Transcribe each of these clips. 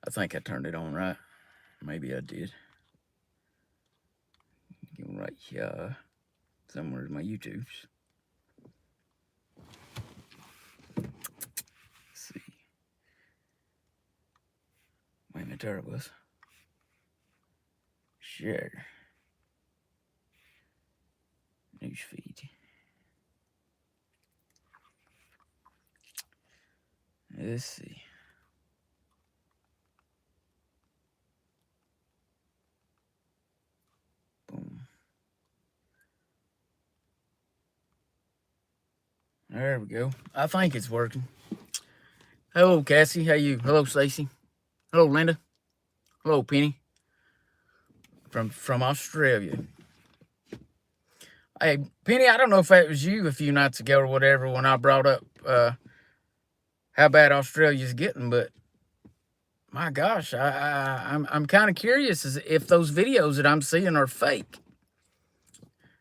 I think I turned it on right. Maybe I did. Right here. Somewhere's my YouTubes. Let's see. Wait a minute, there it was. Share. Newsfeed. Let's see. Boom. There we go. I think it's working. Hello, Cassie. How you? Hello, Stacy. Hello, Linda. Hello, Penny. From Australia. Hey, Penny, I don't know if that was you a few nights ago or whatever when I brought up how bad Australia's getting, but my gosh, I'm kind of curious as if those videos that I'm seeing are fake.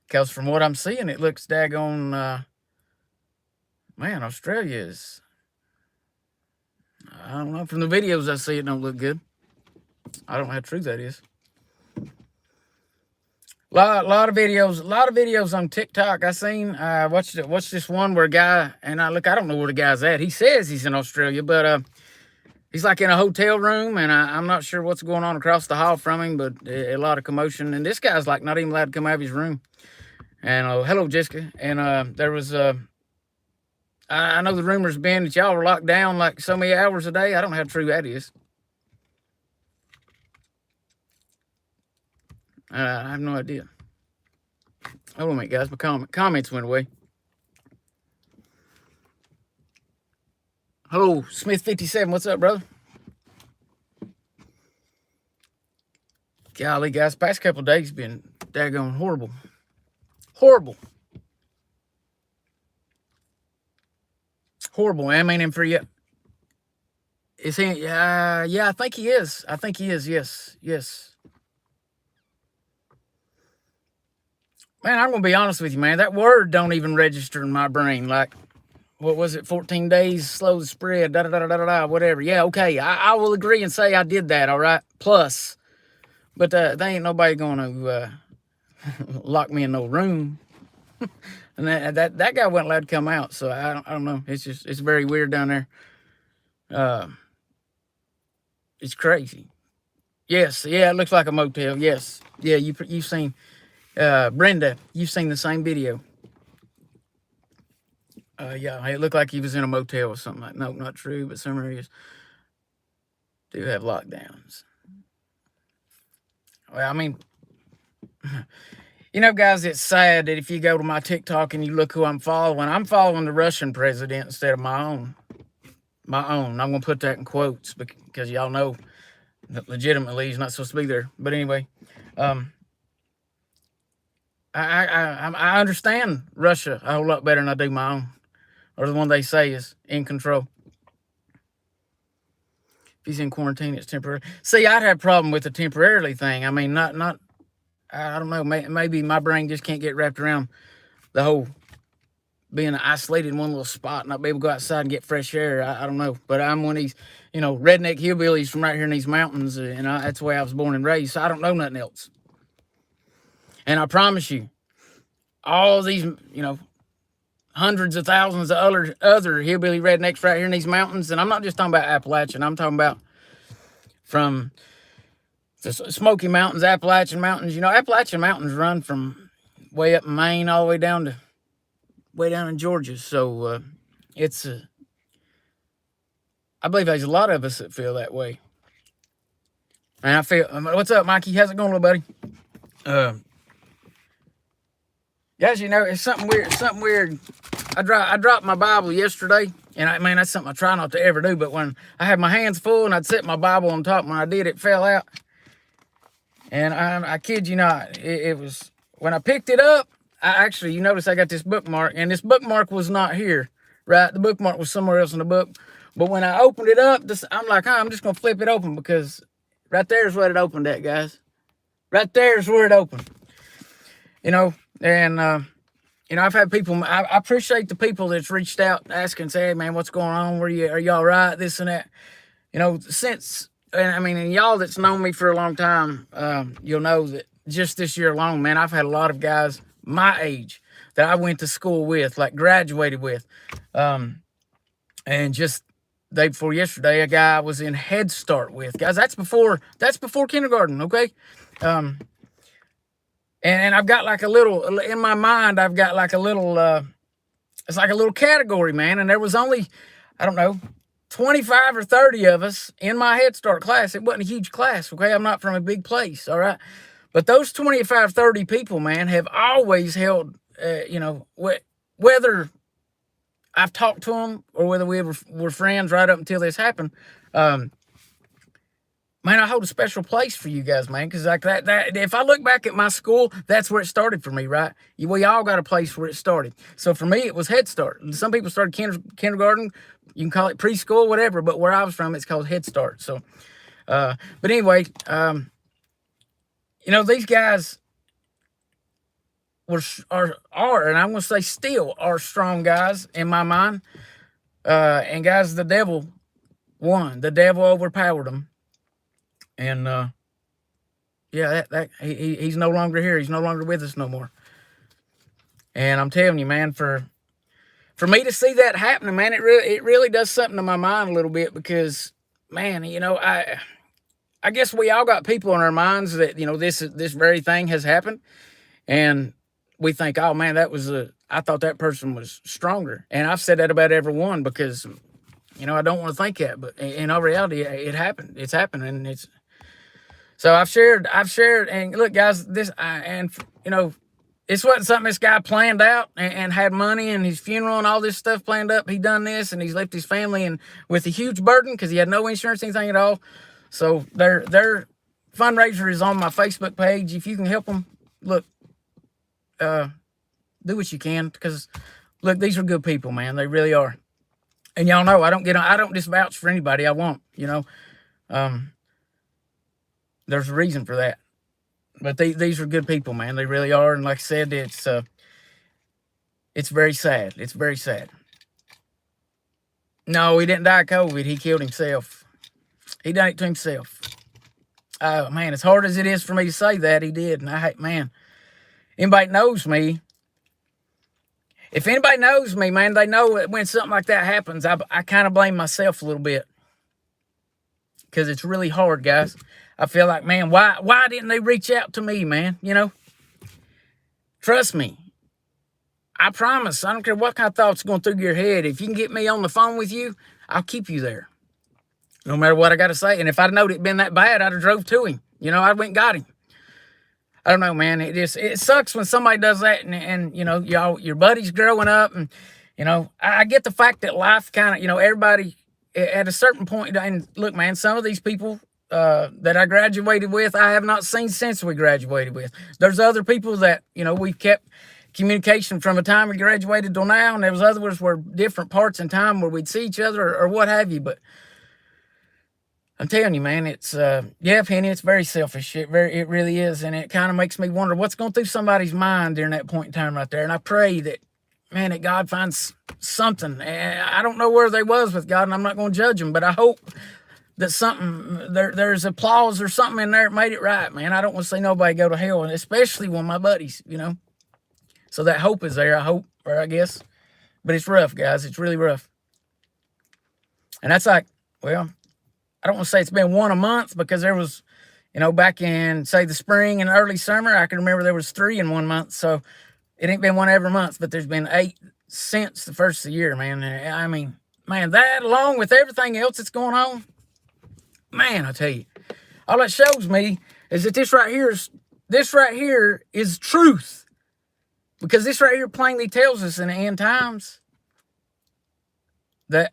Because from what I'm seeing, it looks daggone, man, Australia is, I don't know, from the videos I see, it don't look good. I don't know how true that is. Lot of videos on TikTok I seen. Watched this one where a guy, and I don't know where the guy's at. He says he's in Australia, but he's like in a hotel room, and I'm not sure what's going on across the hall from him, but a lot of commotion. And this guy's like not even allowed to come out of his room. And hello, Jessica. And there was I know the rumor's been that y'all were locked down like so many hours a day. I don't know how true that is. I have no idea. Hold on a minute, guys. My comments went away. Hello, Smith57. What's up, brother? Golly, guys. Past couple of days been daggone horrible. Horrible. Horrible. I mean, for you. Is he? Yeah, I think he is. Yes. Man, I'm gonna be honest with you, man. That word don't even register in my brain. Like, what was it? 14 days, slow the spread, whatever. Yeah, okay. I will agree and say I did that. All right. Plus, but they ain't nobody gonna lock me in no room. And that guy wasn't allowed to come out. So I don't know. It's very weird down there. It's crazy. Yes. Yeah. It looks like a motel. Yes. Yeah. You've seen. Brenda, you've seen the same video. Yeah, it looked like he was in a motel or something. Like, no, not true, but some areas do have lockdowns. Well, I mean, you know, guys, it's sad that if you go to my TikTok and you look who I'm following the Russian president instead of my own. I'm going to put that in quotes because y'all know that legitimately he's not supposed to be there. But anyway, I understand Russia a whole lot better than I do my own, or the one they say is in control. If he's in quarantine, it's temporary. See, I'd have a problem with the temporarily thing. I mean, not. I don't know. Maybe my brain just can't get wrapped around the whole being isolated in one little spot, not be able to go outside and get fresh air. I don't know. But I'm one of these, redneck hillbillies from right here in these mountains, and that's the way I was born and raised. So I don't know nothing else. And I promise you, all these, hundreds of thousands of other hillbilly rednecks right here in these mountains, and I'm not just talking about Appalachian. I'm talking about from the Smoky Mountains, Appalachian Mountains. Appalachian Mountains run from way up in Maine all the way down to way down in Georgia. So it's, I believe there's a lot of us that feel that way. And I feel, what's up, Mikey? How's it going, little buddy? Guys, it's something weird. I dropped my Bible yesterday, and that's something I try not to ever do. But when I had my hands full and I'd set my Bible on top, when I did, it fell out. And I kid you not, it was when I picked it up. You notice I got this bookmark, and this bookmark was not here, right? The bookmark was somewhere else in the book. But when I opened it up, I'm like, I'm just gonna flip it open because right there's where it opened at, guys. Right there's where it opened. And, I've had people, I appreciate the people that's reached out asking, say, hey, man, what's going on? Are you all right? This and that. Since and I mean, and y'all that's known me for a long time, you'll know that just this year alone, man, I've had a lot of guys my age that I went to school with, like graduated with. And just day before yesterday, a guy I was in Head Start with. Guys, that's before kindergarten, okay? Um, and I've got like a little in my mind. I've got like a little. It's like a little category, man. And there was only, I don't know, 25 or 30 of us in my Head Start class. It wasn't a huge class, okay? I'm not from a big place, all right? But those 25, 30 people, man, have always held, whether I've talked to them or whether we ever were friends right up until this happened, man, I hold a special place for you guys, man, because like that, if I look back at my school, that's where it started for me, right? We all got a place where it started. So for me, it was Head Start. Some people started kindergarten. You can call it preschool, whatever, but where I was from, it's called Head Start. So, but anyway, these guys are, and I'm going to say still are strong guys in my mind. And guys, the devil won. The devil overpowered them. And he's no longer here. He's no longer with us no more. And I'm telling you, man, for me to see that happening, man, it really does something to my mind a little bit, because, man, I guess we all got people in our minds that, this very thing has happened, and we think, oh man, I thought that person was stronger. And I've said that about everyone, because, I don't want to think that, but in all reality, it happened. It's happened, and it's. So I've shared, and look, guys, this wasn't something this guy planned out and had money and his funeral and all this stuff planned up. He done this, and he's left his family and with a huge burden because he had no insurance, anything at all. So their fundraiser is on my Facebook page. If you can help them, look, do what you can, because look, these are good people, man. They really are. And y'all know I don't just vouch for anybody I won't, there's a reason for that. But these are good people, man. They really are. And like I said, it's very sad. It's very sad. No, he didn't die of COVID. He killed himself. He done it to himself. Man, as hard as it is for me to say that, he did. And man, anybody knows me. If anybody knows me, man, they know that when something like that happens, I kind of blame myself a little bit. Because it's really hard, guys. I feel like, man, why didn't they reach out to me, man? Trust me. I promise. I don't care what kind of thoughts going through your head. If you can get me on the phone with you, I'll keep you there. No matter what I got to say. And if I'd known it'd been that bad, I'd have drove to him. I went and got him. I don't know, man. It sucks when somebody does that, and your buddy's growing up, and I get the fact that life kind of, everybody at a certain point. And look, man, some of these people that I graduated with, I have not seen since we graduated with. There's other people that we've kept communication from the time we graduated till now, and there was others where different parts in time where we'd see each other or what have you. But I'm telling you, man, it's Penny, it's very selfish. It really is, and it kind of makes me wonder what's going through somebody's mind during that point in time right there. And I pray that, man, that God finds something. I don't know where they was with God, and I'm not going to judge them, but I hope that there's applause or something in there that made it right, man. I don't want to see nobody go to hell, and especially one of my buddies, So that hope is there, I hope, or I guess. But it's rough, guys. It's really rough. And that's like, well, I don't want to say it's been one a month, because there was, back in, say, the spring and early summer, I can remember there was 3 in 1 month. So it ain't been one every month, but there's been 8 since the first of the year, man. I mean, man, that along with everything else that's going on, man, I tell you, all that shows me is that this right here is truth. Because this right here plainly tells us in the end times that,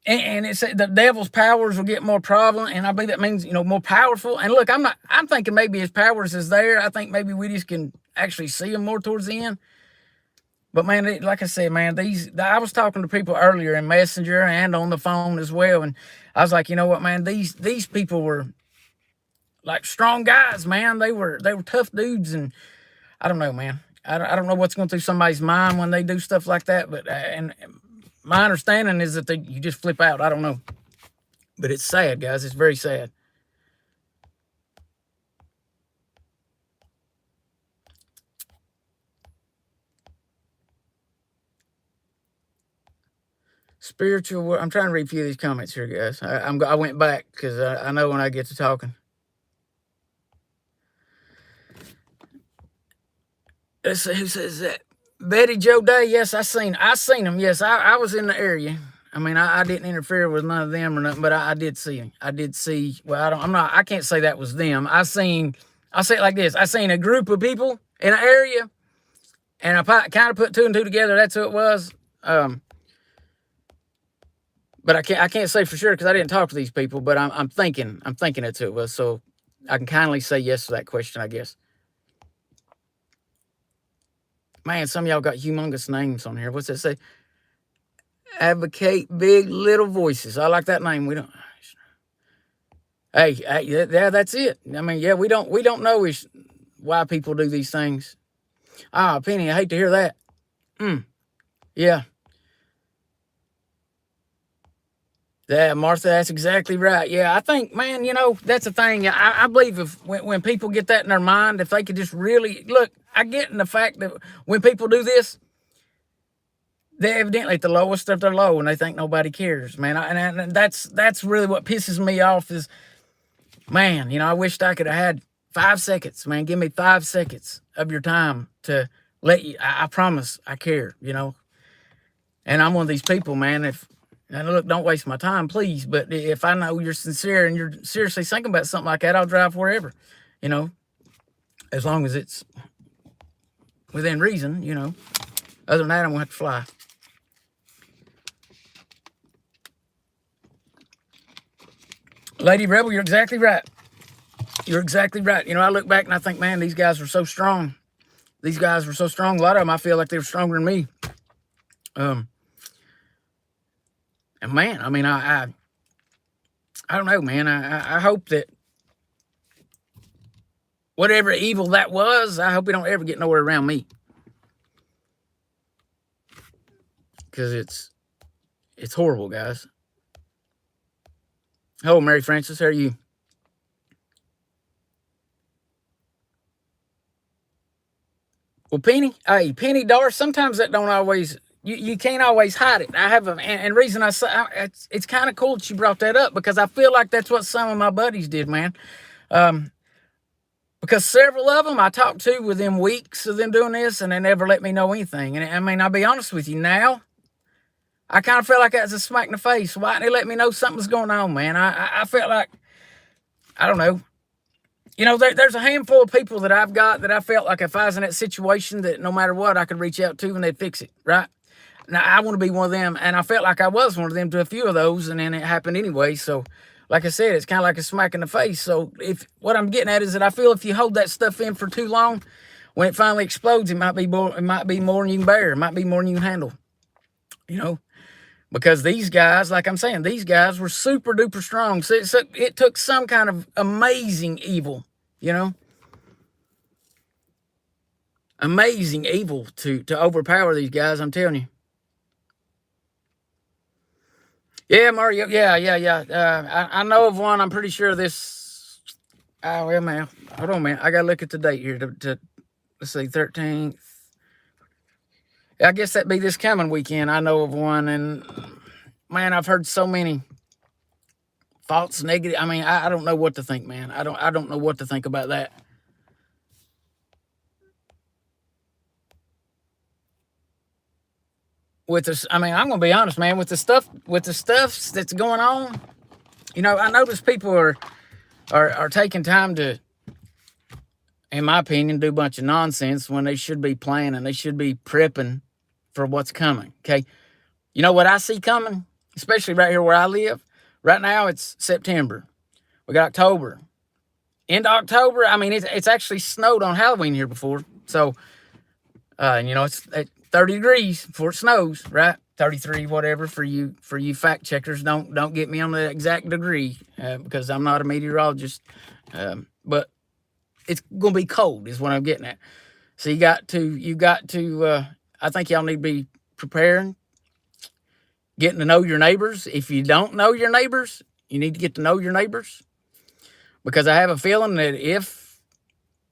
and it said the devil's powers will get more prevalent, and I believe that means, more powerful. And look, I'm thinking maybe his powers is there. I think maybe we just can actually see him more towards the end. But man, like I said, man, I was talking to people earlier in Messenger and on the phone as well, and I was like, you know what, man, these people were like strong guys, man. They were tough dudes, and I don't know, man. I don't know what's going through somebody's mind when they do stuff like that, but and my understanding is that you just flip out. I don't know, But it's sad, guys. It's very sad. Spiritual. I'm trying to read a few of these comments here, guys. I went back because I know when I get to talking. Let's see who says that. Betty Joe Day. Yes, I seen them. Yes, I was in the area. I mean, I didn't interfere with none of them or nothing, but I did see them. I did see. Well, I can't say that was them. I'll say it like this. I seen a group of people in an area, and I kind of put two and two together. That's who it was. But I can't say for sure because I didn't talk to these people. But I'm thinking that's who it was. So I can kindly say yes to that question, I guess. Man, some of y'all got humongous names on here. What's that say? Advocate big little voices. I like that name. We don't. Hey, yeah, that's it. I mean, yeah, we don't know why people do these things. Ah, Penny, I hate to hear that. Yeah. Yeah, Martha, that's exactly right. Yeah, I think, man, that's the thing. I believe when people get that in their mind, if they could just really look, I get in the fact that when people do this, they're evidently at the lowest of their low, and they think nobody cares, man. And that's really what pisses me off is, man, I wished I could have had 5 seconds, man. Give me 5 seconds of your time to let you. I promise I care, And I'm one of these people, man. And look, don't waste my time, please. But if I know you're sincere and you're seriously thinking about something like that, I'll drive wherever, as long as it's within reason, Other than that, I'm going to have to fly. Lady Rebel, you're exactly right. You're exactly right. I look back and I think, man, these guys were so strong. These guys were so strong. A lot of them, I feel like they were stronger than me. And man, I mean, I don't know, man. I hope that whatever evil that was, I hope it don't ever get nowhere around me. Because it's horrible, guys. Hello, Mary Frances. How are you? Well, Penny, Dar, sometimes that don't always, you can't always hide it. I have and reason I say, it's kind of cool that you brought that up because I feel like that's what some of my buddies did, man. Because several of them I talked to within weeks of them doing this, and they never let me know anything. And I mean, I'll be honest with you now, I kind of felt like that was a smack in the face. Why didn't they let me know something's going on, man? I felt like, I don't know. There's a handful of people that I've got that I felt like if I was in that situation that no matter what, I could reach out to and they'd fix it, right? Now, I want to be one of them, and I felt like I was one of them to a few of those, and then it happened anyway. So, like I said, it's kind of like a smack in the face. So, what I'm getting at is that I feel if you hold that stuff in for too long, when it finally explodes, it might be more than you can bear. It might be more than you can handle, Because these guys, like I'm saying, these guys were super duper strong. So it took some kind of amazing evil, amazing evil to overpower these guys. I'm telling you. Yeah, Mario. Yeah. I know of one. I'm pretty sure this. Oh, well, man. Hold on, man. I got to look at the date here to let's see, 13th. I guess that'd be this coming weekend. I know of one, and man, I've heard so many false negative. I mean, I don't know what to think, man. I don't know what to think about that. With this, I mean, I'm gonna be honest, man. With the stuff that's going on, I notice people are taking time to, in my opinion, do a bunch of nonsense when they should be planning. They should be prepping for what's coming. Okay, you know what I see coming, especially right here where I live. Right now, it's September. We got October. End of October. I mean, it's actually snowed on Halloween here before. So, it's at 30 degrees before it snows, right? 33, whatever. For you fact checkers, don't get me on the exact degree because I'm not a meteorologist. But it's gonna be cold, is what I'm getting at. So you got to. I think y'all need to be preparing, getting to know your neighbors. If you don't know your neighbors, You need to get to know your neighbors, because I have a feeling that if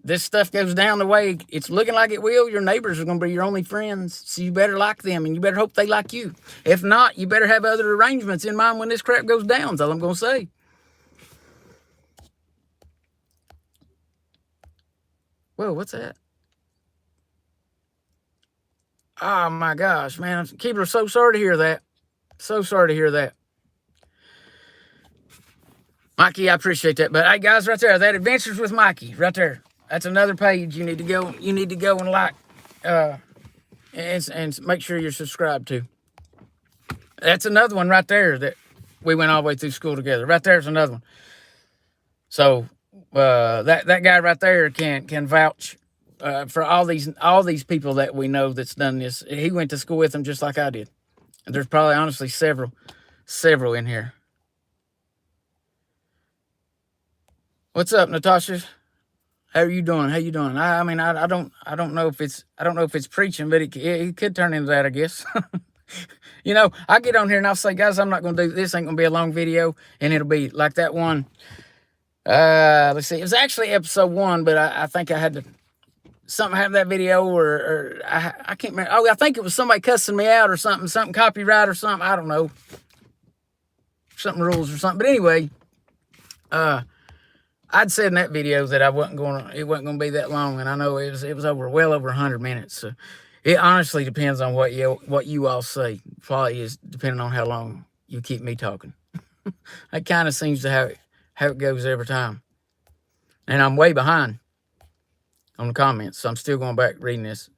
this stuff goes down the way it's looking like it will, your neighbors are going to be your only friends. So you better like them, and you better hope they like you. If not, you better have other arrangements in mind when this crap goes down. That's all I'm going to say. Whoa, what's that? Oh my gosh, man. Keebler, so sorry to hear that. So sorry to hear that. Mikey, I appreciate that. But hey, guys, right there, that Adventures with Mikey, right there. That's another page you need to go. You need to go and like, and make sure you're subscribed to. That's another one right there that we went all the way through school together. Right there's another one. So that guy right there can vouch for all these people that we know that's done this. He went to school with them just like I did. And there's probably honestly several in here. What's up, Natasha? How are you doing? How you doing? I mean, I don't know if it's preaching, but it could turn into that, I guess. You know, I get on here and I'll say, guys, I'm not going to do this. Ain't going to be a long video, and it'll be like that one. Let's see. It was actually episode 1, but I think I had to something have that video, or I can't remember. Oh, I think it was somebody cussing me out or something copyright or something. I don't know. Something rules or something. But anyway, I'd said in that video that it wasn't going to be that long, and I know it was well over 100 minutes. So it honestly depends on what you all say. Probably is depending on how long you keep me talking. That kind of seems to how it goes every time. And I'm way behind on the comments, so I'm still going back reading this.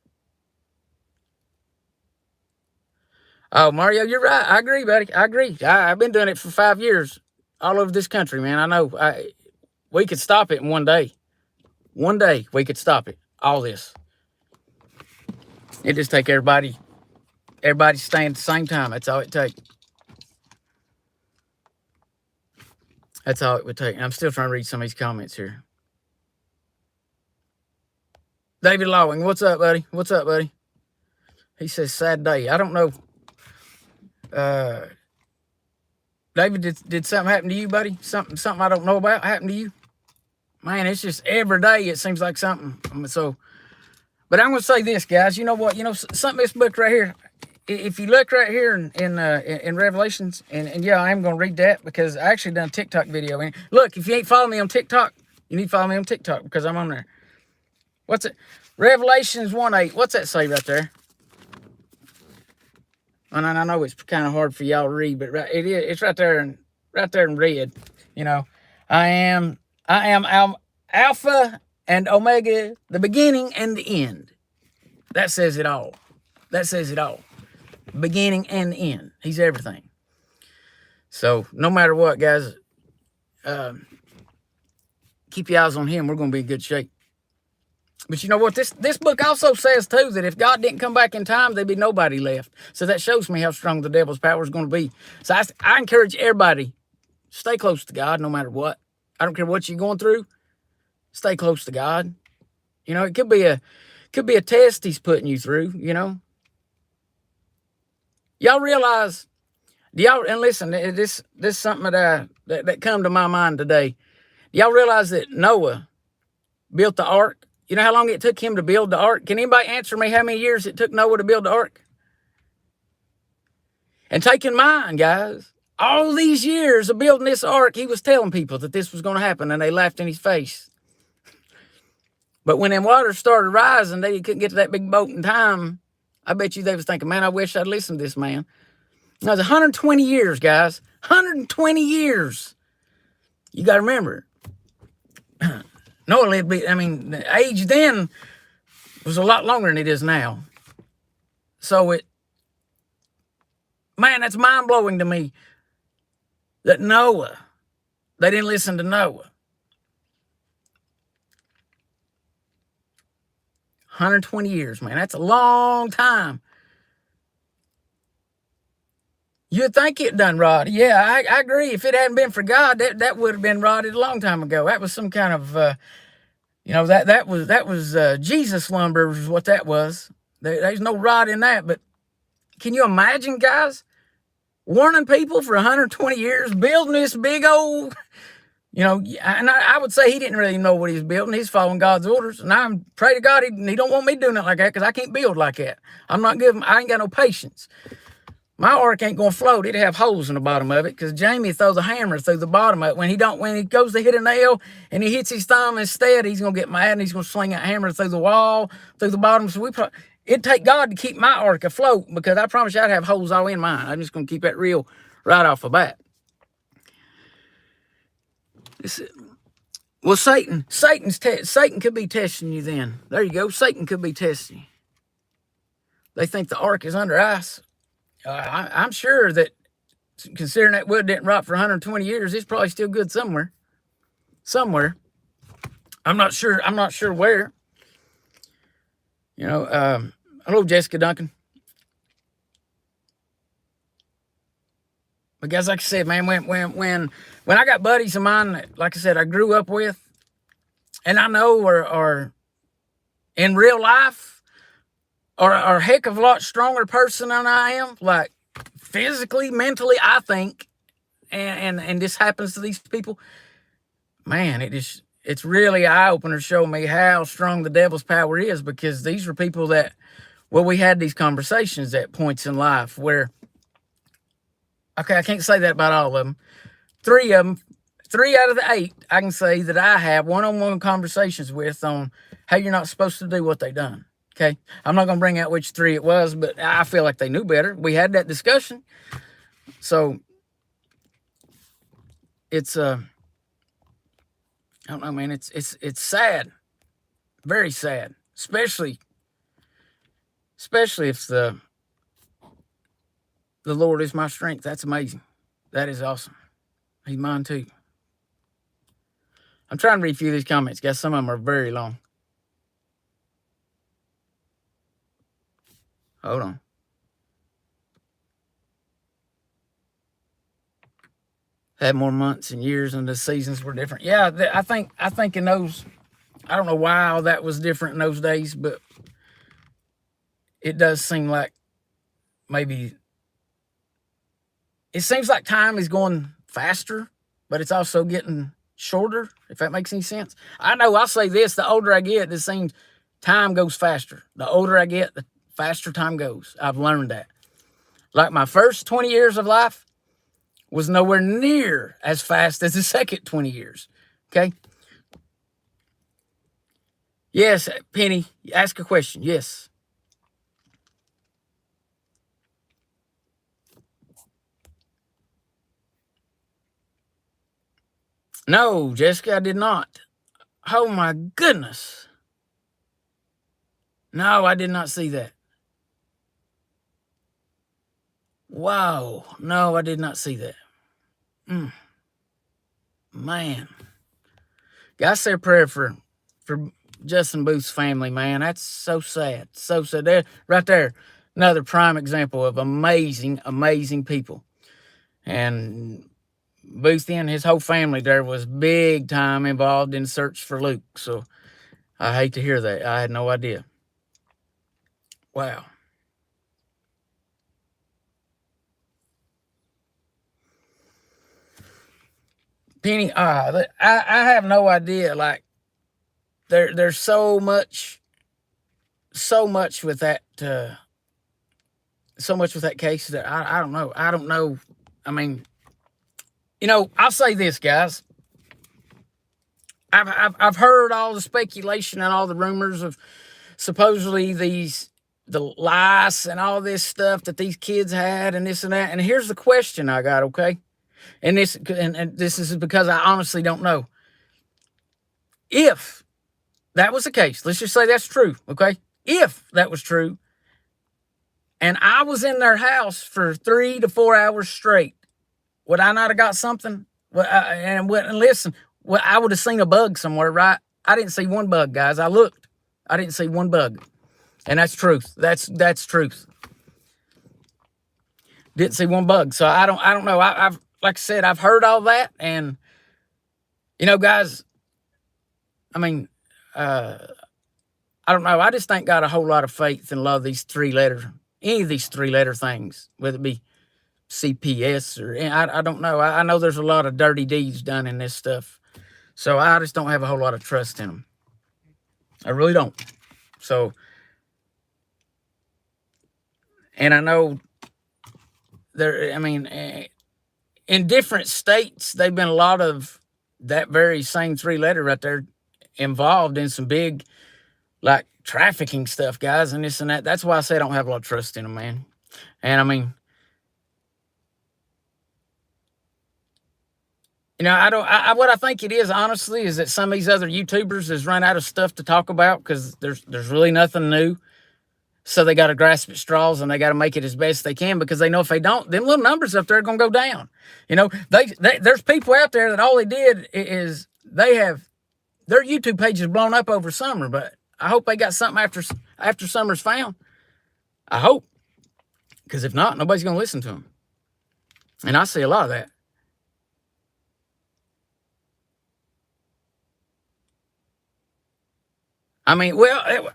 Oh, Mario, you're right. I agree, buddy. I agree. I've been doing it for 5 years all over this country, man. I know. We could stop it in one day. One day, we could stop it. All this. It just take everybody staying at the same time. That's all it takes. That's all it would take. And I'm still trying to read some of these comments here. David Lawing, what's up, buddy? What's up, buddy? He says, sad day. I don't know. David, did something happen to you, buddy? Something I don't know about happened to you? Man, it's just every day it seems like something. So, but I'm going to say this, guys. You know what? You know, something this book right here. If you look right here in Revelations, and yeah, I am going to read that because I actually done a TikTok video. And look, if you ain't following me on TikTok, you need to follow me on TikTok because I'm on there. What's it? Revelations 1:8. What's that say right there? And I know it's kind of hard for y'all to read, but it's right there in red. You know, I am Alpha and Omega, the beginning and the end. That says it all. That says it all. Beginning and the end. He's everything. So no matter what, guys, keep your eyes on him. We're going to be in good shape. But you know what? This book also says, too, that if God didn't come back in time, there'd be nobody left. So that shows me how strong the devil's power is going to be. So I encourage everybody, stay close to God no matter what. I don't care what you're going through. Stay close to God. You know, it could be a test he's putting you through, you know. Y'all realize, and listen, this is something that come to my mind today. Y'all realize that Noah built the ark? You know how long it took him to build the ark? Can anybody answer me how many years it took Noah to build the ark? And take in mind, guys, all these years of building this ark, he was telling people that this was going to happen, and they laughed in his face. But when them waters started rising, they couldn't get to that big boat in time. I bet you they was thinking, man, I wish I'd listened to this man. Now, it's 120 years, guys. 120 years. You got to remember. Noah lived, the age then was a lot longer than it is now. So man, that's mind-blowing to me that they didn't listen to Noah. 120 years, man. That's a long time. You'd think it done rotted. Yeah, I agree. If it hadn't been for God, that would have been rotted a long time ago. That was some kind of, that was Jesus lumber is what that was. There's no rot in that. But can you imagine, guys, warning people for 120 years, building this big old, and I would say he didn't really know what he was building. He's following God's orders, and I pray to God he don't want me doing it like that, because I can't build like that. I ain't got no patience. My ark ain't gonna float. It'd have holes in the bottom of it, because Jamie throws a hammer through the bottom of it. When he goes to hit a nail and he hits his thumb instead, he's gonna get mad and he's gonna sling that hammer through the wall, through the bottom. So it'd take God to keep my ark afloat, because I promise you I'd have holes all in mine. I'm just gonna keep that real right off the bat. Well, Satan could be testing you then. There you go. Satan could be testing you. They think the ark is under ice. I'm sure that, considering that wood didn't rot for 120 years, it's probably still good somewhere. I'm not sure where. Hello, Jessica Duncan. But guys, like I said, man, when I got buddies of mine, like I said, I grew up with, and I know are in real life are a heck of a lot stronger person than I am, like physically, mentally, I think, and this happens to these people, man, it's really an eye-opener to show me how strong the devil's power is, because these are people that, we had these conversations at points in life where, okay, I can't say that about all of them. 3 out of the 8, I can say that I have one-on-one conversations with on how you're not supposed to do what they done. Okay, I'm not going to bring out which 3 it was, but I feel like they knew better. We had that discussion. So it's I don't know, man. It's sad, very sad, especially if the Lord is my strength. That's amazing. That is awesome. He's mine too. I'm trying to read a few of these comments, guys. Some of them are very long. Hold on. Had more months and years, and the seasons were different. Yeah, I think in those, I don't know why all that was different in those days, but it does seem like maybe it seems like time is going faster, but it's also getting shorter, if that makes any sense. I know I'll say this: the older I get, it seems time goes faster. The older I get, the faster time goes. I've learned that. Like my first 20 years of life was nowhere near as fast as the second 20 years. Okay? Yes, Penny, ask a question. Yes. No, Jessica, I did not. Oh my goodness. No, I did not see that. Wow. No, I did not see that. Man. Guys, say a prayer for Justin Booth's family, man. That's so sad. So sad. There, right there, another prime example of amazing, amazing people. And Booth and his whole family there was big time involved in the search for Luke. So I hate to hear that. I had no idea. Wow. Penny, I have no idea. Like there's so much with that case that I don't know. I don't know. I mean, I'll say this, guys. I've heard all the speculation and all the rumors of supposedly the lice and all this stuff that these kids had and this and that. And here's the question I got, okay? And this is because I honestly don't know. If that was the case, let's just say that's true, okay? If that was true, and I was in their house for 3 to 4 hours straight, would I not have got something? And listen, I would have seen a bug somewhere, right? I didn't see one bug, guys. I looked. I didn't see one bug. And that's truth. That's truth. Didn't see one bug. So I don't know. I've like I said, I've heard all that, and guys, I mean, I don't know. I just ain't got a whole lot of faith and love any of these 3-letter things, whether it be CPS or I don't know. I know there's a lot of dirty deeds done in this stuff, so I just don't have a whole lot of trust in them. I really don't. So, and I know there. I mean, in different states, they've been a lot of that very same 3-letter right there involved in some big like trafficking stuff, guys, and this and that. That's why I say I don't have a lot of trust in them, man. And I mean, you know, I don't. What I think it is, honestly, is that some of these other YouTubers has run out of stuff to talk about because there's really nothing new. So they got to grasp at straws and they got to make it as best they can because they know if they don't, them little numbers up there are going to go down. You know, there's people out there that all they did is they have their YouTube pages blown up over summer, but I hope they got something after summer's found. I hope, because if not, nobody's going to listen to them. And I see a lot of that. I mean, well,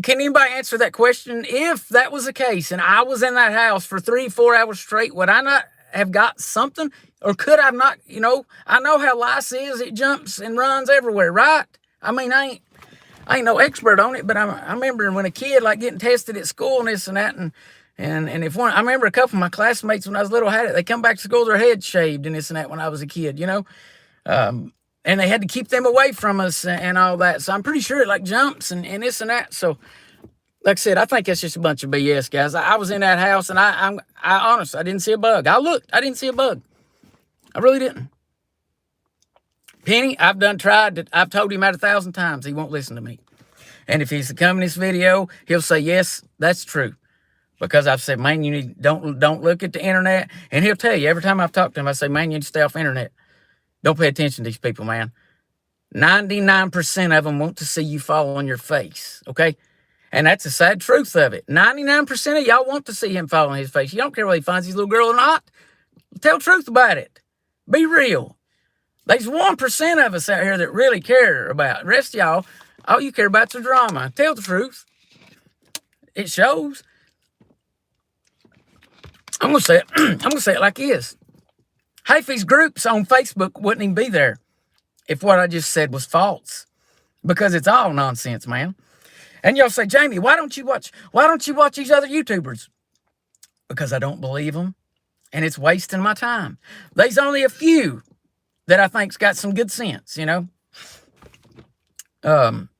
can anybody answer that question? If that was the case and I was in that house for 3-4 hours straight, would I not have got something? Or could I not, you know, I know how lice is. It jumps and runs everywhere, right? I mean, I ain't no expert on it, but I remember when a kid like getting tested at school and this and that, and if one, I remember a couple of my classmates when I was little had it. They come back to school, their head shaved and this and that when I was a kid, you know. And they had to keep them away from us and all that. So I'm pretty sure it like jumps and this and that. So, like I said, I think that's just a bunch of BS, guys. I was in that house and I honestly, I didn't see a bug. I looked, I didn't see a bug. I really didn't. Penny, I've told him out 1,000 times he won't listen to me. And if he's to come in this video, he'll say, yes, that's true. Because I've said, man, you need don't look at the internet. And he'll tell you every time I've talked to him, I say, man, you need to stay off the internet. Don't pay attention to these people, man. 99% of them want to see you fall on your face, okay? And that's the sad truth of it. 99% of y'all want to see him fall on his face. You don't care whether he finds his little girl or not. Tell the truth about it. Be real. There's 1% of us out here that really care about it. The rest of y'all, all you care about is the drama. Tell the truth. It shows. I'm gonna say it. I'm gonna say it like it is. Half groups on Facebook wouldn't even be there if what I just said was false, because it's all nonsense, man. And y'all say, Jamie, why don't you watch these other YouTubers? Because I don't believe them, and it's wasting my time. There's only a few that I think's got some good sense, you know. And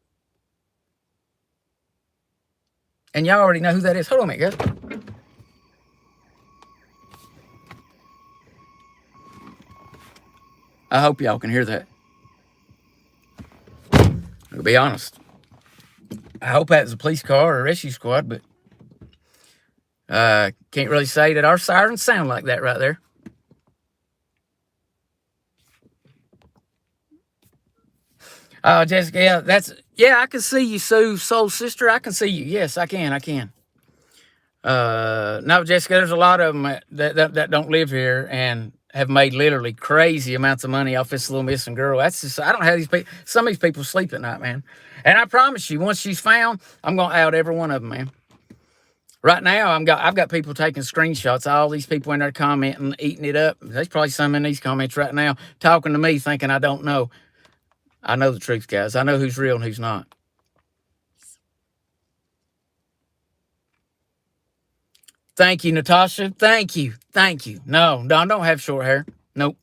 y'all already know who that is. Hold on a minute, guys. I hope y'all can hear that. To be honest, I hope that was a police car or a rescue squad, but can't really say that our sirens sound like that right there. Oh, Jessica, I can see you, Sue, soul sister. I can see you. Yes, I can. No, Jessica, there's a lot of them that don't live here and have made literally crazy amounts of money off this little missing girl. That's just, I don't have these people. Some of these people sleep at night, man. And I promise you, once she's found, I'm gonna out every one of them, man. Right now, I've got people taking screenshots. All these people in there commenting, eating it up. There's probably some in these comments right now talking to me, thinking I don't know. I know the truth, guys. I know who's real and who's not. Thank you, Natasha. Thank you. No, I don't have short hair. Nope.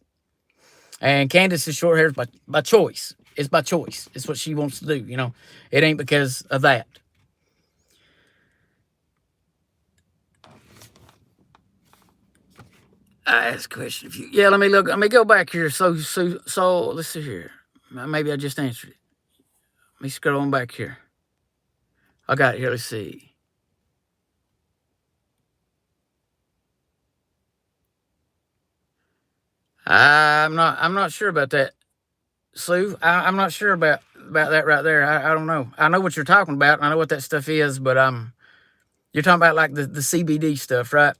And Candace's short hair is by choice. It's by choice. It's what she wants to do, you know. It ain't because of that. I asked a question. Let me look. Let me go back here. So let's see here. Maybe I just answered it. Let me scroll on back here. I got it here. Let's see. I'm not sure about that, Sue. I'm not sure about that right there. I don't know. I know what you're talking about. I know what that stuff is, but you're talking about like the CBD stuff, right?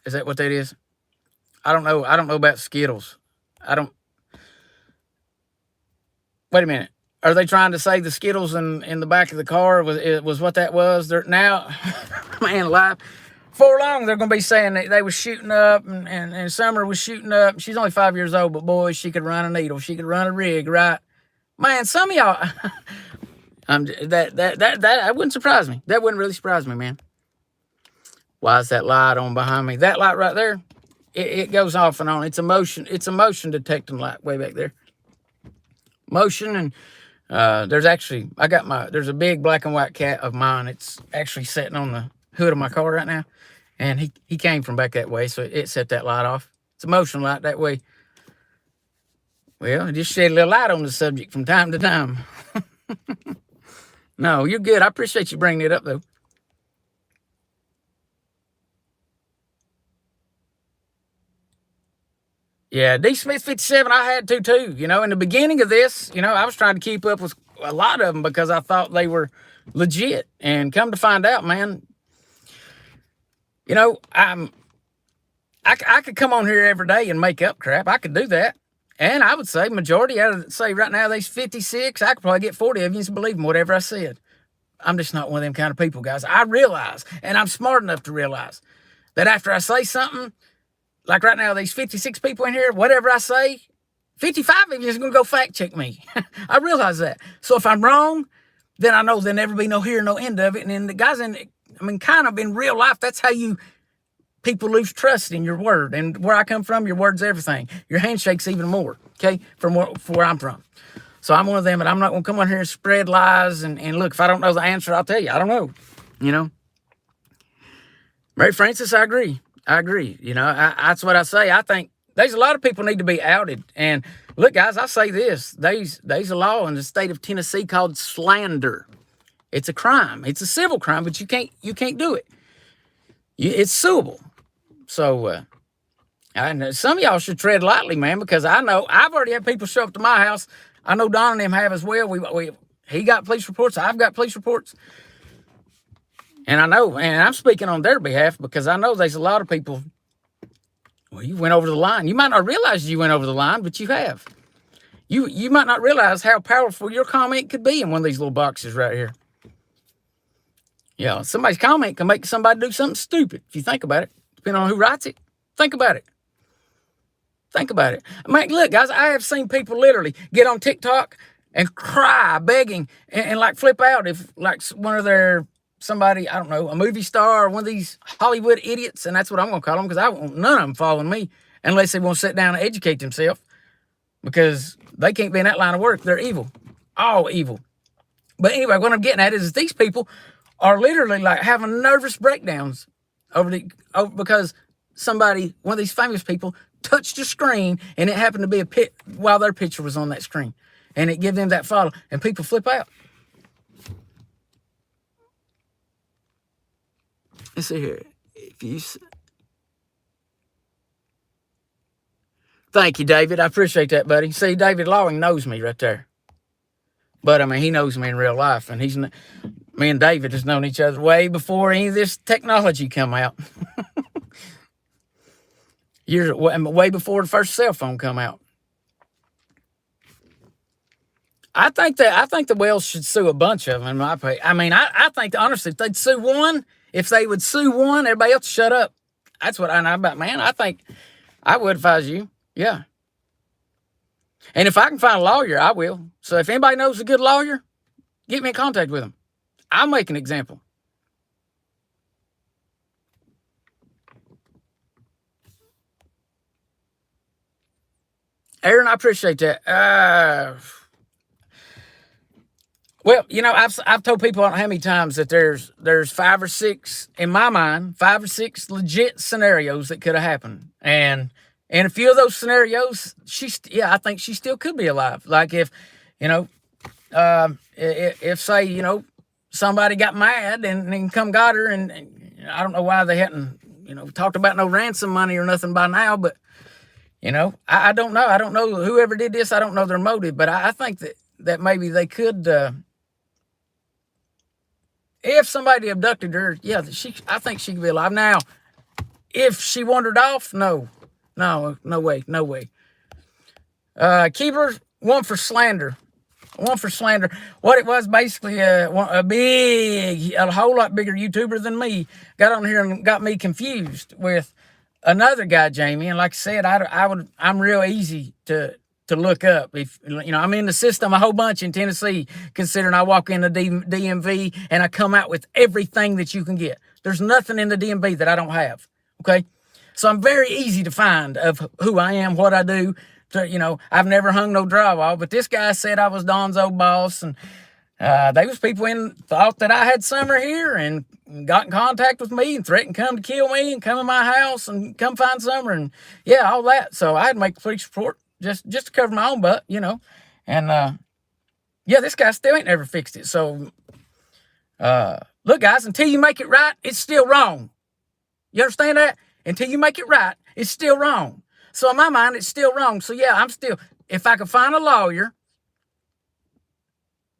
Is that what that is? I don't know. I don't know about Skittles. Wait a minute. Are they trying to say the Skittles in the back of the car was what that was? They're now, man, live. before long, they're going to be saying that they was shooting up and Summer was shooting up. She's only 5 years old, but boy, she could run a needle. She could run a rig, right? Man, some of y'all, that wouldn't surprise me. That wouldn't really surprise me, man. Why is that light on behind me? That light right there, it goes off and on. It's a motion detecting light way back there. Motion, and there's a big black and white cat of mine. It's actually sitting on the hood of my car right now, and he came from back that way, so it set that light off. It's a motion light that way. Well, just shed a little light on the subject from time to time. No, you're good. I appreciate you bringing it up, though. Yeah, D. Smith 57, I had to too. You know, in the beginning of this, I was trying to keep up with a lot of them because I thought they were legit. And come to find out, man, I could come on here every day and make up crap. I could do that. And I would say majority out of, say right now, there's 56. I could probably get 40 of you to believe in whatever I said. I'm just not one of them kind of people, guys. I realize, and I'm smart enough to realize, that after I say something, like right now, these 56 people in here, whatever I say, 55 of you is going to go fact check me. I realize that. So if I'm wrong, then I know there'll never be no here, no end of it. And then the guys kind of in real life, that's how people lose trust in your word. And where I come from, your word's everything. Your handshake's even more, okay, from where I'm from. So I'm one of them, and I'm not going to come on here and spread lies. And look, if I don't know the answer, I'll tell you. I don't know. Mary Frances, I agree. That's what I say. I think there's a lot of people need to be outed. And look, guys, I say this. There's a law in the state of Tennessee called slander. It's a crime. It's a civil crime, but you can't do it. It's suable. So I know some of y'all should tread lightly, man, because I know I've already had people show up to my house. I know Don and them have as well. He got police reports. I've got police reports. And I know, and I'm speaking on their behalf because I know there's a lot of people. Well, you went over the line. You might not realize you went over the line, but you have. You might not realize how powerful your comment could be in one of these little boxes right here. Yeah, somebody's comment can make somebody do something stupid if you think about it, depending on who writes it. Think about it. I mean, look, guys, I have seen people literally get on TikTok and cry, begging, and like flip out if like one of their somebody, I don't know, a movie star or one of these Hollywood idiots, and that's what I'm going to call them because I want none of them following me unless they want to sit down and educate themselves because they can't be in that line of work. They're evil. All evil. But anyway, what I'm getting at is these people are literally like having nervous breakdowns because somebody, one of these famous people, touched a screen and it happened to be a pit while their picture was on that screen. And it gave them that follow. And people flip out. Let's see here. Thank you, David. I appreciate that, buddy. See, David Lawing knows me right there. But, I mean, he knows me in real life. And me and David has known each other way before any of this technology come out. Way before the first cell phone come out. I think the Wells should sue a bunch of them, in my opinion. I mean, I think, honestly, if they would sue one, everybody else shut up. That's what I know about, man. I think I would advise you. Yeah. And if I can find a lawyer, I will. So if anybody knows a good lawyer, get me in contact with him. I'll make an example. Aaron, I appreciate that. Well, I've told people I don't know how many times that there's 5 or 6, in my mind, 5 or 6 legit scenarios that could have happened. And in a few of those scenarios, I think she still could be alive. Like if say, somebody got mad and come got her and I don't know why they hadn't, talked about no ransom money or nothing by now, but, I don't know. I don't know whoever did this. I don't know their motive, but I think that maybe they could, if somebody abducted her, yeah, I think she could be alive. Now, if she wandered off, no way. Keeper, one for slander. one for slander. What it was basically, a whole lot bigger YouTuber than me got on here and got me confused with another guy, Jamie. And like I said, I'm real easy to look up. If I'm in the system a whole bunch in Tennessee, considering I walk in the DMV and I come out with everything that you can get. There's nothing in the DMV that I don't have. Okay. So I'm very easy to find of who I am, what I do. I've never hung no drywall, but this guy said I was Don's old boss, and they was people thought that I had summer here and got in contact with me and threatened to come to kill me and come in my house and come find summer and all that. So I had to make a police report just to cover my own butt, and this guy still ain't never fixed it. So look, guys, until you make it right, it's still wrong. You understand that? Until you make it right, it's still wrong. So in my mind, it's still wrong. So I'm still, if I could find a lawyer,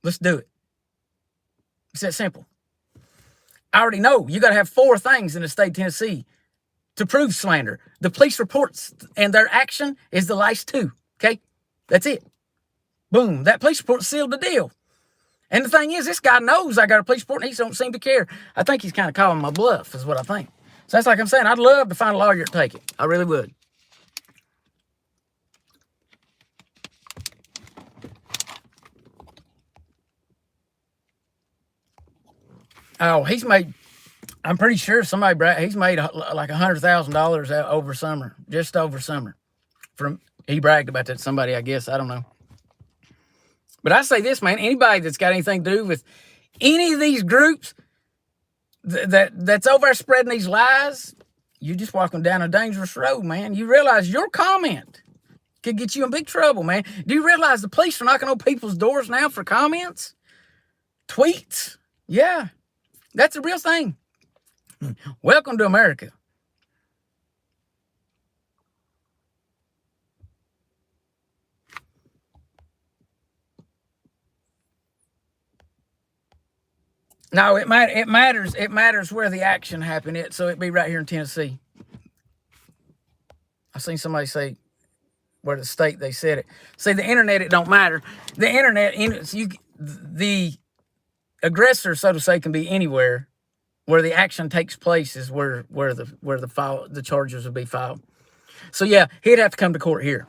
let's do it. It's that simple. I already know you got to have 4 things in the state of Tennessee to prove slander. The police reports and their action is the last 2. Okay? That's it. Boom. That police report sealed the deal. And the thing is, this guy knows I got a police report and he don't seem to care. I think he's kind of calling my bluff is what I think. So that's like I'm saying, I'd love to find a lawyer to take it. I really would. Oh, he's made, I'm pretty sure he's made like $100,000 over summer, just over summer. He bragged about that to somebody, I guess. I don't know. But I say this, man, anybody that's got anything to do with any of these groups that's over there spreading these lies, you're just walking down a dangerous road, man. You realize your comment could get you in big trouble, man. Do you realize the police are knocking on people's doors now for comments? Tweets? Yeah. That's a real thing. Welcome to America. No, it matters. It matters where the action happened. So it'd be right here in Tennessee. I seen somebody say where the state they said it. See, the internet, it don't matter. The internet, the aggressor, so to say, can be anywhere. Where the action takes place is where the charges will be filed. So he'd have to come to court here.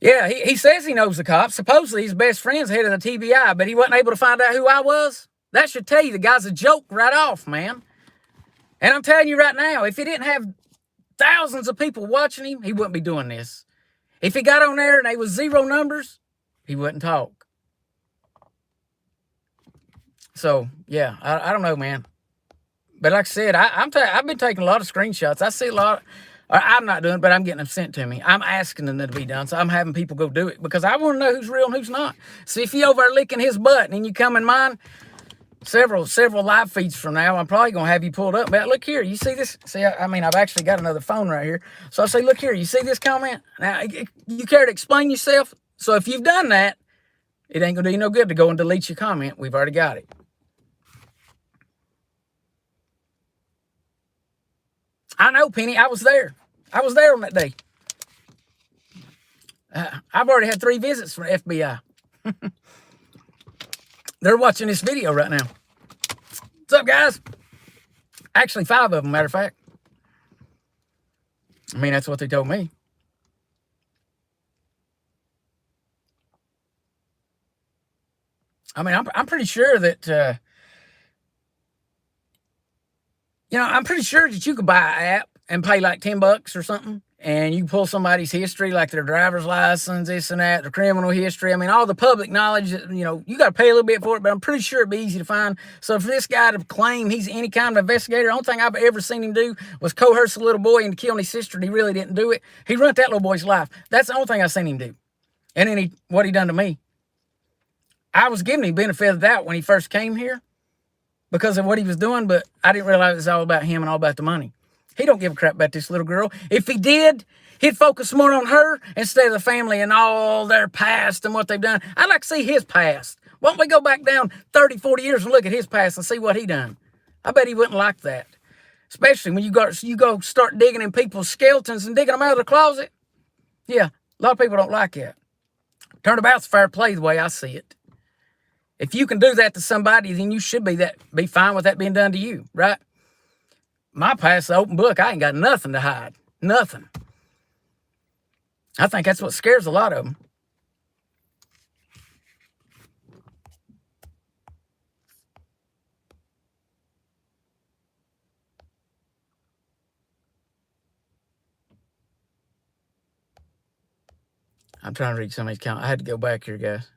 Yeah, he says he knows the cops. Supposedly his best friend's head of the TBI, but he wasn't able to find out who I was. That should tell you the guy's a joke right off, man. And I'm telling you right now, if he didn't have thousands of people watching him, he wouldn't be doing this. If he got on there and they was 0 numbers, he wouldn't talk. So, I don't know, man. But like I said, I've been taking a lot of screenshots. I see a lot. I'm not doing it, but I'm getting them sent to me. I'm asking them to be done, so I'm having people go do it because I want to know who's real and who's not. See, if you over there licking his butt and you come in mine, several live feeds from now, I'm probably going to have you pulled up. But look here, you see this? See, I've actually got another phone right here. So I say, look here, you see this comment? Now, you care to explain yourself? So if you've done that, it ain't going to do you no good to go and delete your comment. We've already got it. I know, Penny. I was there. I was there on that day. I've already had 3 visits from FBI. They're watching this video right now. What's up, guys? Actually, 5 of them, matter of fact. That's what they told me. I'm pretty sure that, I'm pretty sure that you could buy an app and pay like $10 or something, and you can pull somebody's history, like their driver's license, this and that, their criminal history. All the public knowledge, you got to pay a little bit for it, but I'm pretty sure it'd be easy to find. So for this guy to claim he's any kind of investigator, the only thing I've ever seen him do was coerce a little boy into killing his sister, and he really didn't do it. He ruined that little boy's life. That's the only thing I've seen him do. And then what he done to me. I was giving him benefit of the doubt when he first came here because of what he was doing, but I didn't realize it was all about him and all about the money. He don't give a crap about this little girl. If he did, he'd focus more on her instead of the family and all their past and what they've done. I'd like to see his past. Why don't we go back down 30, 40 years and look at his past and see what he done? I bet he wouldn't like that. especially when you go start digging in people's skeletons and digging them out of the closet. Yeah, a lot of people don't like that. Turnabout's fair play the way I see it. If you can do that to somebody, then you should be fine with that being done to you, right? My past's an open book. I ain't got nothing to hide. Nothing. I think that's what scares a lot of them. I'm trying to read some of these comments. I had to go back here, guys.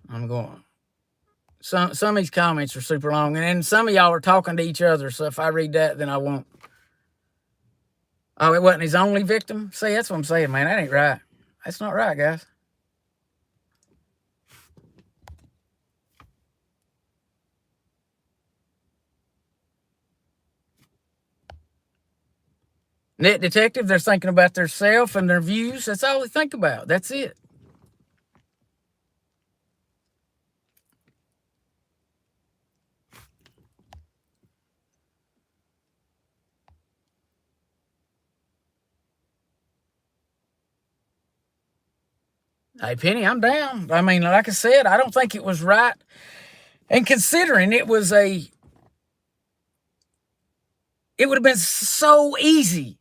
I'm going. Some of these comments are super long, and then some of y'all are talking to each other. So if I read that, then I won't. Oh, it wasn't his only victim? See, that's what I'm saying, man. That ain't right. That's not right, guys. Net detective, they're thinking about their self and their views. That's all they think about. That's it. Hey, Penny, I'm down. I mean, like I said, I don't think it was right. And considering it would have been so easy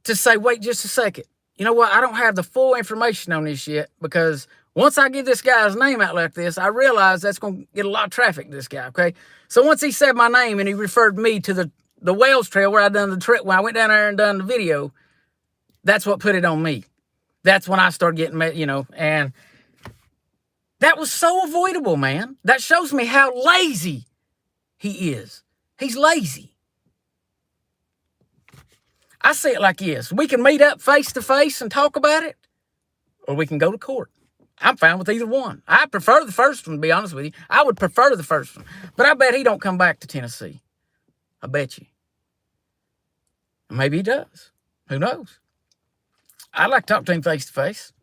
to say, wait just a second. You know what? I don't have the full information on this yet, because once I give this guy's name out like this, I realize that's going to get a lot of traffic to this guy, okay? So once he said my name and he referred me to the Wales Trail where I done the trip, when I went down there and done the video, that's what put it on me. That's when I started getting, and that was so avoidable, man. That shows me how lazy he is. He's lazy. I see it like this. We can meet up face to face and talk about it, or we can go to court. I'm fine with either one. I prefer the first one, to be honest with you. I would prefer the first one. But I bet he don't come back to Tennessee. I bet you. Maybe he does. Who knows? I'd like to talk to him face to face.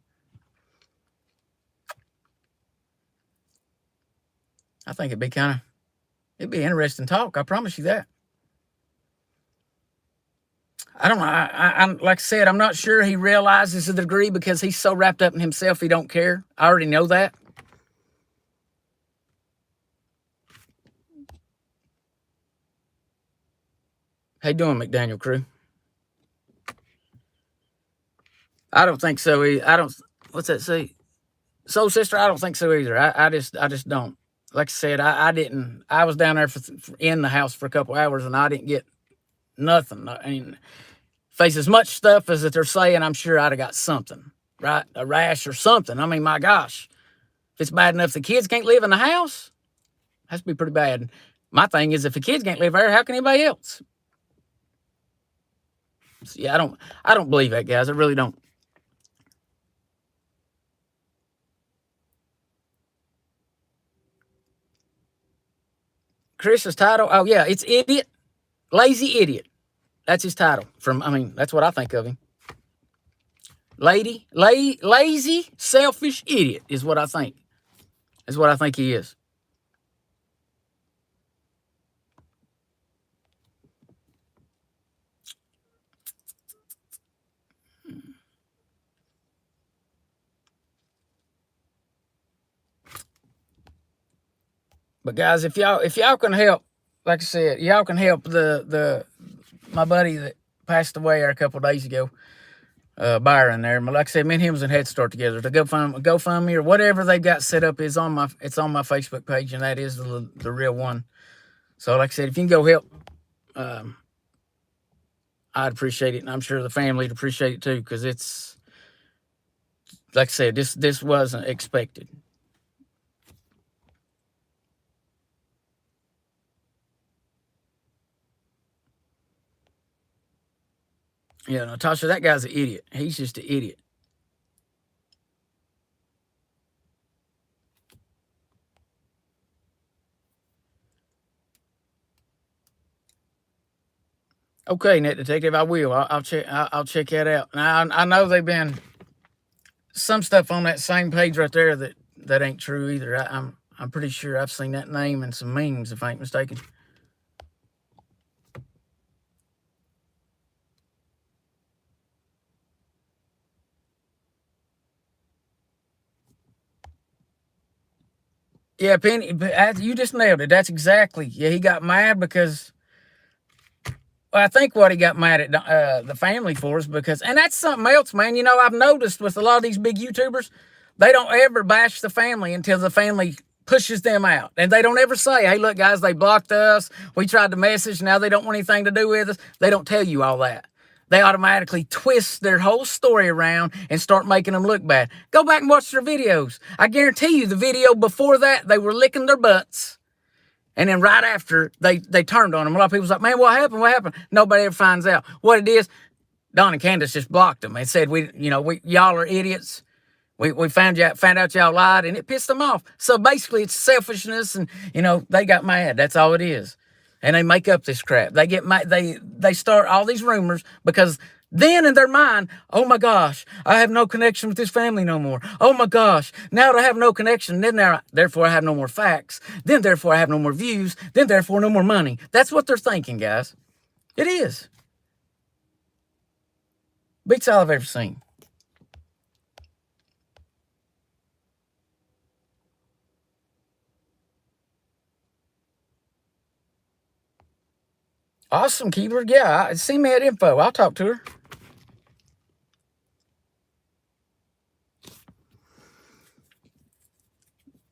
I think it'd be interesting talk. I promise you that. I don't know. I'm like I said, I'm not sure he realizes the degree, because he's so wrapped up in himself he don't care. I already know that. How you doing, McDaniel crew? I don't think so. I don't. What's that say? Soul sister. I don't think so either. I just don't. Like I said, I didn't. I was down there in the house for a couple hours, and I didn't get nothing. I mean, face as much stuff as that they're saying, I'm sure I'd have got something, right? A rash or something. I mean, my gosh, if it's bad enough the kids can't live in the house, it has to be pretty bad. My thing is, if the kids can't live there, how can anybody else? So, yeah, I don't believe that, guys. I really don't. Chris's title, oh yeah, it's idiot, lazy idiot. That's his title. That's what I think of him. Lazy, selfish idiot is what I think. Is what I think he is. But guys, if y'all can help, like I said, y'all can help my buddy that passed away a couple of days ago, Byron there. Like I said, me and him was in Head Start together. The GoFundMe or whatever they've got set up is on my Facebook page, and that is the real one. So like I said, if you can go help, I'd appreciate it, and I'm sure the family would appreciate it too, because it's, like I said, this wasn't expected. Yeah, Natasha, that guy's an idiot. He's just an idiot. Okay, Net Detective, I will. I'll check. I'll check that out. Now, I know they've been some stuff on that same page right there that ain't true either. I'm pretty sure I've seen that name in some memes, if I ain't mistaken. Yeah, Penny, you just nailed it. That's exactly. Yeah, he got mad because. Well, I think what he got mad at the family for is because, and that's something else, man. You know, I've noticed with a lot of these big YouTubers, they don't ever bash the family until the family pushes them out. And they don't ever say, hey, look, guys, they blocked us. We tried to message. Now they don't want anything to do with us. They don't tell you all that. They automatically twist their whole story around and start making them look bad. Go back and watch their videos. I guarantee you the video before that, they were licking their butts. And then right after, they turned on him. A lot of people's like, man, what happened? What happened? Nobody ever finds out. What it is, Don and Candace just blocked them and said, y'all are idiots. We found out y'all lied, and it pissed them off. So basically, it's selfishness, and, they got mad. That's all it is. And they make up this crap. They get mad. They start all these rumors because then in their mind, oh my gosh, I have no connection with this family no more. Oh my gosh, now that I have no connection, therefore I have no more facts. Then therefore I have no more views. Then therefore no more money. That's what they're thinking, guys. It is. Beats all I've ever seen. Awesome, Keeper. Yeah, send me that info. I'll talk to her.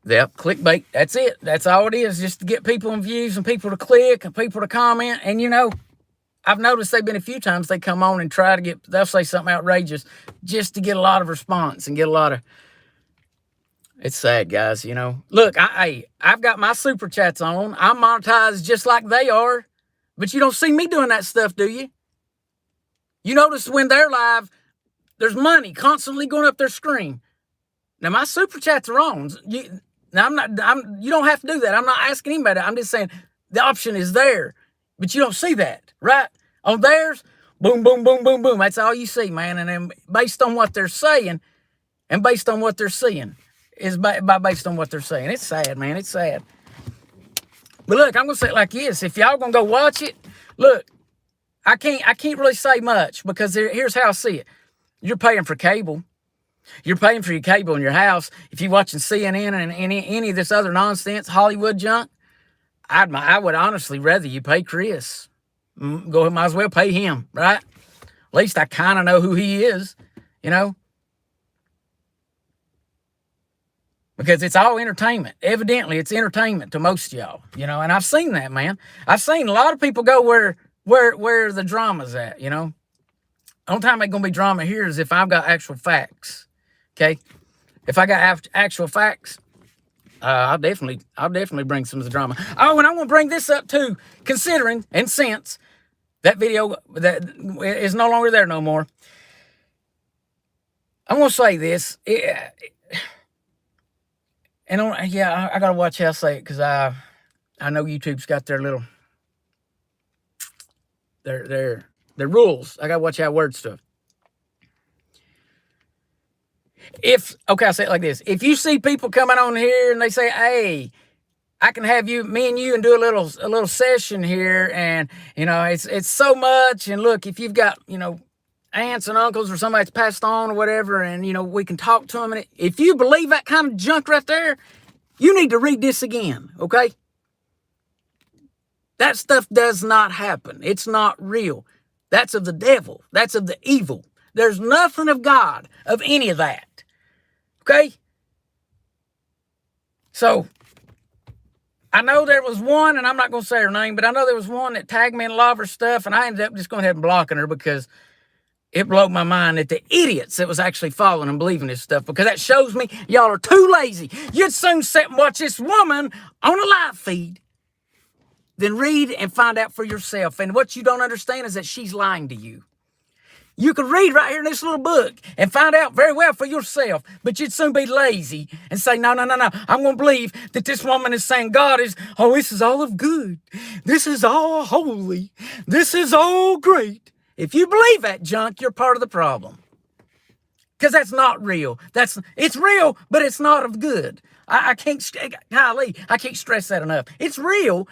Yep, clickbait. That's it. That's all it is, just to get people in views and people to click and people to comment. And, I've noticed they've been a few times they come on and they'll say something outrageous just to get a lot of response and get a lot of. It's sad, guys, Look, I've got my super chats on. I'm monetized just like they are. But you don't see me doing that stuff, do you? You notice when they're live, there's money constantly going up their screen. Now, my super chats are on. You don't have to do that. I'm not asking anybody. I'm just saying the option is there. But you don't see that, right? On theirs, boom, boom, boom, boom, boom. That's all you see, man. And then based on what they're saying and based on what they're seeing is based on what they're saying. It's sad, man. It's sad. But look, I'm going to say it like this. If y'all going to go watch it, look, I can't really say much because here's how I see it. You're paying for cable. You're paying for your cable in your house. If you're watching CNN and any of this other nonsense, Hollywood junk, I would honestly rather you pay Chris. Might as well pay him, right? At least I kind of know who he is, Because it's all entertainment. Evidently, it's entertainment to most of y'all, And I've seen that, man. I've seen a lot of people go where the drama's at, The only time it's gonna be drama here is if I've got actual facts. Okay, if I got actual facts, I'll definitely bring some of the drama. Oh, and I want to bring this up too, considering and since that video that is no longer there no more. I'm gonna say this. I gotta watch how I say it because I know YouTube's got their little their rules. I gotta watch how I word stuff. I'll say it like this. If you see people coming on here and they say, hey, I can have me and you and do a little session here, and it's so much, and look, if you've got aunts and uncles or somebody that's passed on or whatever, and we can talk to them, and if you believe that kind of junk right there, you need to read this again, okay? That stuff does not happen. It's not real. That's of the devil. That's of the evil. There's nothing of God of any of that. Okay? So, I know there was one, and I'm not going to say her name, but I know there was one that tagged me in a lot of her stuff, and I ended up just going ahead and blocking her because it blew my mind at the idiots that was actually following and believing this stuff, because that shows me y'all are too lazy. You'd soon sit and watch this woman on a live feed than read and find out for yourself. And what you don't understand is that she's lying to you. You could read right here in this little book and find out very well for yourself, but you'd soon be lazy and say, no, no, no, no. I'm going to believe that this woman is saying God is, oh, this is all of good. This is all holy. This is all great. If you believe that junk, you're part of the problem. Because that's not real. It's real, but it's not of good. I can't stress that enough. It's real,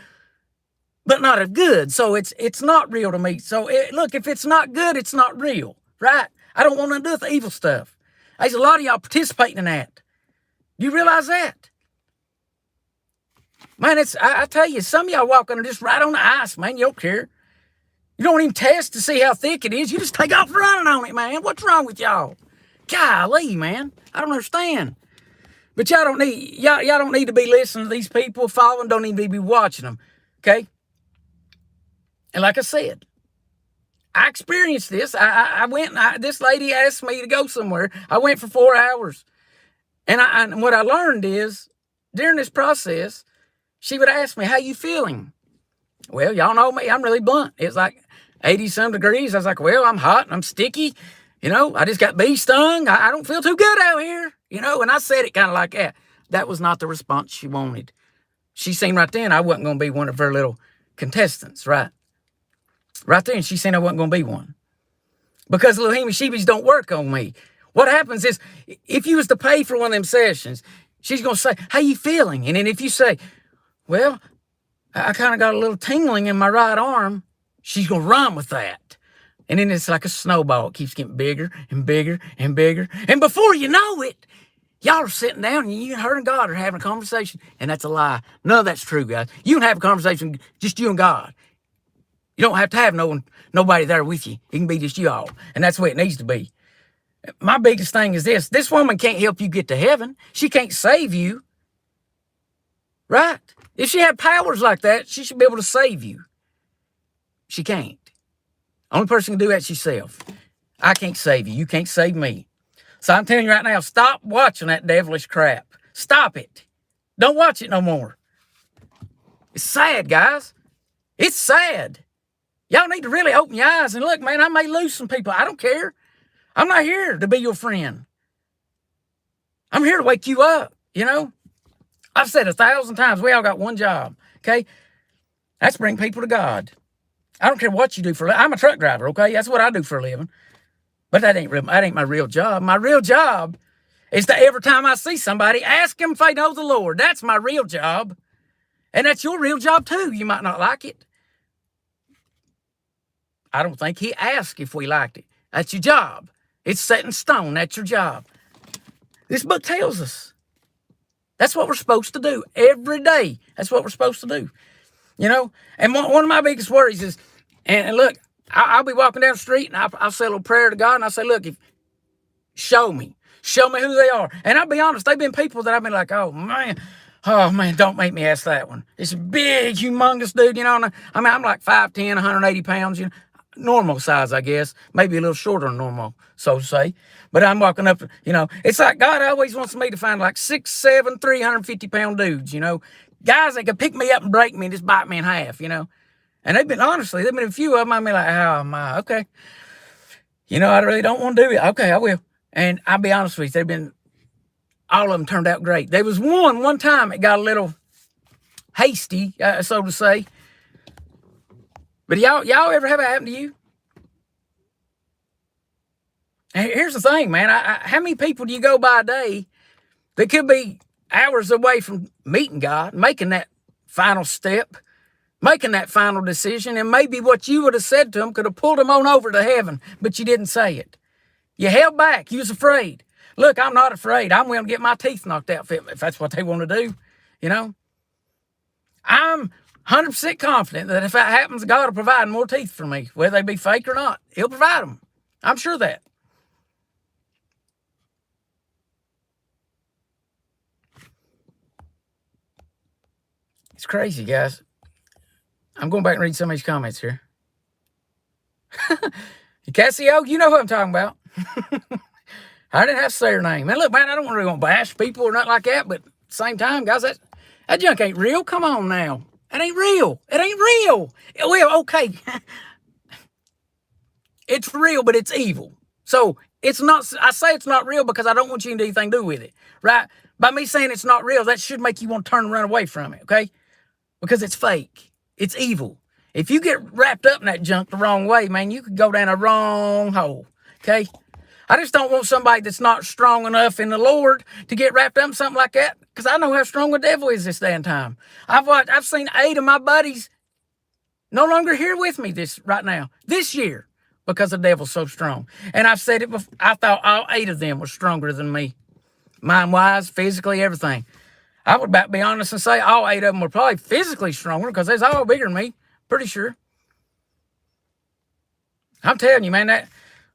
but not of good. So it's not real to me. So look, if it's not good, it's not real, right? I don't want to do with the evil stuff. There's a lot of y'all participating in that. Do you realize that? Man, I tell you, some of y'all walk under just right on the ice, man. You don't care. You don't even test to see how thick it is. You just take off running on it, man. What's wrong with y'all? Golly, man. I don't understand. But y'all don't need to be listening to these people, following, don't need to be watching them. Okay? And like I said, I experienced this. I went, this lady asked me to go somewhere. I went for 4 hours. And what I learned is, during this process, she would ask me, how you feeling? Well, y'all know me. I'm really blunt. It's like 80-some degrees. I was like, well, I'm hot and I'm sticky. You know, I just got bee stung. I don't feel too good out here. You know, and I said it kind of like that. That was not the response she wanted. She seen right then I wasn't going to be one of her little contestants, right? Right there, and she seen I wasn't going to be one. Because little heebie-sheebies don't work on me. What happens is, if you was to pay for one of them sessions, she's going to say, how you feeling? And then if you say, well, I kind of got a little tingling in my right arm, she's going to run with that. And then it's like a snowball. It keeps getting bigger and bigger and bigger. And before you know it, y'all are sitting down and you and her and God are having a conversation. And that's a lie. None of that's true, guys. You can have a conversation, just you and God. You don't have to have nobody there with you. It can be just you all. And that's the way it needs to be. My biggest thing is this. This woman can't help you get to heaven. She can't save you. Right? If she had powers like that, she should be able to save you. She can't. Only person who can do that's yourself. I can't save you. You can't save me. So I'm telling you right now, stop watching that devilish crap. Stop it. Don't watch it no more. It's sad, guys. It's sad. Y'all need to really open your eyes and look, man, I may lose some people. I don't care. I'm not here to be your friend. I'm here to wake you up, you know. I've said 1,000 times, we all got one job, okay? That's bring people to God. I don't care what you do for a living. I'm a truck driver, okay? That's what I do for a living. But that ain't my real job. My real job is to every time I see somebody, ask them if they know the Lord. That's my real job. And that's your real job too. You might not like it. I don't think he asked if we liked it. That's your job. It's set in stone. That's your job. This book tells us. That's what we're supposed to do every day. That's what we're supposed to do. You know, and one of my biggest worries is, and look, I'll be walking down the street and I'll say a little prayer to God and I'll say, look, show me who they are. And I'll be honest, they've been people that I've been like, oh man, don't make me ask that one. It's a big, humongous dude, you know. And I'm like 5'10", 180 pounds, you know, normal size, I guess, maybe a little shorter than normal, so to say. But I'm walking up, you know, it's like God always wants me to find like 6'7", 350-pound dudes, you know. Guys that could pick me up and break me and just bite me in half, you know. And they've been a few of them. I mean, like, oh my, okay. You know, I really don't want to do it. Okay, I will. And I'll be honest with you, all of them turned out great. There was one time it got a little hasty, so to say. But y'all ever have it happen to you? And here's the thing, man. How many people do you go by a day that could be hours away from meeting God, making that final step, making that final decision, and maybe what you would have said to them could have pulled them on over to heaven, but you didn't say it. You held back. You was afraid. Look, I'm not afraid. I'm willing to get my teeth knocked out if that's what they want to do, you know. I'm 100% confident that if that happens, God will provide more teeth for me, whether they be fake or not. He'll provide them. I'm sure of that. It's crazy, guys. I'm going back and read some of these comments here. Cassio, you know who I'm talking about. I didn't have to say her name. Man, look, man, I don't want to bash people or nothing like that, but at the same time, guys, that junk ain't real. Come on now. It ain't real. It ain't real. Well, okay. It's real, but it's evil. So it's not, I say it's not real because I don't want you to do anything to do with it, right? By me saying it's not real, that should make you want to turn and run away from it, okay? Because it's fake. It's evil. If you get wrapped up in that junk the wrong way, man, you could go down a wrong hole, okay? I just don't want somebody that's not strong enough in the Lord to get wrapped up in something like that, because I know how strong the devil is this day and time. I've seen 8 of my buddies no longer here with me this year, because the devil's so strong. And I've said it before, I thought all 8 of them were stronger than me, mind-wise, physically, everything. I would about be honest and say all 8 of them were probably physically stronger, because they're all bigger than me, pretty sure. I'm telling you, man, that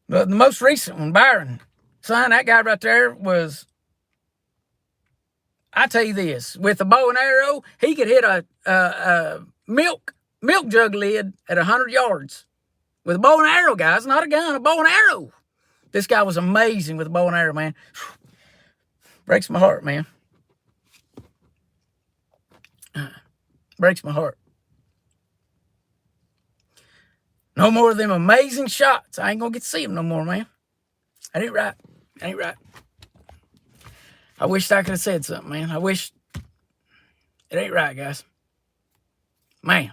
the most recent one, Byron, son, that guy right there was, I tell you this, with a bow and arrow, he could hit a milk jug lid at 100 yards. With a bow and arrow, guys, not a gun, a bow and arrow. This guy was amazing with a bow and arrow, man. Breaks my heart, man. Breaks my heart. No more of them amazing shots. I ain't gonna get to see them no more, man. That ain't right. That ain't right. I wish I could have said something, man. I wish. It ain't right, guys. Man.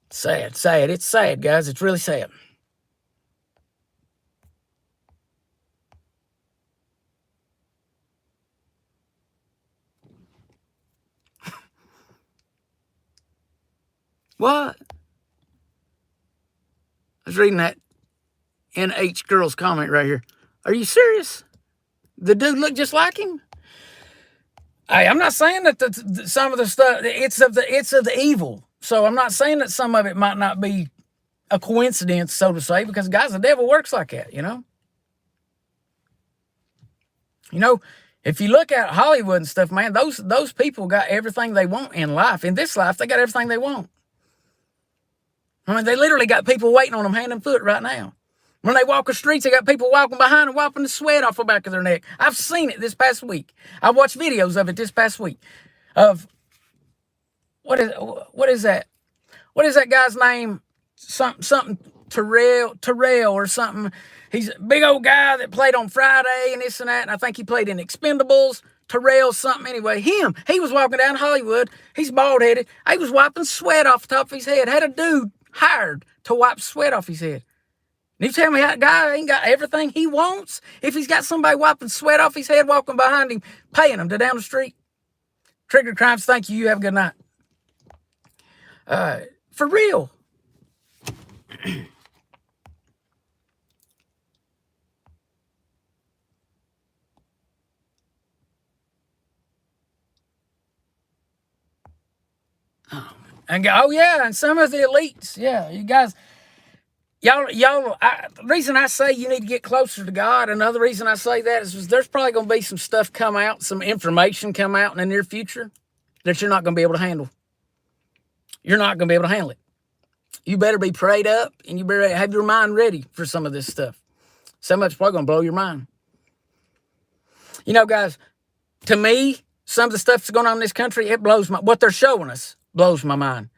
Sad, sad. It's sad, guys. It's really sad. What? I was reading that NH girl's comment right here. Are you serious? The dude looked just like him? Hey, I'm not saying that some of the stuff, it's of the evil. So I'm not saying that some of it might not be a coincidence, so to say, because, guys, the devil works like that, you know? You know, if you look at Hollywood and stuff, man, those people got everything they want in life. In this life, they got everything they want. I mean, they literally got people waiting on them hand and foot right now. When they walk the streets, they got people walking behind them, wiping the sweat off the back of their neck. I've seen it this past week. I watched videos of it this past week. Of what is that? What is that guy's name? Something Terrell or something. He's a big old guy that played on Friday and this and that. And I think he played in Expendables. Terrell something. Anyway, he was walking down Hollywood. He's bald headed. He was wiping sweat off the top of his head. Had a dude hired to wipe sweat off his head. And you tell me that guy ain't got everything he wants if he's got somebody wiping sweat off his head, walking behind him, paying him to down the street. Trigger Crimes, thank you. You have a good night. For real. And and some of the elites, you guys, y'all. The reason I say you need to get closer to God, another reason I say that is there's probably going to be some stuff come out, some information come out in the near future that you're not going to be able to handle. You're not going to be able to handle it. You better be prayed up, and you better have your mind ready for some of this stuff. Some of it's probably going to blow your mind. You know, guys, to me, some of the stuff that's going on in this country, it blows what they're showing us blows my mind.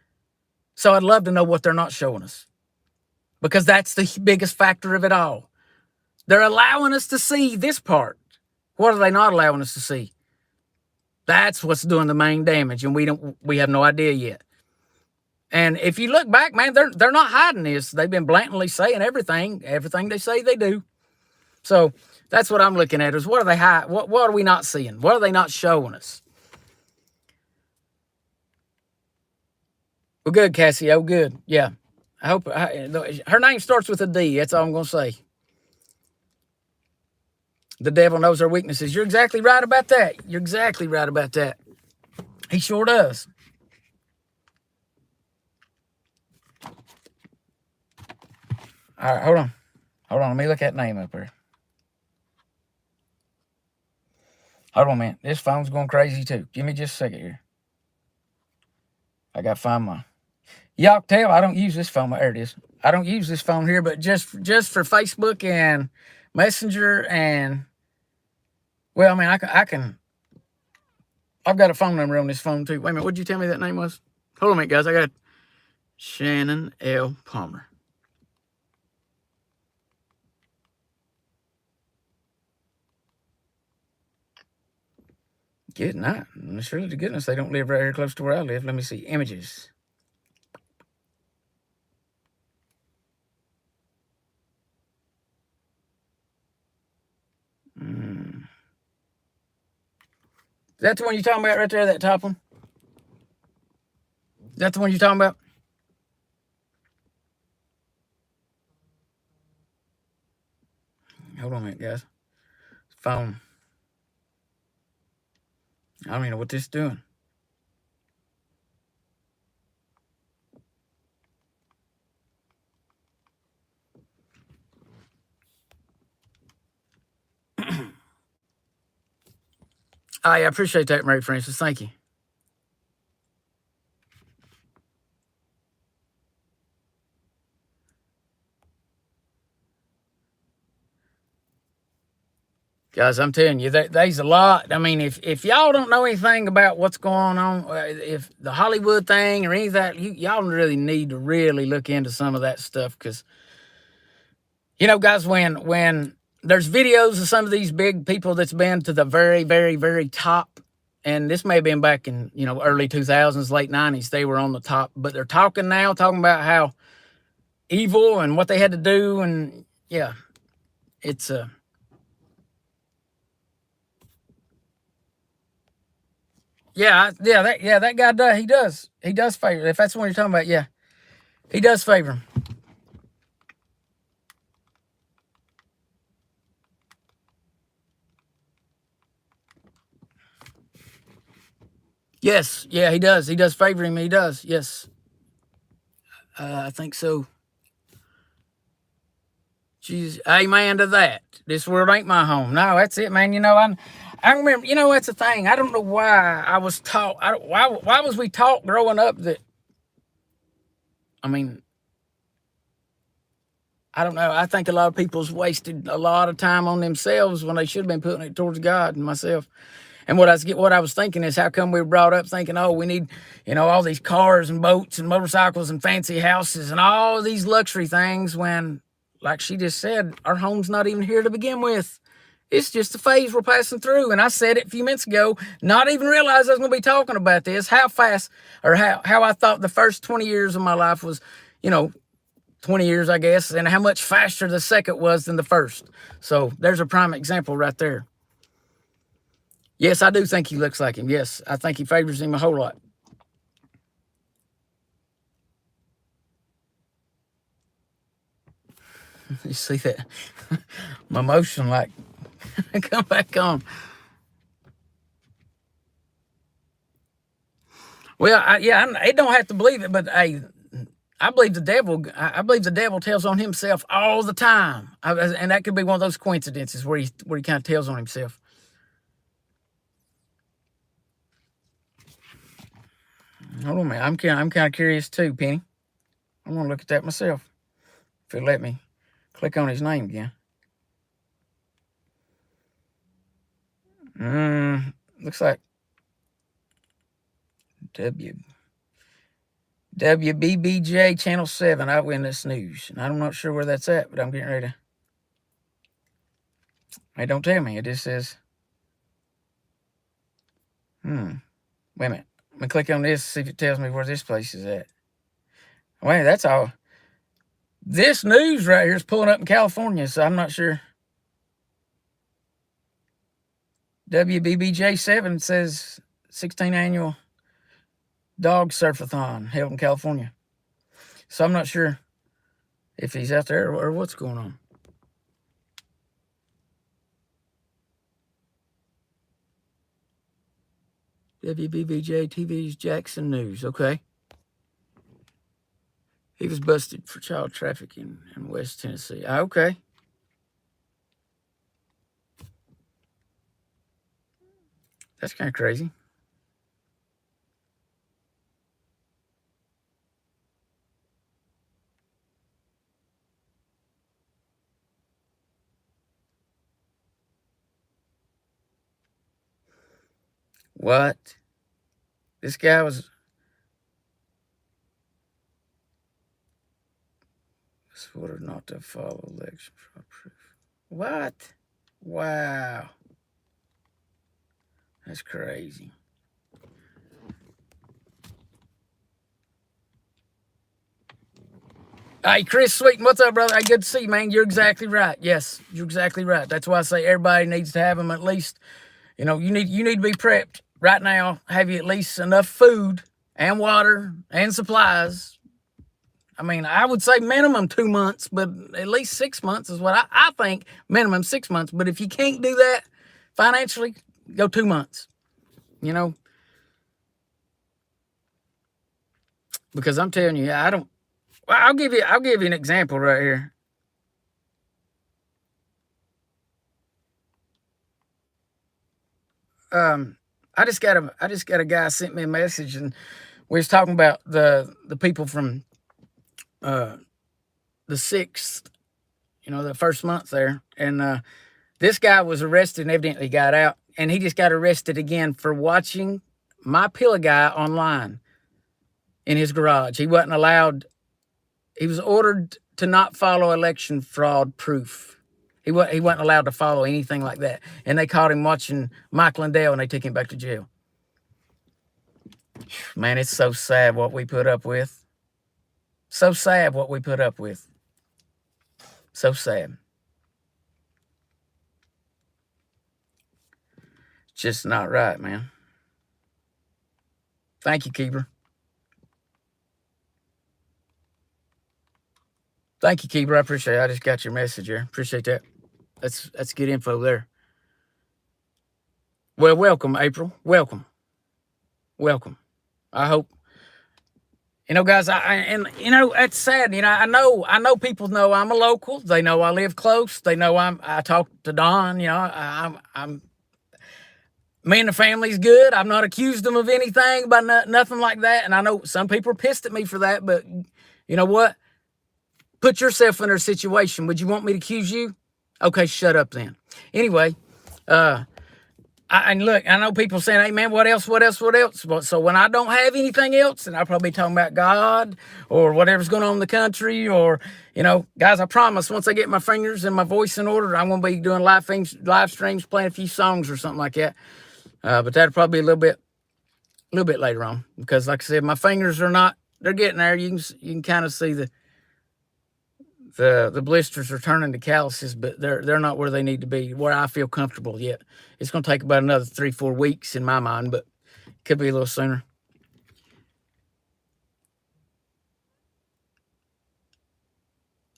So I'd love to know what they're not showing us, because that's the biggest factor of it all. They're allowing us to see this part. What are they not allowing us to see? That's what's doing the main damage, and we have no idea yet. And if you look back, man, they're not hiding this. They've been blatantly saying everything they say they do. So that's what I'm looking at is what are they hiding? What are we not seeing? What are they not showing us? Well, good, Cassie. Oh, good. Yeah. I hope her name starts with a D. That's all I'm going to say. The devil knows our weaknesses. You're exactly right about that. You're exactly right about that. He sure does. All right, hold on. Let me look at name up here. Hold on a minute. This phone's going crazy too. Give me just a second here. I got to find mine. Y'all can tell I don't use this phone. There it is. I don't use this phone here, but just for Facebook and Messenger and, well, I mean, I've got a phone number on this phone too. Wait a minute, what'd you tell me that name was? Hold on a minute, guys. Shannon L. Palmer. Good night. Surely to goodness they don't live right here close to where I live. Let me see. Images. Is that the one you're talking about right there, that top one? Is that the one you're talking about? Hold on a minute, guys. Phone. I don't even know what this is doing. I appreciate that, Mary Frances. Thank you. Guys, I'm telling you, there's a lot. I mean, if y'all don't know anything about what's going on, if the Hollywood thing or any of that, y'all really need to really look into some of that stuff. Because, guys, when there's videos of some of these big people that's been to the very, very, very top, and this may have been back in, early 2000s, late 90s, they were on the top. But they're talking about how evil and what they had to do. And, yeah, it's that guy does. He does favor. If that's the one you're talking about, yeah, he does favor him. Yes, yeah, he does. He does favor him. He does. Yes, I think so. Jeez, amen to that. This world ain't my home. No, that's it, man. I remember. That's the thing. I don't know why I was taught. Why was we taught growing up that? I mean, I don't know. I think a lot of people's wasted a lot of time on themselves when they should have been putting it towards God and myself. And what I was thinking is, how come we were brought up thinking, oh, we need, all these cars and boats and motorcycles and fancy houses and all these luxury things when, like she just said, our home's not even here to begin with. It's just a phase we're passing through. And I said it a few minutes ago, not even realize I was going to be talking about this, how fast or how I thought the first 20 years of my life was, 20 years, I guess, and how much faster the second was than the first. So there's a prime example right there. Yes, I do think he looks like him. Yes, I think he favors him a whole lot. You see that? My motion, like, come back on. Well, it don't have to believe it, but hey, I believe the devil. I believe the devil tells on himself all the time, and that could be one of those coincidences where he kind of tells on himself. Hold on, man. I'm kind of curious too, Penny. I want to look at that myself. If it'll let me click on his name again. Looks like WBBJ Channel 7 Eyewitness News. And I'm not sure where that's at, but I'm getting ready to. It don't tell me. It just says, wait a minute. Let me click on this, see if it tells me where this place is at. Wait, that's all. This news right here is pulling up in California, so I'm not sure. WBBJ 7 says 16th annual dog surfathon held in California. So I'm not sure if he's out there or what's going on. WBBJ TV's Jackson News. Okay. He was busted for child trafficking in West Tennessee. Okay. That's kind of crazy. What? This guy was. order not to follow election fraud proof. What? Wow. That's crazy. Hey, Chris Sweeten, what's up, brother? Hey, good to see you, man. You're exactly right. Yes, you're exactly right. That's why I say everybody needs to have them at least. You know, you need to be prepped right now. Have you at least enough food and water and supplies? I mean, I would say minimum 2 months, but at least 6 months is what I think. Minimum 6 months. But if you can't do that financially, go 2 months. You know, because I'm telling you, I don't. Well, I'll give you an example right here. I just got a guy sent me a message, and we was talking about the people from the 6th, the first month there, and this guy was arrested and evidently got out, and he just got arrested again for watching My Pillow Guy online in his garage. He wasn't allowed. He was ordered to not follow election fraud proof. He wasn't allowed to follow anything like that. And they caught him watching Mike Lindell, and they took him back to jail. Man, it's so sad what we put up with. So sad what we put up with. So sad. It's just not right, man. Thank you, Keeper. Thank you, Keeper. I appreciate it. I just got your message here. Appreciate that. That's good info there. Well, welcome, April. Welcome. I hope, guys. That's sad. I know people know I'm a local. They know I live close. They know I talk to Don. I'm. Me and the family's good. I've not accused them of anything, but nothing like that. And I know some people are pissed at me for that, but you know what? Put yourself in their situation. Would you want me to accuse you? Okay, shut up then. Anyway, and look, I know people saying, hey, man, what else? So when I don't have anything else, and I'll probably be talking about God or whatever's going on in the country, or, guys, I promise once I get my fingers and my voice in order, I'm going to be doing live streams, playing a few songs or something like that. But that'll probably be a little bit later on, because like I said, my fingers they're getting there. You can kind of see the blisters are turning to calluses, but they're not where they need to be, where I feel comfortable yet. It's going to take about another 3-4 weeks in my mind, but it could be a little sooner.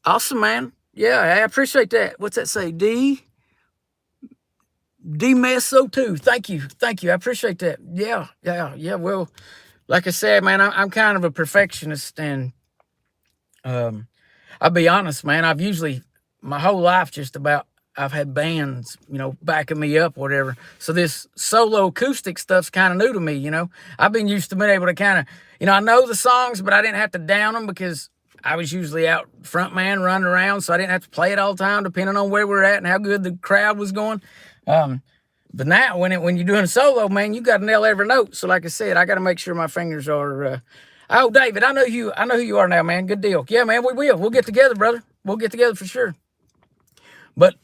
Awesome, man. Yeah, I appreciate that. What's that say? D-Meso too. Thank you. I appreciate that. Yeah. Well, like I said, man, I'm kind of a perfectionist, and I'll be honest, man. I've usually my whole life just about I've had bands, backing me up, whatever. So this solo acoustic stuff's kind of new to me. I've been used to being able to kind of, I know the songs, but I didn't have to down them because I was usually out front man running around, so I didn't have to play it all the time, depending on where we're at and how good the crowd was going. But now when you're doing a solo, man, you got to nail every note. So like I said, I got to make sure my fingers are. Oh, David, I know who you are now, man. Good deal. Yeah, man, we will. We'll get together, brother. We'll get together for sure. But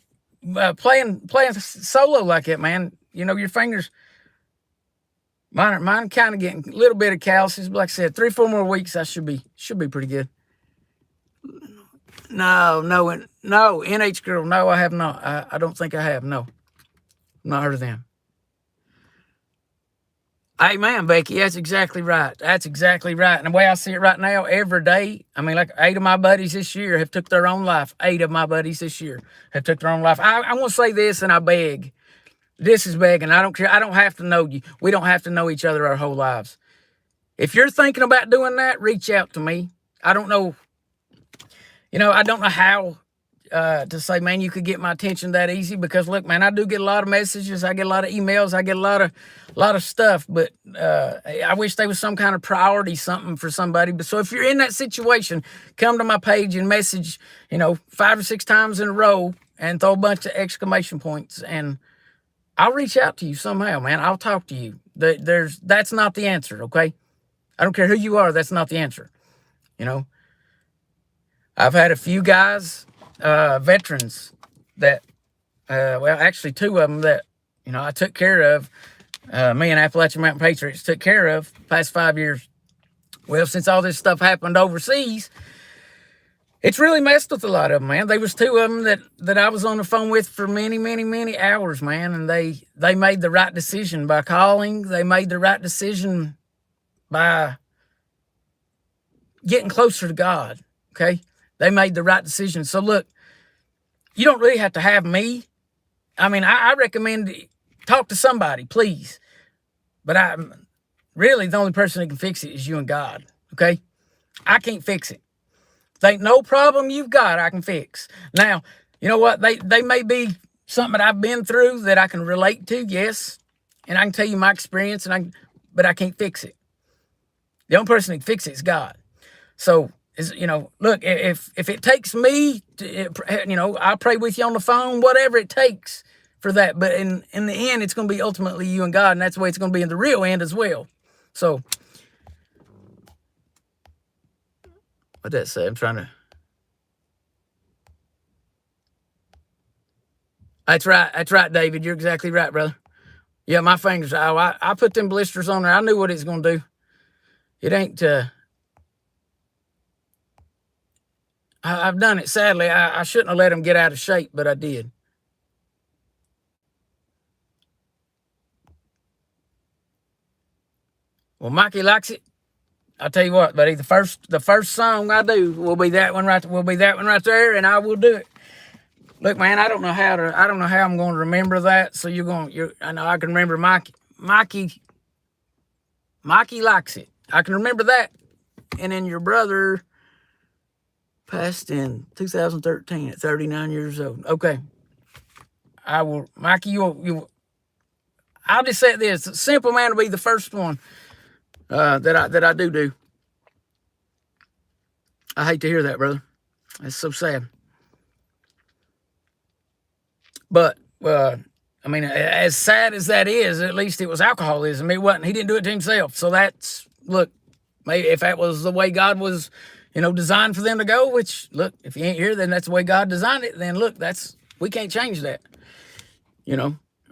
playing solo like that, man, your fingers. Mine kind of getting a little bit of calluses. But like I said, 3-4 more weeks, I should be pretty good. No, NH Girl. No, I have not. I don't think I have. No, not heard of them. Hey, man, Becky, that's exactly right. And the way I see it right now, every day, I mean, like 8 of my buddies this year have took their own life. 8 of my buddies this year have took their own life. I want to say this, and I beg. This is begging. I don't care. I don't have to know you. We don't have to know each other our whole lives. If you're thinking about doing that, reach out to me. I don't know. I don't know how to say, man, you could get my attention that easy, because look, man, I do get a lot of messages. I get a lot of emails. I get a lot of stuff, but I wish there was some kind of priority, something for somebody. But so if you're in that situation, come to my page and message, 5 or 6 times in a row and throw a bunch of exclamation points, and I'll reach out to you somehow, man. I'll talk to you. That's not the answer, okay? I don't care who you are. That's not the answer, I've had a few guys, veterans that, well, actually two of them that, I took care of, me and Appalachian Mountain Patriots took care of the past 5 years. Well, since all this stuff happened overseas, it's really messed with a lot of them, man. There was two of them that I was on the phone with for many, many, many hours, man. And they made the right decision by calling. They made the right decision by getting closer to God, okay? They made the right decision. So, look, you don't really have to have me. I mean, I recommend talk to somebody, please. But really, the only person that can fix it is you and God, okay? I can't fix it. There ain't no problem you've got I can fix. Now, you know what? They may be something that I've been through that I can relate to, yes. And I can tell you my experience, but I can't fix it. The only person that can fix it is God. So, look, if it takes me, I'll pray with you on the phone, whatever it takes for that. But in the end, it's going to be ultimately you and God, and that's the way it's going to be in the real end as well. So, what'd that say? I'm trying to... That's right, David. You're exactly right, brother. Yeah, my fingers, I put them blisters on there. I knew what it's going to do. It ain't... I've done it. Sadly, I shouldn't have let them get out of shape, but I did. Well, Mikey likes it. I'll tell you what, buddy. The first song I do will be that one right. Will be that one right there, and I will do it. Look, man, I don't know how I'm going to remember that. So I know I can remember Mikey likes it. I can remember that. And then your brother passed in 2013 at 39 years old. Okay. I will, Mikey, I'll just say this. Simple Man will be the first one that I do. I hate to hear that, brother. That's so sad. But, I mean, as sad as that is, at least it was alcoholism. It wasn't, he didn't do it to himself. So look, maybe if that was the way God was, designed for them to go, which, look, if you ain't here, then that's the way God designed it, then look, we can't change that.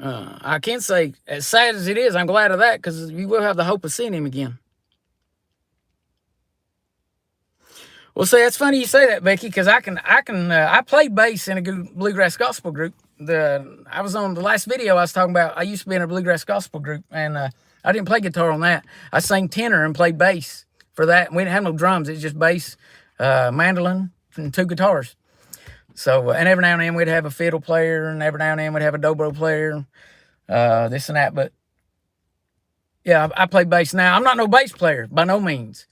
I can't say, as sad as it is, I'm glad of that, because you will have the hope of seeing him again. Well, see, that's funny you say that, Becky, because I played bass in a bluegrass gospel group. I was on the last video I was talking about. I used to be in a bluegrass gospel group, and I didn't play guitar on that. I sang tenor and played bass for that. And we didn't have no drums. It's just bass, mandolin, and two guitars. So, and every now and then we'd have a fiddle player, and every now and then we'd have a dobro player, this and that. But yeah, I play bass now. I'm not no bass player by no means.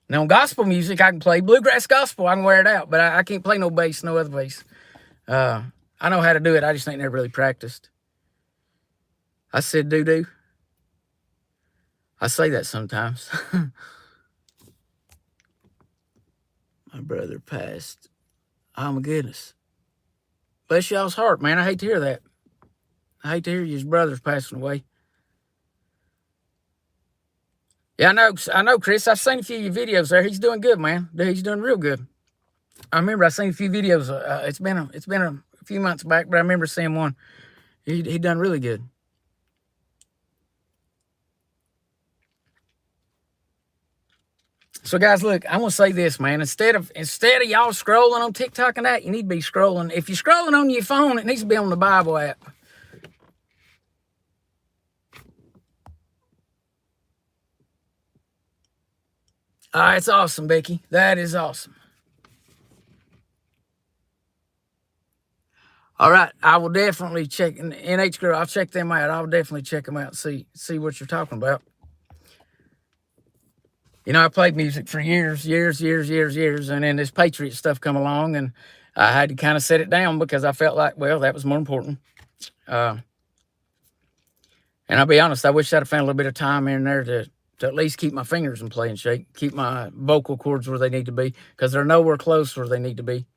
Now, gospel music, I can play. Bluegrass gospel, I can wear it out. But I can't play no bass, no other bass. I know how to do it. I just ain't never really practiced. I said doo-doo. I say that sometimes. My brother passed. Oh, my goodness. Bless y'all's heart, man. I hate to hear that. I hate to hear your brother's passing away. Yeah, I know, Chris. I've seen a few of your videos there. He's doing good, man. He's doing real good. I remember I seen a few videos. It's been a few months back, but I remember seeing one. He done really good. So, guys, look, I'm gonna say this, man. Instead of y'all scrolling on TikTok and that, you need to be scrolling. If you're scrolling on your phone, it needs to be on the Bible app. It's awesome, Becky. That is awesome. All right, I will definitely check NH Girl. I'll check them out. I'll definitely check them out and see what you're talking about. I played music for years, and then this Patriot stuff come along, and I had to kind of set it down because I felt like, well, that was more important. And I'll be honest, I wish I'd have found a little bit of time in there to at least keep my fingers in playing shape, keep my vocal cords where they need to be, because they're nowhere close where they need to be.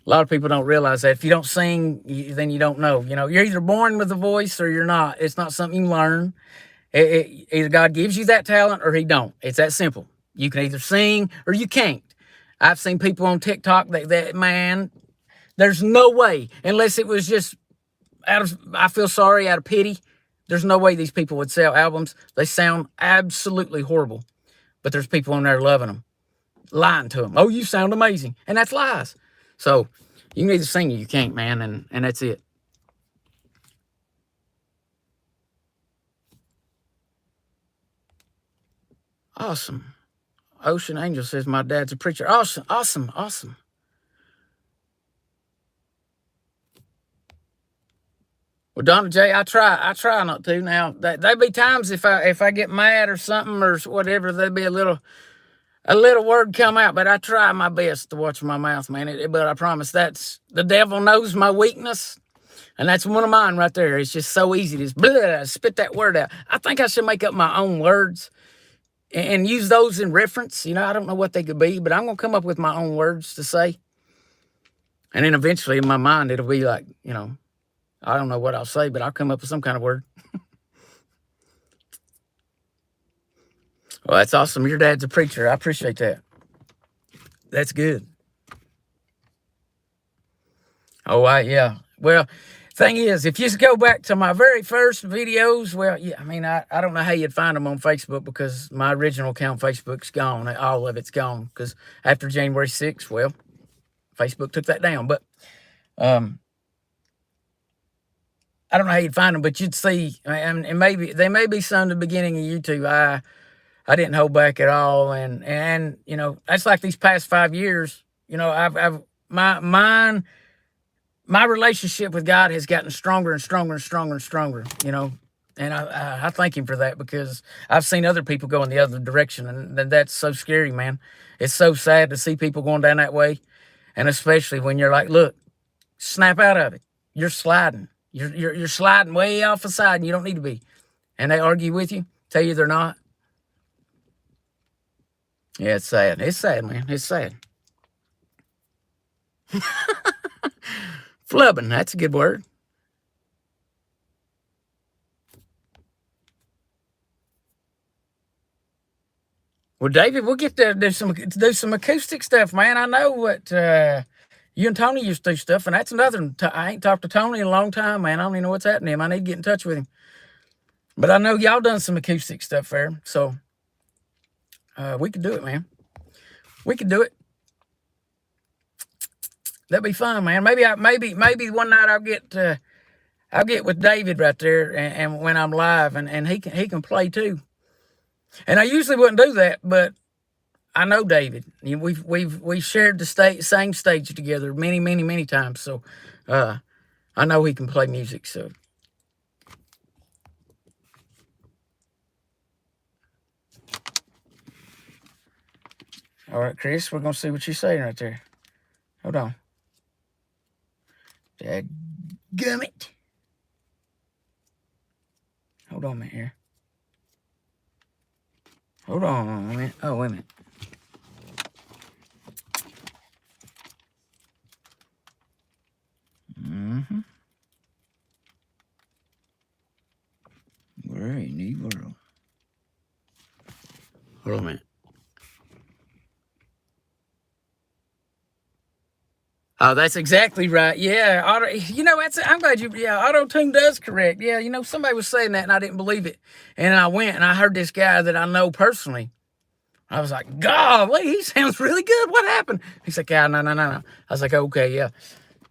A lot of people don't realize that. If you don't sing, then you don't know. You're either born with a voice or you're not. It's not something you learn. Either God gives you that talent or he don't. It's that simple. You can either sing or you can't. I've seen people on TikTok that man, there's no way, unless it was just out of, I feel sorry, out of pity, there's no way these people would sell albums. They sound absolutely horrible, but there's people on there loving them, lying to them. Oh, you sound amazing. And that's lies. So you can either sing or you can't, man, and that's it. Awesome. Ocean Angel says my dad's a preacher. Awesome, awesome, awesome. Well, Donna J, I try not to. Now, there be times if I get mad or something or whatever, there'll be a little word come out, but I try my best to watch my mouth, man. But I promise, that's the devil knows my weakness, and that's one of mine right there. It's just so easy to just spit that word out. I think I should make up my own words and use those in reference. I don't know what they could be, but I'm gonna come up with my own words to say, and then eventually in my mind it'll be like, I don't know what I'll say, but I'll come up with some kind of word. Well, that's awesome. Your dad's a preacher. I appreciate that. That's good. Oh, yeah. Well, thing is, if you just go back to my very first videos, well, yeah, I mean, I don't know how you'd find them on Facebook because my original account, Facebook's gone. All of it's gone because after January 6th, well, Facebook took that down. But I don't know how you'd find them, but you'd see, and maybe they may be some at the beginning of YouTube. I didn't hold back at all, and that's like these past 5 years. I've my relationship with God has gotten stronger and stronger and stronger and stronger. And I thank Him for that because I've seen other people go in the other direction, and that's so scary, man. It's so sad to see people going down that way, and especially when you're like, look, snap out of it. You're sliding. You're sliding way off the side, and you don't need to be. And they argue with you, tell you they're not. Yeah, it's sad. It's sad, man. It's sad. Flubbing, that's a good word. Well, David, we'll get to do some acoustic stuff, man. I know what you and Tony used to do stuff, and that's another. I ain't talked to Tony in a long time, man. I don't even know what's happening to him. I need to get in touch with him. But I know y'all done some acoustic stuff there, so we could do it, man. We could do it. That'd be fun, man. Maybe one night I'll get with David right there, and when I'm live, and he can play too. And I usually wouldn't do that, but I know David. We've shared the same stage together many, many, many times. So I know he can play music. So all right, Chris, we're gonna see what you're saying right there. Hold on. Dadgummit. Hold on a minute here. Hold on a minute. Oh, wait a minute. Mm-hmm. Where in the world? Hold on a minute. Oh, that's exactly right. Yeah, I'm glad you. Yeah, auto tune does correct. Yeah, somebody was saying that and I didn't believe it, and I went and I heard this guy that I know personally. I was like, golly, he sounds really good. What happened? He's like, yeah, no. I was like, okay, yeah.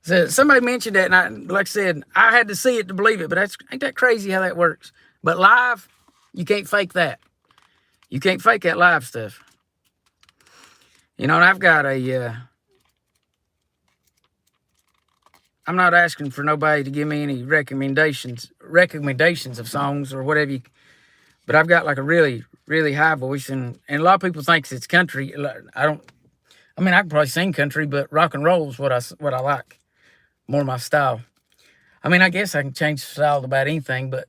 So somebody mentioned that, and like I said, I had to see it to believe it. But ain't that crazy how that works? But live, you can't fake that. You can't fake that live stuff. And I've got a. I'm not asking for nobody to give me any recommendations of songs or whatever. But I've got like a really, really high voice, and a lot of people think it's country. I can probably sing country, but rock and roll is what I like, more my style. I guess I can change style about anything, but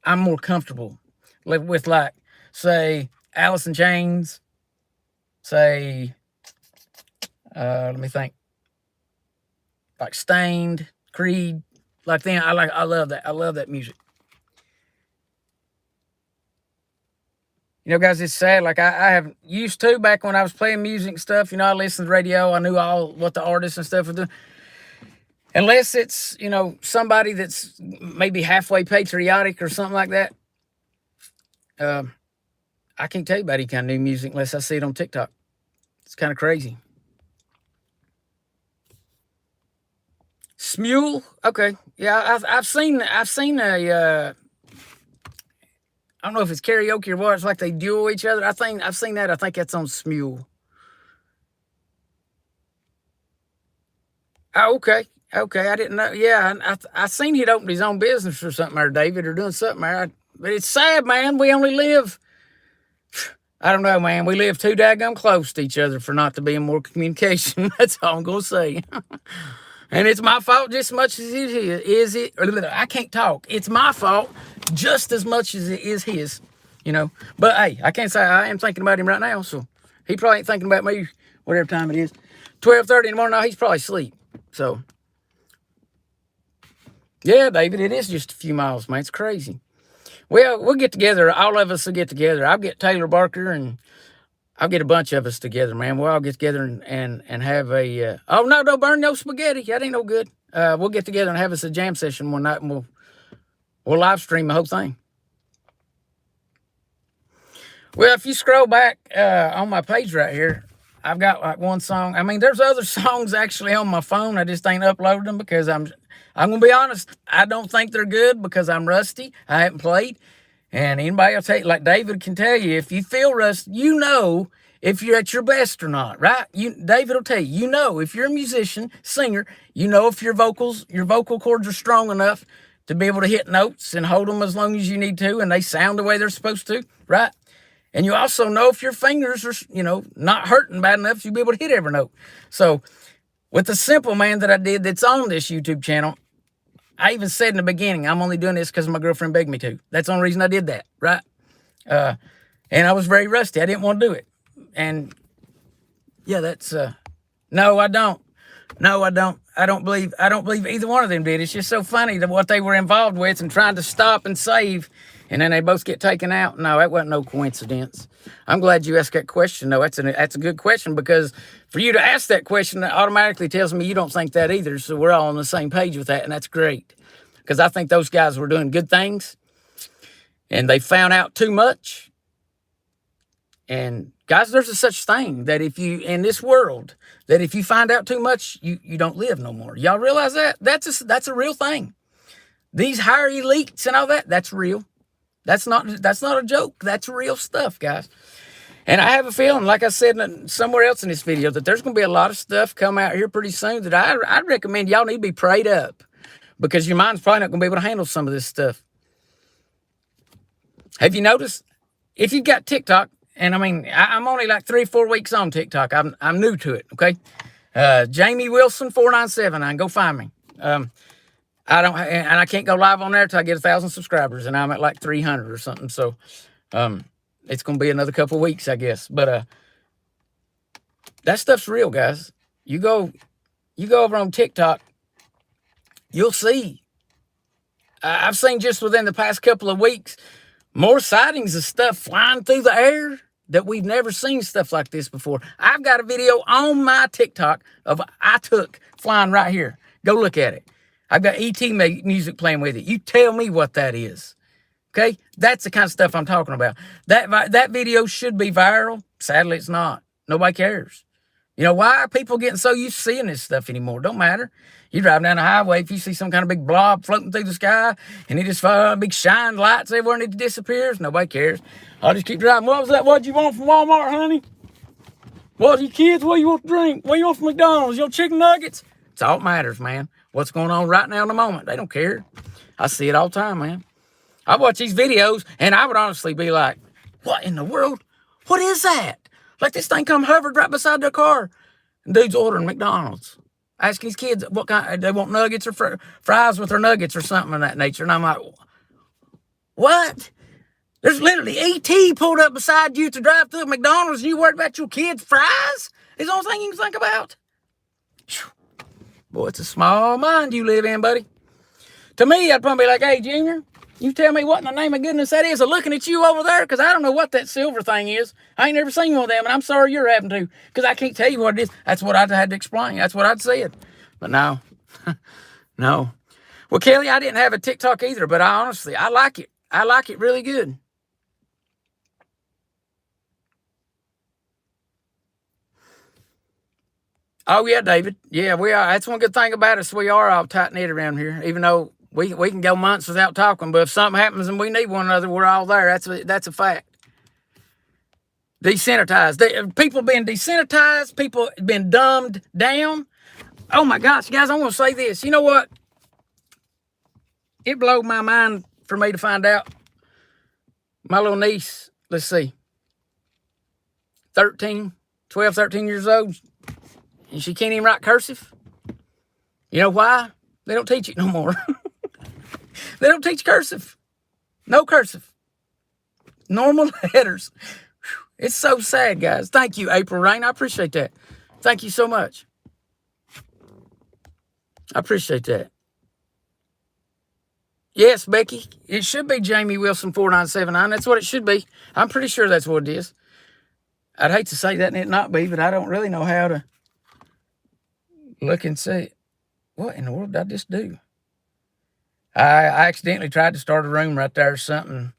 I'm more comfortable with like, say, Alice in Chains, say, let me think, like Stained, Creed, like them. I love that. I love that music. You know, guys, it's sad. Like I have used to back when I was playing music and stuff. You know, I listened to the radio. I knew all what the artists and stuff were doing. Unless it's, you know, somebody that's maybe halfway patriotic or something like that. I can't tell you about any kind of new music unless I see it on TikTok. It's kind of crazy. Smule, okay, yeah, I've seen a. I don't know if it's karaoke or what. It's like they duel each other. I've seen that. I think that's on Smule. Oh, okay. Okay, I didn't know. Yeah, I seen he'd opened his own business or something there, David, or doing something there. But it's sad, man. We only live, I don't know, man. We live too daggum close to each other for not to be in more communication. That's all I'm going to say. And it's my fault just as much as it is. I can't talk. It's my fault just as much as it is his, you know. But, hey, I can't say I am thinking about him right now, so he probably ain't thinking about me whatever time it is. 12:30 in the morning, now he's probably asleep. So, yeah, David, it is just a few miles, man. It's crazy. Well, we'll get together. All of us will get together. I'll get Taylor Barker and I'll get a bunch of us together, man. We'll all get together and have a... oh, no, don't burn no spaghetti. That ain't no good. We'll get together and have us a jam session one night, and we'll live stream the whole thing. Well, if you scroll back on my page right here, I've got like one song. I mean, there's other songs actually on my phone. I just ain't uploaded them because I'm going to be honest. I don't think they're good because I'm rusty. I haven't played. And anybody will tell you, like David can tell you, if you feel rusty, you know if you're at your best or not, right? David will tell you, you know if you're a musician, singer, you know if your vocal cords are strong enough to be able to hit notes and hold them as long as you need to, and they sound the way they're supposed to, right? And you also know if your fingers are, you know, not hurting bad enough, you'll be able to hit every note. So with the simple man that I did that's on this YouTube channel, I even said in the beginning, I'm only doing this because my girlfriend begged me to. That's the only reason I did that, right? And I was very rusty. I didn't want to do it. And yeah, that's no, I don't. No, I don't. I don't believe either one of them did. It's just so funny that what they were involved with and trying to stop and save, and then they both get taken out. No, that wasn't no coincidence. I'm glad you asked that question, though. That's a good question, because for you to ask that question, that automatically tells me you don't think that either. So we're all on the same page with that, and that's great, because I think those guys were doing good things, and they found out too much. And guys, there's a such thing that if you, in this world, that if you find out too much, you don't live no more. Y'all realize that? That's a real thing. These higher elites and all that, that's real. That's not a joke. That's real stuff, guys. And I have a feeling, like I said somewhere else in this video, that there's going to be a lot of stuff come out here pretty soon that I'd recommend y'all need to be prayed up, because your mind's probably not going to be able to handle some of this stuff. Have you noticed? If you've got TikTok, and I mean, I'm only like 3 or 4 weeks on TikTok. I'm new to it, okay? Jamie Wilson 497. Go find me. I can't go live on there until I get 1,000 subscribers, and I'm at like 300 or something. So, it's gonna be another couple of weeks, I guess. But that stuff's real, guys. You go over on TikTok, you'll see. I've seen just within the past couple of weeks more sightings of stuff flying through the air that we've never seen stuff like this before. I've got a video on my TikTok of I took flying right here. Go look at it. I've got ET music playing with it. You tell me what that is. Okay? That's the kind of stuff I'm talking about. That video should be viral. Sadly, it's not. Nobody cares. You know, why are people getting so used to seeing this stuff anymore? Don't matter. You drive down the highway, if you see some kind of big blob floating through the sky, and it just big shine lights everywhere and it disappears, nobody cares. I'll just keep driving. What was that? What'd you want from Walmart, honey? What, you kids? What do you want to drink? What do you want from McDonald's? You want chicken nuggets? It's all that matters, man. What's going on right now in the moment? They don't care. I see it all the time, man. I watch these videos, and I would honestly be like, what in the world? What is that? Like this thing come hovered right beside their car. And dude's ordering McDonald's. Asking his kids what kind, they want nuggets or fries with their nuggets or something of that nature. And I'm like, what? There's literally E.T. pulled up beside you to drive through McDonald's, and you worried about your kids' fries? Is the only thing you can think about? Whew. Boy, it's a small mind you live in, buddy. To me, I'd probably be like, hey, Junior, You tell me what in the name of goodness that is. I'm looking at you over there because I don't know what that silver thing is. I ain't never seen one of them, and I'm sorry you're having to because I can't tell you what it is. That's what I had to explain. That's what I'd said. But no, no. Well, Kelly, I didn't have a TikTok either, but I like it. I like it really good. Oh, yeah, David. Yeah, we are. That's one good thing about us. We are all tight-knit around here, even though we can go months without talking. But if something happens and we need one another, we're all there. That's a fact. Desensitized. People being desensitized. People been dumbed down. Oh, my gosh, guys, I want to say this. You know what? It blew my mind for me to find out. My little niece, let's see, 12, 13 years old, and she can't even write cursive. You know why? They don't teach it no more. They don't teach cursive. No cursive. Normal letters. It's so sad, guys. Thank you, April Rain. I appreciate that. Thank you so much. I appreciate that. Yes, Becky. It should be Jamie Wilson 4979. That's what it should be. I'm pretty sure that's what it is. I'd hate to say that and it not be, but I don't really know how to look and see. What in the world did I just do? I accidentally tried to start a room right there or something.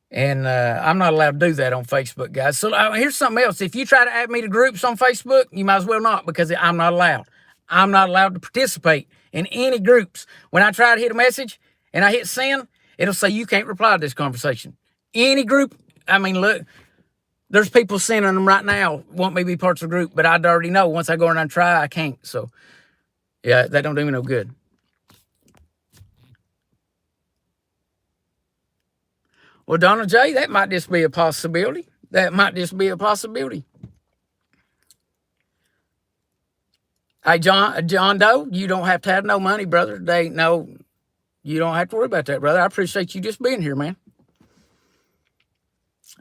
And I'm not allowed to do that on Facebook, guys. So here's something else. If you try to add me to groups on Facebook, you might as well not because I'm not allowed. I'm not allowed to participate in any groups. When I try to hit a message and I hit send, it'll say you can't reply to this conversation. Any group, I mean, look, there's people sending them right now, want me to be parts of the group, but I'd already know once I go in and try, I can't. So, yeah, that don't do me no good. Well, Donald J., that might just be a possibility. That might just be a possibility. Hey, John Doe, you don't have to have no money, brother. You don't have to worry about that, brother. I appreciate you just being here, man.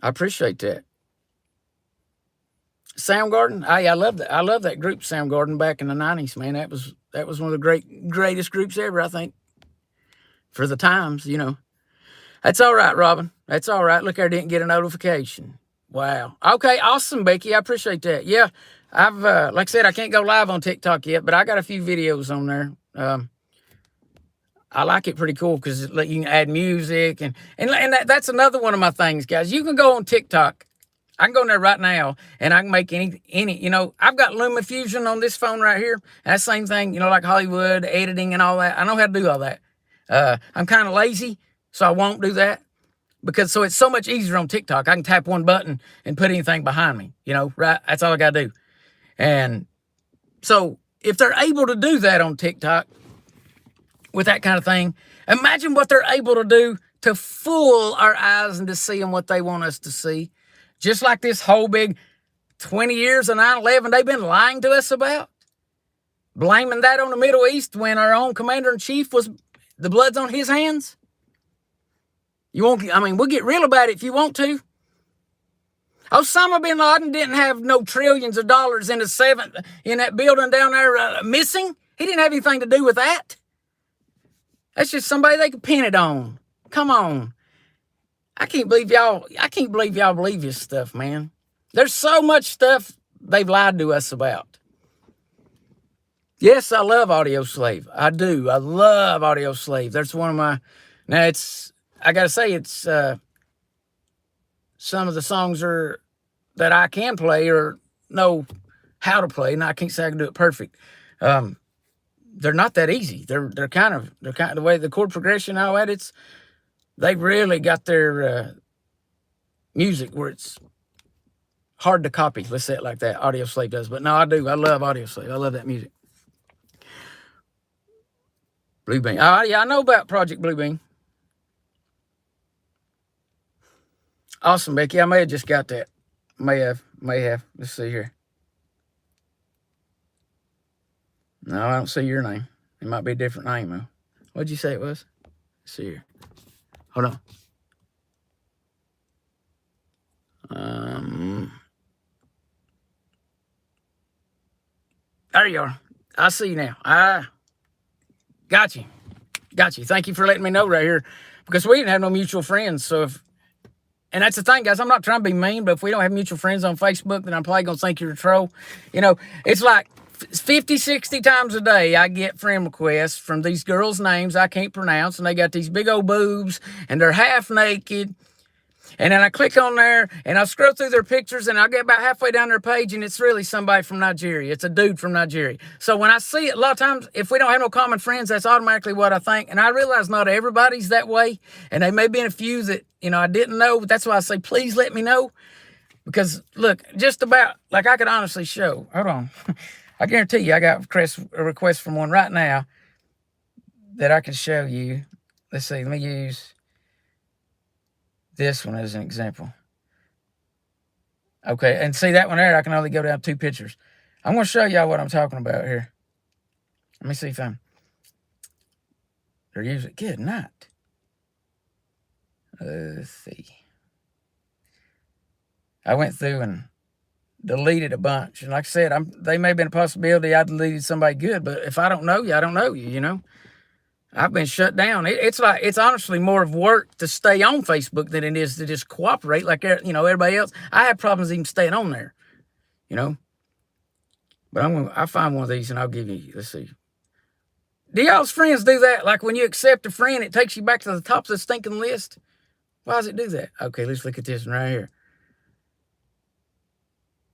I appreciate that. Soundgarden, hey, I love that. I love that group, Soundgarden, back in the 90s, man. That was one of the greatest groups ever, I think, for the times, you know. That's all right, Robin. That's all right. Look, I didn't get a notification. Wow. Okay, awesome, Becky. I appreciate that. Yeah, I've like I said, I can't go live on TikTok yet, but I got a few videos on there. I like it pretty cool because you can add music and that's another one of my things, guys. You can go on TikTok. I can go in there right now and I can make any, you know, I've got LumaFusion on this phone right here. And that same thing, you know, like Hollywood, editing and all that. I know how to do all that. I'm kind of lazy, so I won't do that because so it's so much easier on TikTok. I can tap one button and put anything behind me, you know, right? That's all I got to do. And so if they're able to do that on TikTok with that kind of thing, imagine what they're able to do to fool our eyes into seeing what they want us to see. Just like this whole big 20 years of 9/11 they've been lying to us about. Blaming that on the Middle East when our own commander-in-chief was, the blood's on his hands. We'll get real about it if you want to. Osama bin Laden didn't have no trillions of dollars in that building down there missing. He didn't have anything to do with that. That's just somebody they could pin it on. Come on. I can't believe y'all believe this stuff, man. There's so much stuff they've lied to us about. Yes, I love Audio Slave. I do. I love Audio Slave. That's one of my, now I gotta say it's some of the songs that I can play or know how to play, and I can't say I can do it perfect. They're not that easy. They're kind of the way the chord progression and all that, they really got their music where it's hard to copy. Let's say it like that. Audio Slave does. But no, I do. I love Audio Slave. I love that music. Bluebeam. Yeah, I know about Project Bluebeam. Awesome, Becky. I may have just got that. May have. Let's see here. No, I don't see your name. It might be a different name, though. What'd you say it was? Let's see here. Hold on. There you are. I see you now. Got you. Thank you for letting me know right here. because we didn't have no mutual friends. So and that's the thing, guys, I'm not trying to be mean, but if we don't have mutual friends on Facebook, then I'm probably going to think you're a troll. It's like 50, 60 times a day I get friend requests from these girls' names I can't pronounce, and they got these big old boobs, and they're half naked. And then I click on there, and I scroll through their pictures, and I get about halfway down their page, and it's really somebody from Nigeria. It's a dude from Nigeria. So when I see it, a lot of times, if we don't have no common friends, that's automatically what I think. And I realize not everybody's that way, and there may be a few that, I didn't know. But that's why I say, please let me know. Because, look, just about, like I could honestly show. Hold on. I guarantee you I got a request from one right now that I can show you. Let's see. Let me use this one as an example. Okay, and see that one there, I can only go down 2 pictures. I'm going to show y'all what I'm talking about here. Let me see if they're usually, good night. Let's see. I went through and deleted a bunch. And like I said, they may have been a possibility I deleted somebody good, but if I don't know you, I don't know you, I've been shut down. It's honestly more of work to stay on Facebook than it is to just cooperate like, everybody else. I have problems even staying on there, But I'll find one of these and I'll give you, let's see. Do y'all's friends do that? Like when you accept a friend, it takes you back to the top of the stinking list? Why does it do that? Okay, let's look at this one right here.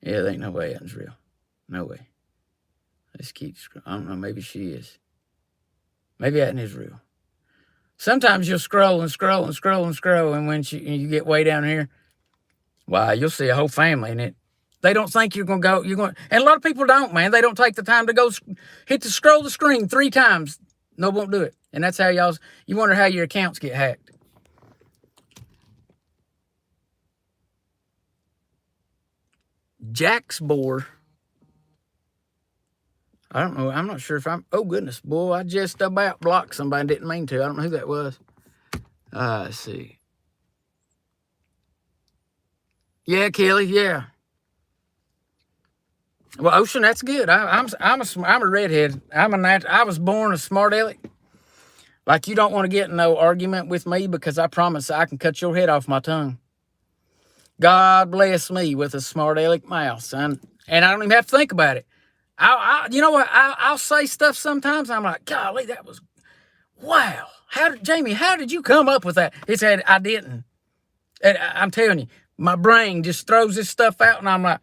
Yeah, there ain't no way that's real. No way. Let's keep scrolling. I don't know, maybe she is. Maybe that is real. Sometimes you'll scroll and scroll and scroll and scroll, and when you get way down here, wow, you'll see a whole family in it. They don't think you're going to go. And a lot of people don't, man. They don't take the time to go scroll the screen 3 times. No, won't do it. And that's how you wonder how your accounts get hacked. Jack's Boar. I don't know. I'm not sure if oh, goodness, boy, I just about blocked somebody. Didn't mean to. I don't know who that was. Let's see. Yeah, Kelly, yeah. Well, Ocean, that's good. I'm a redhead. I was born a smart aleck. Like, you don't want to get in no argument with me because I promise I can cut your head off my tongue. God bless me with a smart aleck mouth, son. And I don't even have to think about it. You know what? I'll say stuff sometimes. I'm like, golly, that was, wow. Jamie, how did you come up with that? I didn't. And I'm telling you, my brain just throws this stuff out, and I'm like,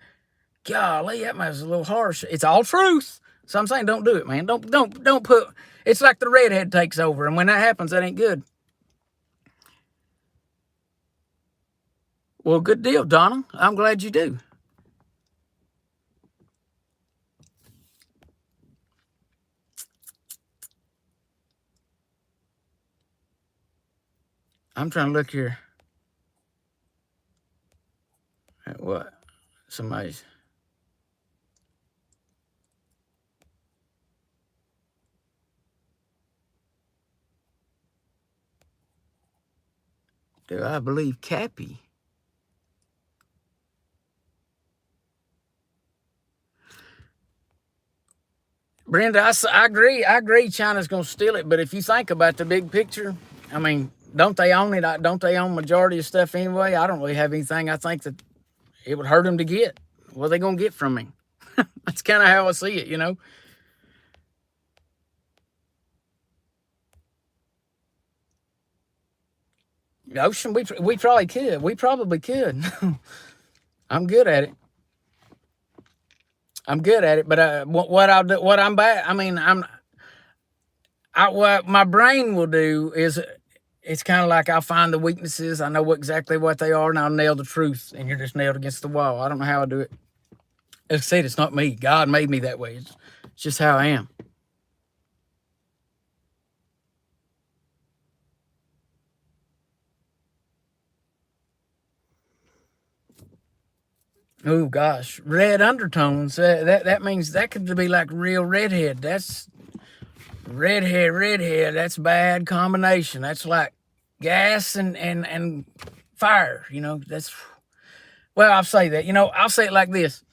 golly, that was a little harsh. It's all truth. So I'm saying, don't do it, man. Don't put. It's like the redhead takes over, and when that happens, that ain't good. Well, good deal, Donna. I'm glad you do. I'm trying to look here at what somebody's. Do I believe Cappy? Brenda, I agree. I agree China's going to steal it. But if you think about the big picture, I mean, don't they own it? Don't they own majority of stuff anyway? I don't really have anything I think that it would hurt them to get. What are they going to get from me? That's kind of how I see it, Ocean, we probably could. We probably could. I'm good at it. But what I'll do, what I'm bad. I mean, what my brain will do is, it's kind of like I'll find the weaknesses. I know exactly what they are, and I'll nail the truth. And you're just nailed against the wall. I don't know how I do it. As I said, it's not me. God made me that way. It's just how I am. Oh gosh, red undertones. That means that could be like real redhead. That's redhead. That's bad combination. That's like gas and fire. That's, well, I'll say that. I'll say it like this.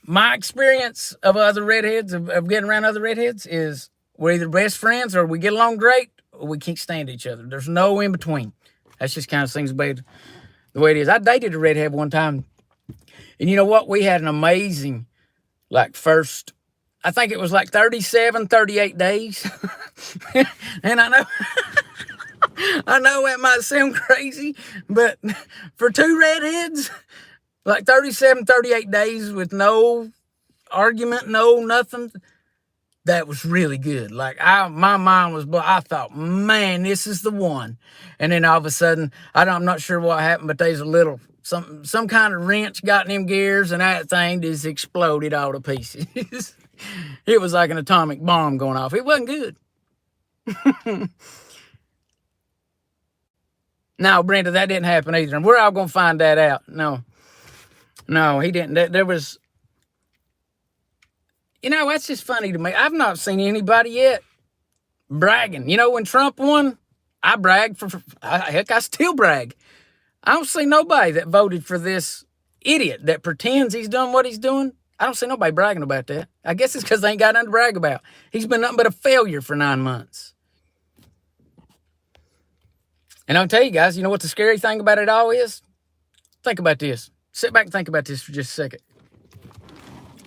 My experience of other redheads, of getting around other redheads, is we're either best friends or we get along great or we can't stand each other. There's no in between. That's just kind of seems to be the way it is. I dated a redhead one time, and you know what? We had an amazing, like, first, I think it was like 37, 38 days. And I know that might sound crazy, but for two redheads, like 37, 38 days with no argument, no nothing, that was really good. Like, my mind was, I thought, man, this is the one. And then all of a sudden, I'm not sure what happened, but there's a little, some kind of wrench got in them gears, and that thing just exploded all to pieces. It was like an atomic bomb going off. It wasn't good. No, Brenda, that didn't happen either. And we're all going to find that out. No, he didn't. There was, that's just funny to me. I've not seen anybody yet bragging. When Trump won, I bragged heck, I still brag. I don't see nobody that voted for this idiot that pretends he's done what he's doing. I don't see nobody bragging about that. I guess it's because they ain't got nothing to brag about. He's been nothing but a failure for 9 months. And I'll tell you guys, you know what the scary thing about it all is? Think about this. Sit back and think about this for just a second.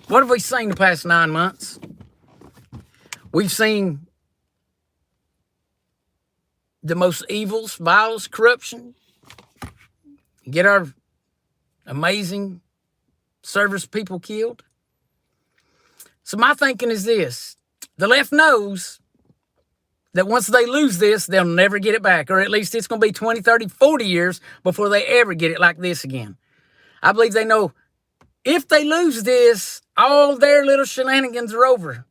What have we seen the past 9 months? We've seen the most evils, violence, corruption. Get our amazing service people killed. So my thinking is this. The left knows that once they lose this, they'll never get it back. Or at least it's going to be 20, 30, 40 years before they ever get it like this again. I believe they know if they lose this, all their little shenanigans are over.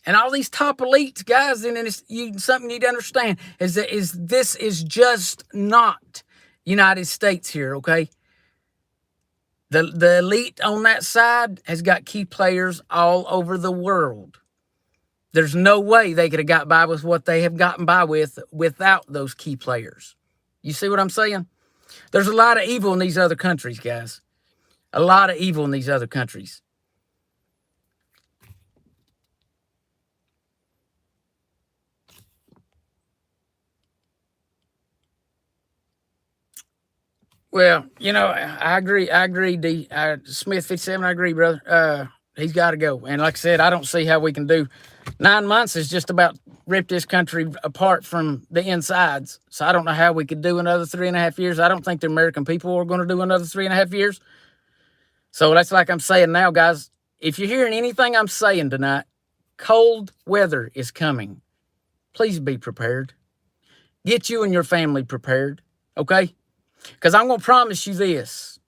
And all these top elites, guys, and it's something you need to understand is that this is just not United States here, okay? The elite on that side has got key players all over the world. There's no way they could have got by with what they have gotten by with without those key players. You see what I'm saying? There's a lot of evil in these other countries, guys. A lot of evil in these other countries. Well, I agree. D. Smith 57, I agree, brother. He's got to go. And like I said, I don't see how we can do 9 months is just about rip this country apart from the insides. So I don't know how we could do another 3.5 years. I don't think the American people are going to do another 3.5 years. So that's like I'm saying now, guys. If you're hearing anything I'm saying tonight, cold weather is coming. Please be prepared. Get you and your family prepared, okay? Because I'm going to promise you this.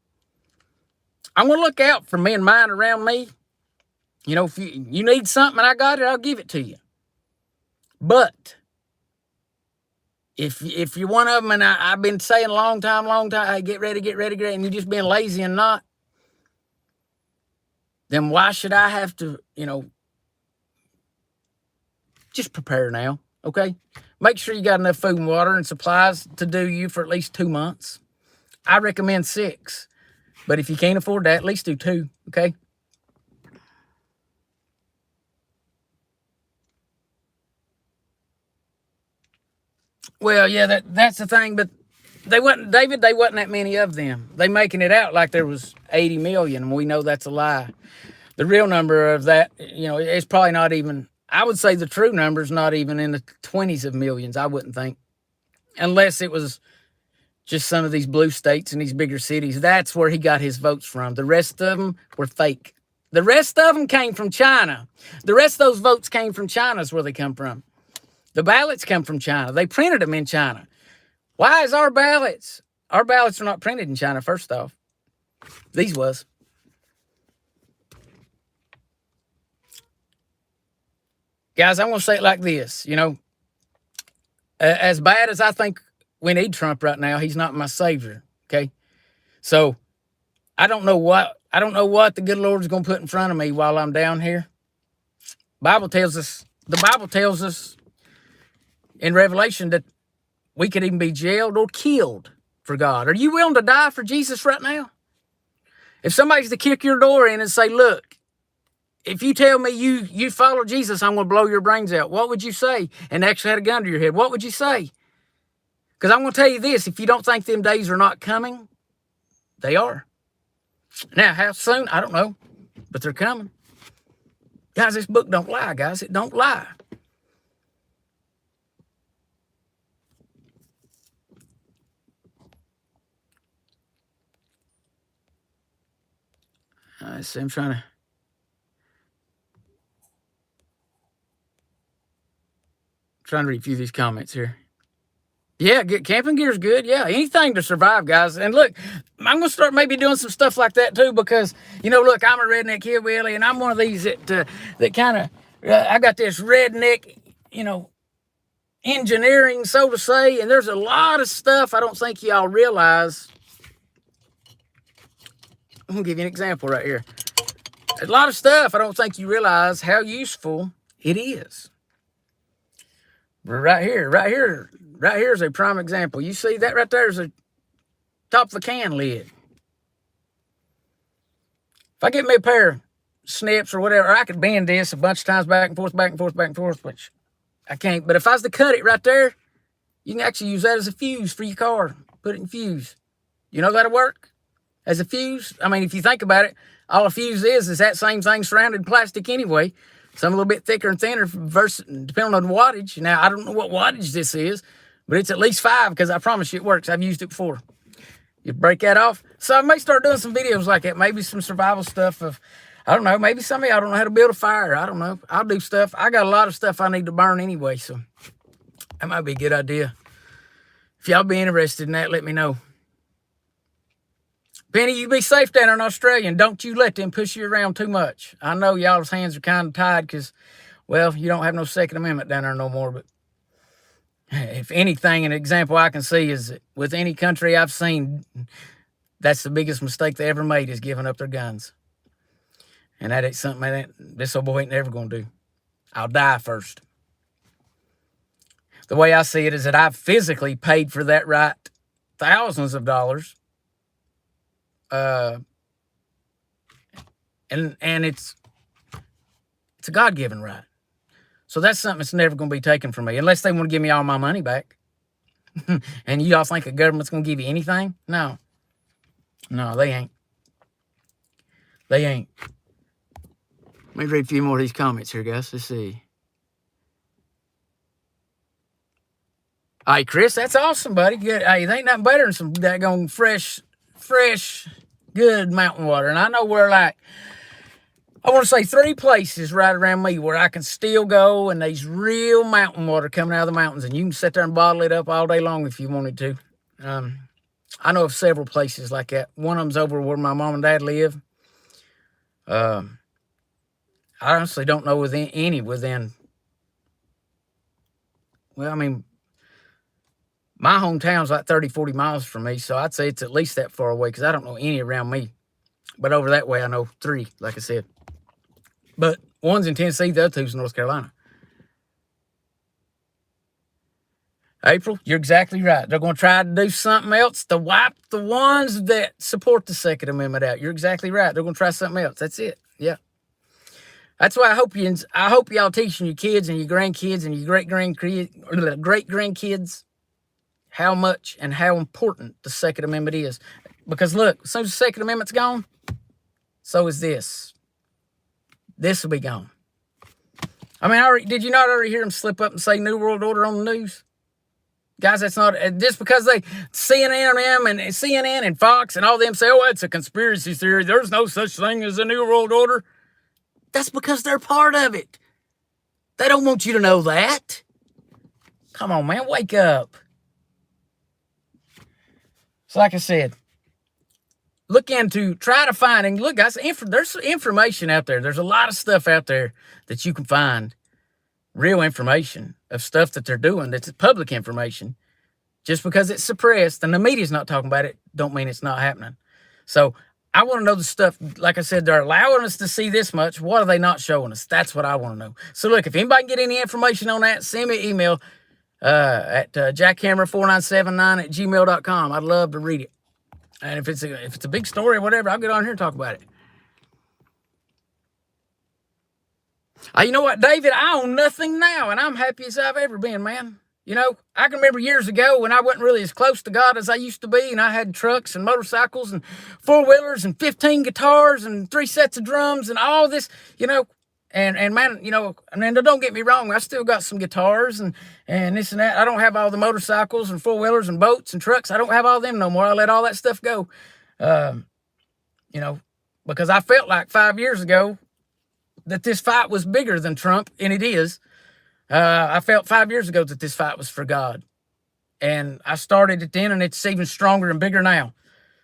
I'm going to look out for me and mine around me. If you need something and I got it, I'll give it to you. But if you're one of them, and I've been saying a long time, hey, get ready, and you're just being lazy and not, then why should I have to, just prepare now, okay? Make sure you got enough food and water and supplies to do you for at least 2 months. I recommend 6. But if you can't afford that, at least do 2, okay? Well, yeah, that's the thing, but they wasn't that many of them. They making it out like there was 80 million, and we know that's a lie. The real number of that, it's probably not even, I would say the true number is not even in the 20s of millions, I wouldn't think. Unless it was just some of these blue states and these bigger cities. That's where he got his votes from. The rest of them were fake. The rest of them came from China. The rest of those votes came from China is where they come from. The ballots come from China. They printed them in China. Why is our ballots? Our ballots are not printed in China, first off. These was. Guys, I'm going to say it like this, as bad as I think we need Trump right now, he's not my savior, okay? So I don't know what the good Lord's going to put in front of me while I'm down here. The Bible tells us in Revelation that we could even be jailed or killed for God. Are you willing to die for Jesus right now? If somebody's to kick your door in and say, look, if you tell me you follow Jesus, I'm going to blow your brains out, what would you say? And actually had a gun to your head, what would you say? Because I'm going to tell you this, if you don't think them days are not coming, they are. Now, how soon? I don't know, but they're coming. Guys, this book don't lie, guys. It don't lie. Let's see, I'm trying to read a few of these comments here. Yeah, camping gear is good. Yeah, anything to survive, guys. And look, I'm going to start maybe doing some stuff like that too because, look, I'm a redneck hillbilly, and I'm one of these that kind of, I got this redneck, engineering, so to say, and there's a lot of stuff I don't think y'all realize. I'm going to give you an example right here. A lot of stuff I don't think you realize how useful it is. Right here is a prime example. You see that right there is a top of the can lid. If I get me a pair of snips or whatever, I could bend this a bunch of times back and forth, which I can't. But if I was to cut it right there, you can actually use that as a fuse for your car. Put it in fuse. You know that'll work? As a fuse? I mean, if you think about it, all a fuse is that same thing surrounded in plastic anyway. Some a little bit thicker and thinner versus depending on the wattage. Now, I don't know what wattage this is, but it's at least 5 because I promise you it works. I've used it before. You break that off. So I may start doing some videos like that. Maybe some survival stuff of, I don't know, maybe some of y'all don't know how to build a fire. I don't know. I'll do stuff. I got a lot of stuff I need to burn anyway, so that might be a good idea. If y'all be interested in that, let me know. Penny, you be safe down there in Australia, and don't you let them push you around too much. I know y'all's hands are kind of tied because, well, you don't have no Second Amendment down there no more. But if anything, an example I can see is that with any country I've seen, that's the biggest mistake they ever made is giving up their guns. And that ain't something that this old boy ain't never going to do. I'll die first. The way I see it is that I've physically paid for that right thousands of dollars. And it's a God-given right. So that's something that's never going to be taken from me unless they want to give me all my money back. And y'all think the government's going to give you anything? No, they ain't. They ain't. Let me read a few more of these comments here, guys. Let's see. Hey, Chris, that's awesome, buddy. Good. Hey, there ain't nothing better than some daggone fresh, good mountain water. And I know where, like, I want to say 3 places right around me where I can still go, and there's real mountain water coming out of the mountains, and you can sit there and bottle it up all day long if you wanted to. I know of several places like that. One of them's over where my mom and dad live. I honestly don't know within. Well, I mean, my hometown's like 30, 40 miles from me, so I'd say it's at least that far away because I don't know any around me. But over that way, I know 3, like I said. But one's in Tennessee, the other 2's in North Carolina. April, you're exactly right. They're going to try to do something else to wipe the ones that support the Second Amendment out. You're exactly right. They're going to try something else. That's it. Yeah. That's why I hope y'all teaching your kids and your grandkids and your great grandkids how much and how important the Second Amendment is. Because look, as soon as the Second Amendment's gone, so is this. This will be gone. I mean, did you not already hear him slip up and say New World Order on the news? Guys, that's not, just because CNN and Fox and all them say, oh, it's a conspiracy theory. There's no such thing as a New World Order. That's because they're part of it. They don't want you to know that. Come on, man, wake up. So like I said, try to find, and look, guys, there's information out there. There's a lot of stuff out there that you can find, real information of stuff that they're doing that's public information. Just because it's suppressed and the media's not talking about it, don't mean it's not happening. So I want to know the stuff, like I said, they're allowing us to see this much. What are they not showing us? That's what I want to know. So look, if anybody can get any information on that, send me an email at jackhammer4979@gmail.com. I'd love to read it. And if it's a big story or whatever, I'll get on here and talk about it. You know what, David? I own nothing now, and I'm happy as I've ever been, man. You know, I can remember years ago when I wasn't really as close to God as I used to be, and I had trucks and motorcycles and four-wheelers and 15 guitars and 3 sets of drums and all this, you know. And man, you know, and then don't get me wrong, I still got some guitars and this and that. I don't have all the motorcycles and four-wheelers and boats and trucks. I don't have all them no more. I let all that stuff go. You know, because I felt like 5 years ago that this fight was bigger than Trump, and it is. I felt 5 years ago that this fight was for God. And I started it then, and it's even stronger and bigger now.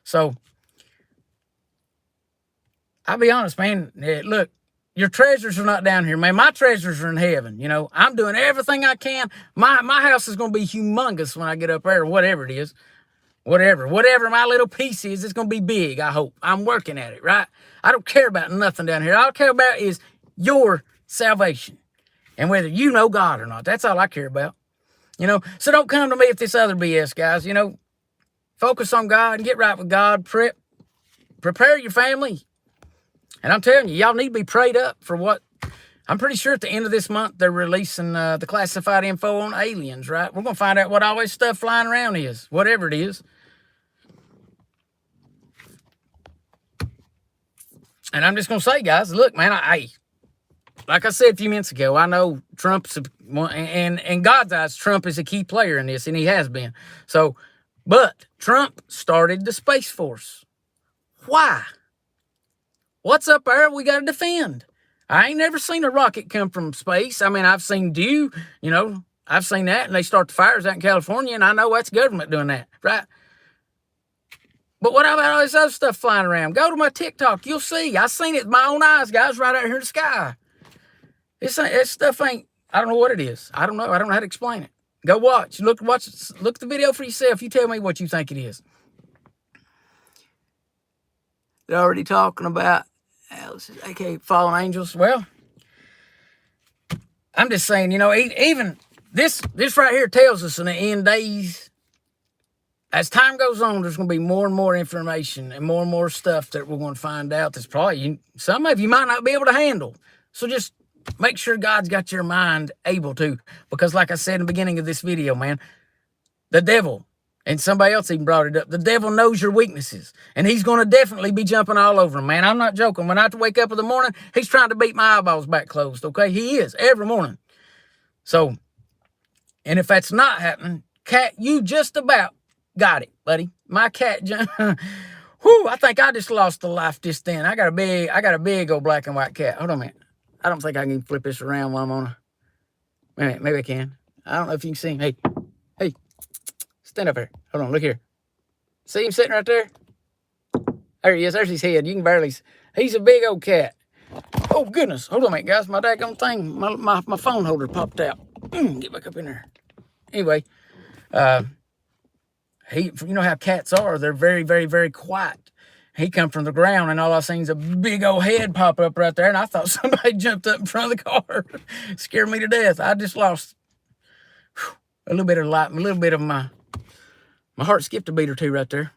So, I'll be honest, man. Look, your treasures are not down here, man. My treasures are in heaven. You know, I'm doing everything I can. My house is going to be humongous when I get up there, whatever it is. Whatever my little piece is, it's going to be big, I hope. I'm working at it, right? I don't care about nothing down here. All I care about is your salvation and whether you know God or not. That's all I care about. You know, so don't come to me with this other BS, guys. You know, focus on God and get right with God. Prepare your family. And I'm telling you, y'all need to be prayed up for what. I'm pretty sure at the end of this month, they're releasing the classified info on aliens, right? We're going to find out what all this stuff flying around is, whatever it is. And I'm just going to say, guys, look, man, like I said a few minutes ago, I know Trump's, and God's eyes, Trump is a key player in this, and he has been. So, but Trump started the Space Force. Why? What's up there we got to defend? I ain't never seen a rocket come from space. I mean, I've seen you know, I've seen that, and they start the fires out in California, and I know that's government doing that, right? But what about all this other stuff flying around? Go to my TikTok. You'll see. I seen it with my own eyes, guys, right out here in the sky. This stuff ain't, I don't know what it is. I don't know. I don't know how to explain it. Go watch. Look the video for yourself. You tell me what you think it is. They're already talking about fallen angels. Well, I'm just saying, you know, even this right here tells us in the end days, as time goes on, there's going to be more and more information and more stuff that we're going to find out that's probably some of you might not be able to handle. So just make sure God's got your mind able to. Because like I said in the beginning of this video, man, the devil, and somebody else even brought it up, the devil knows your weaknesses. And he's going to definitely be jumping all over them, man. I'm not joking. When I have to wake up in the morning, he's trying to beat my eyeballs back closed, okay? He is, every morning. So, and if that's not happening, Cat, you just about got it, buddy. My cat, whew, I think I just lost a life just then. I got a big old black and white cat. Hold on a minute. I don't think I can flip this around while I'm on maybe I can. I don't know if you can see him. Hey, stand up here. Hold on, look here. See him sitting right there? There he is. There's his head. You can barely see. He's a big old cat. Oh, goodness. Hold on a minute, guys. My daggone thing, my phone holder popped out. Get back up in there. Anyway, you know how cats are. They're very, very, very quiet. He come from the ground, and all I seen is a big old head pop up right there, and I thought somebody jumped up in front of the car. Scared me to death. I just lost a little bit of light, a little bit of my heart skipped a beat or two right there.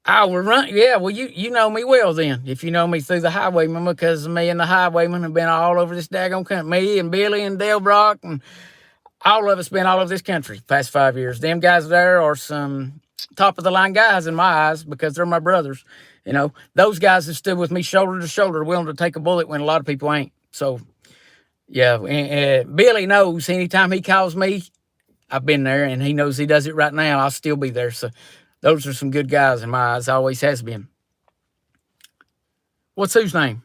I will run. Yeah, well, you know me well then. If you know me through the Highwayman, because me and the Highwayman have been all over this daggone country. Me and Billy and Dale Brock and all of us been all over this country past 5 years. Them guys there are some top of the line guys in my eyes because they're my brothers. You know, those guys have stood with me shoulder to shoulder, willing to take a bullet when a lot of people ain't. So, yeah, and Billy knows anytime he calls me, I've been there, and he knows he does it right now. I'll still be there. So, those are some good guys in my eyes. Always has been. What's whose name?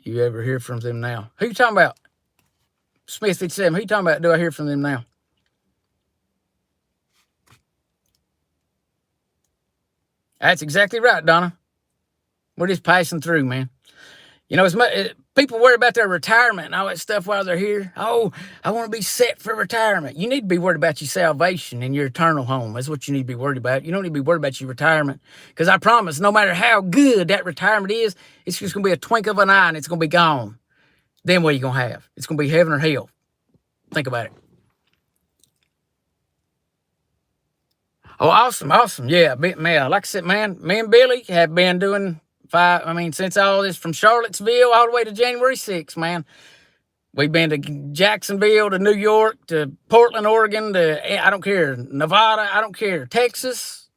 You ever hear from them now? Who you talking about? Smith 57. Who you talking about? Do I hear from them now? That's exactly right, Donna. We're just passing through, man. You know, people worry about their retirement and all that stuff while they're here. Oh, I want to be set for retirement. You need to be worried about your salvation and your eternal home. That's what you need to be worried about. You don't need to be worried about your retirement. Because I promise, no matter how good that retirement is, it's just going to be a twink of an eye and it's going to be gone. Then what are you going to have? It's going to be heaven or hell. Think about it. Oh, awesome. Yeah, man. Like I said, man, me and Billy have been doing since all this from Charlottesville all the way to January 6th, man. We've been to Jacksonville, to New York, to Portland, Oregon, to, I don't care, Nevada, I don't care, Texas,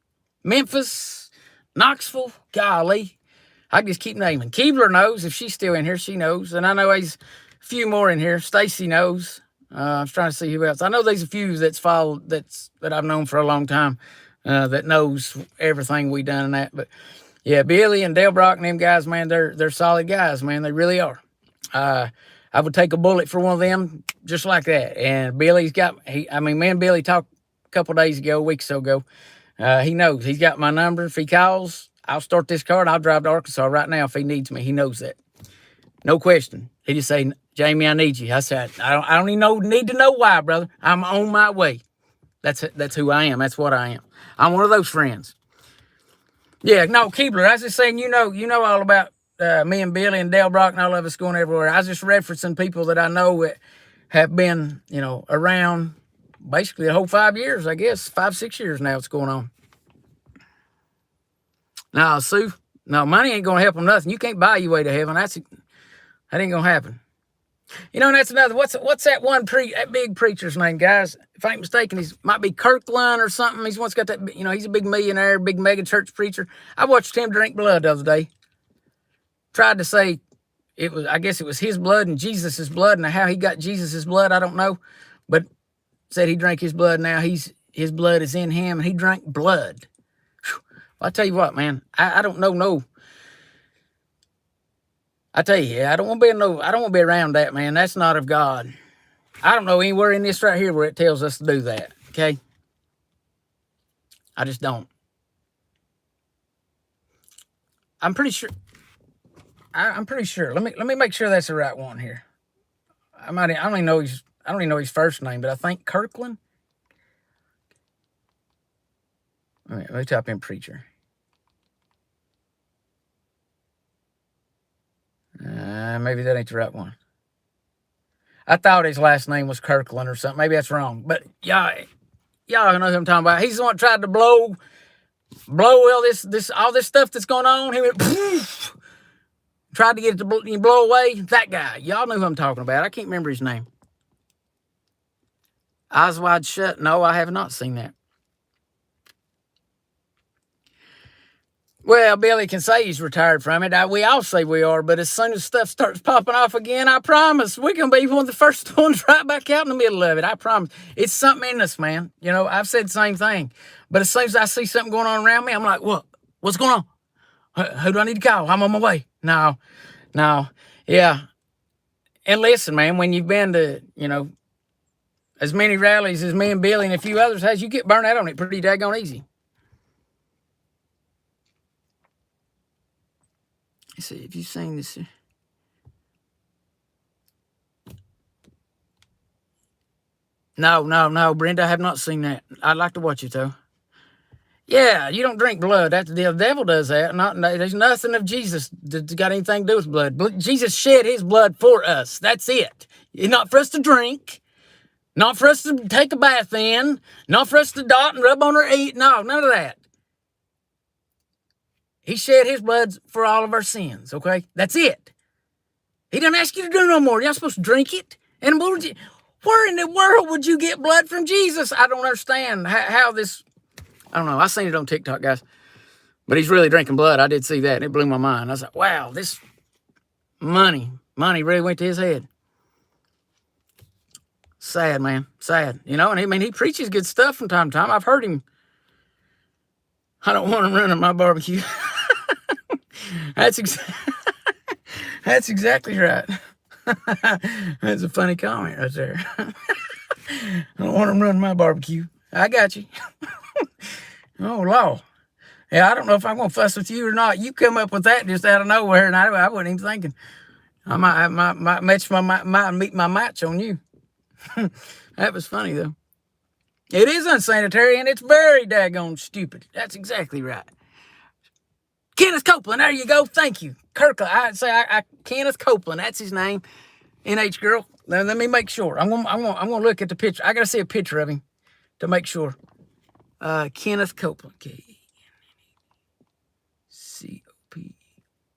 Memphis, Knoxville, golly. I just keep naming. Keebler knows. If she's still in here, she knows. And I know there's a few more in here. Stacy knows. I was trying to see who else. I know there's a few that's followed, that I've known for a long time, that knows everything we done and that. But yeah, Billy and Dale Brock and them guys, man, they're solid guys, man. They really are. I would take a bullet for one of them just like that. And Billy's got, me and Billy talked a couple days ago, a week or so ago. He knows. He's got my number. If he calls, I'll start this car and I'll drive to Arkansas right now if he needs me. He knows that. No question. He just say, Jamie, I need you. I said, I don't even need to know why, brother. I'm on my way. That's who I am. That's what I am. I'm one of those friends. Yeah, no, Keebler, I was just saying, you know all about me and Billy and Dale Brock and all of us going everywhere. I was just referencing people that I know that have been, around basically the whole 5 years, I guess. 5-6 years now it's going on. Now, Sue, no, money ain't going to help them nothing. You can't buy your way to heaven. That ain't going to happen. And that's another, what's that that big preacher's name, guys? If I ain't mistaken, might be Kirkland or something. He's once got that, he's a big millionaire, big mega church preacher. I watched him drink blood the other day. Tried to say I guess it was his blood and Jesus's blood, and how he got Jesus's blood, I don't know. But said he drank his blood. Now his blood is in him, and he drank blood. Whew. Well, I tell you what, man, I don't know, no. I tell you, I don't want to be around that, man. That's not of God. I don't know anywhere in this right here where it tells us to do that. Okay. I just don't. I'm pretty sure. Let me make sure that's the right one here. I don't even know his first name, but I think Kirkland. All right, let me type in preacher. Maybe that ain't the right one. I thought his last name was Kirkland or something. Maybe that's wrong. But y'all know who I'm talking about. He's the one that tried to blow all this stuff that's going on. He went poof. Tried to get it to blow away. That guy. Y'all know who I'm talking about. I can't remember his name. Eyes Wide Shut. No, I have not seen that. Well, Billy can say he's retired from it. We all say we are, but as soon as stuff starts popping off again, I promise we're going to be one of the first ones right back out in the middle of it. I promise. It's something in us, man. I've said the same thing. But as soon as I see something going on around me, I'm like, what? What's going on? Who do I need to call? I'm on my way. No. Yeah. And listen, man, when you've been to, as many rallies as me and Billy and a few others has, you get burnt out on it pretty daggone easy. Let's see if you've seen this. No, Brenda, I have not seen that. I'd like to watch it, though. Yeah, you don't drink blood. That's the devil does that. There's nothing of Jesus that's got anything to do with blood. Jesus shed his blood for us. That's it. It's not for us to drink. Not for us to take a bath in. Not for us to dot and rub on or eat. No, none of that. He shed his blood for all of our sins, okay? That's it. He didn't ask you to do no more. You're not supposed to drink it. And where in the world would you get blood from Jesus? I don't understand how this... I don't know. I seen it on TikTok, guys. But he's really drinking blood. I did see that. And it blew my mind. I was like, wow, this money really went to his head. Sad, man. Sad. And he preaches good stuff from time to time. I've heard him. I don't want him running my barbecue. That's exactly right. That's a funny comment right there. I don't want him running my barbecue. I got you. Oh, Lord. Yeah, I don't know if I'm going to fuss with you or not. You come up with that just out of nowhere, and I wasn't even thinking. I might meet my match on you. That was funny, though. It is unsanitary, and it's very daggone stupid. That's exactly right. Kenneth Copeland, there you go. Thank you. Kirkland. Kenneth Copeland, that's his name. NH girl. Let me make sure. I'm gonna look at the picture. I gotta see a picture of him to make sure. Kenneth Copeland. K-N-C-O-P.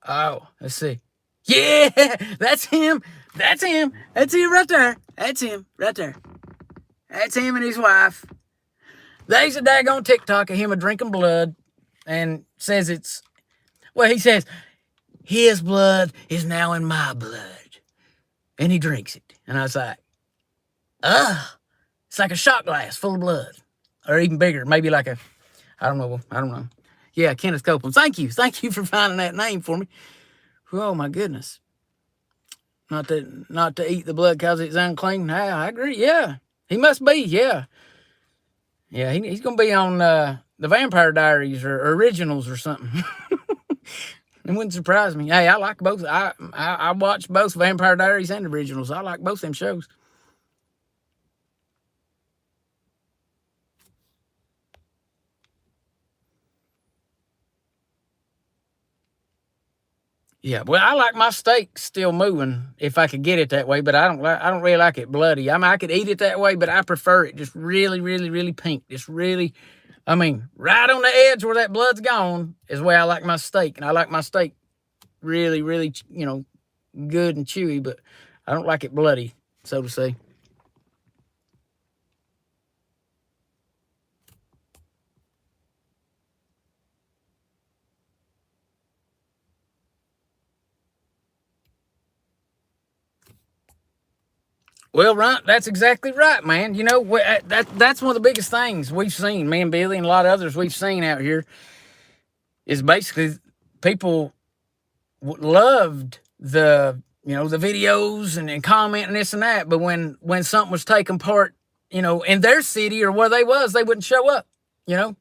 Oh, let's see. Yeah, that's him. That's him. That's him right there. That's him right there. That's him and his wife. There's a daggone TikTok of him a drinking blood and says it's, well, he says, his blood is now in my blood. And he drinks it. And I was like, ugh. It's like a shot glass full of blood. Or even bigger. Maybe like a, I don't know. Yeah, Kenneth Copeland. Thank you for finding that name for me. Oh my goodness. Not to eat the blood because it's unclean. I agree. Yeah, he must be. Yeah. He's gonna be on the Vampire Diaries or Originals or something. It wouldn't surprise me. Hey, I like both. I watch both Vampire Diaries and Originals. I like both them shows. Yeah, well, I like my steak still moving if I could get it that way, but I don't really like it bloody. I mean, I could eat it that way, but I prefer it just really, really, really pink. Just really, I mean, right on the edge where that blood's gone is where I like my steak, and I like my steak really, really, good and chewy, but I don't like it bloody, so to say. Well, right, that's exactly right, man. That's one of the biggest things we've seen, me and Billy and a lot of others we've seen out here, is basically people loved the videos and commenting this and that, but when something was taking part, in their city or where they was, they wouldn't show up, you know.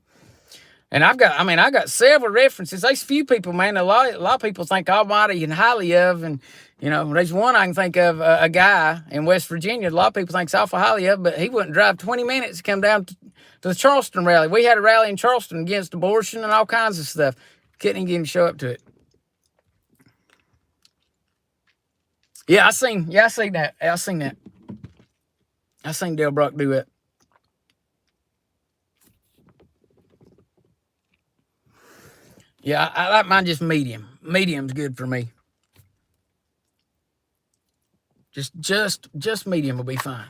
And I got several references. There's few people, man. A lot of people think almighty and highly of, and there's one I can think of, a guy in West Virginia. A lot of people think awful highly of, but he wouldn't drive 20 minutes to come down to the Charleston rally. We had a rally in Charleston against abortion and all kinds of stuff. Couldn't even get him to show up to it. Yeah, I seen that. I seen Dale Brock do it. Yeah, I like mine just medium. Medium's good for me. Just medium will be fine.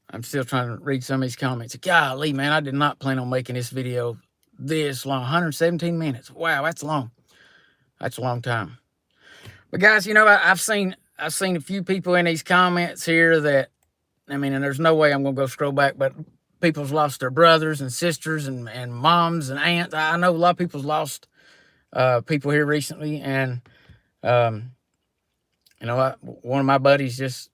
I'm still trying to read some of these comments. Golly, man, I did not plan on making this video this long. 117 minutes. Wow, that's long. That's a long time. But guys, I've seen a few people in these comments here that, and there's no way I'm gonna go scroll back, but people's lost their brothers and sisters and moms and aunts. I know a lot of people's lost people here recently, and one of my buddies just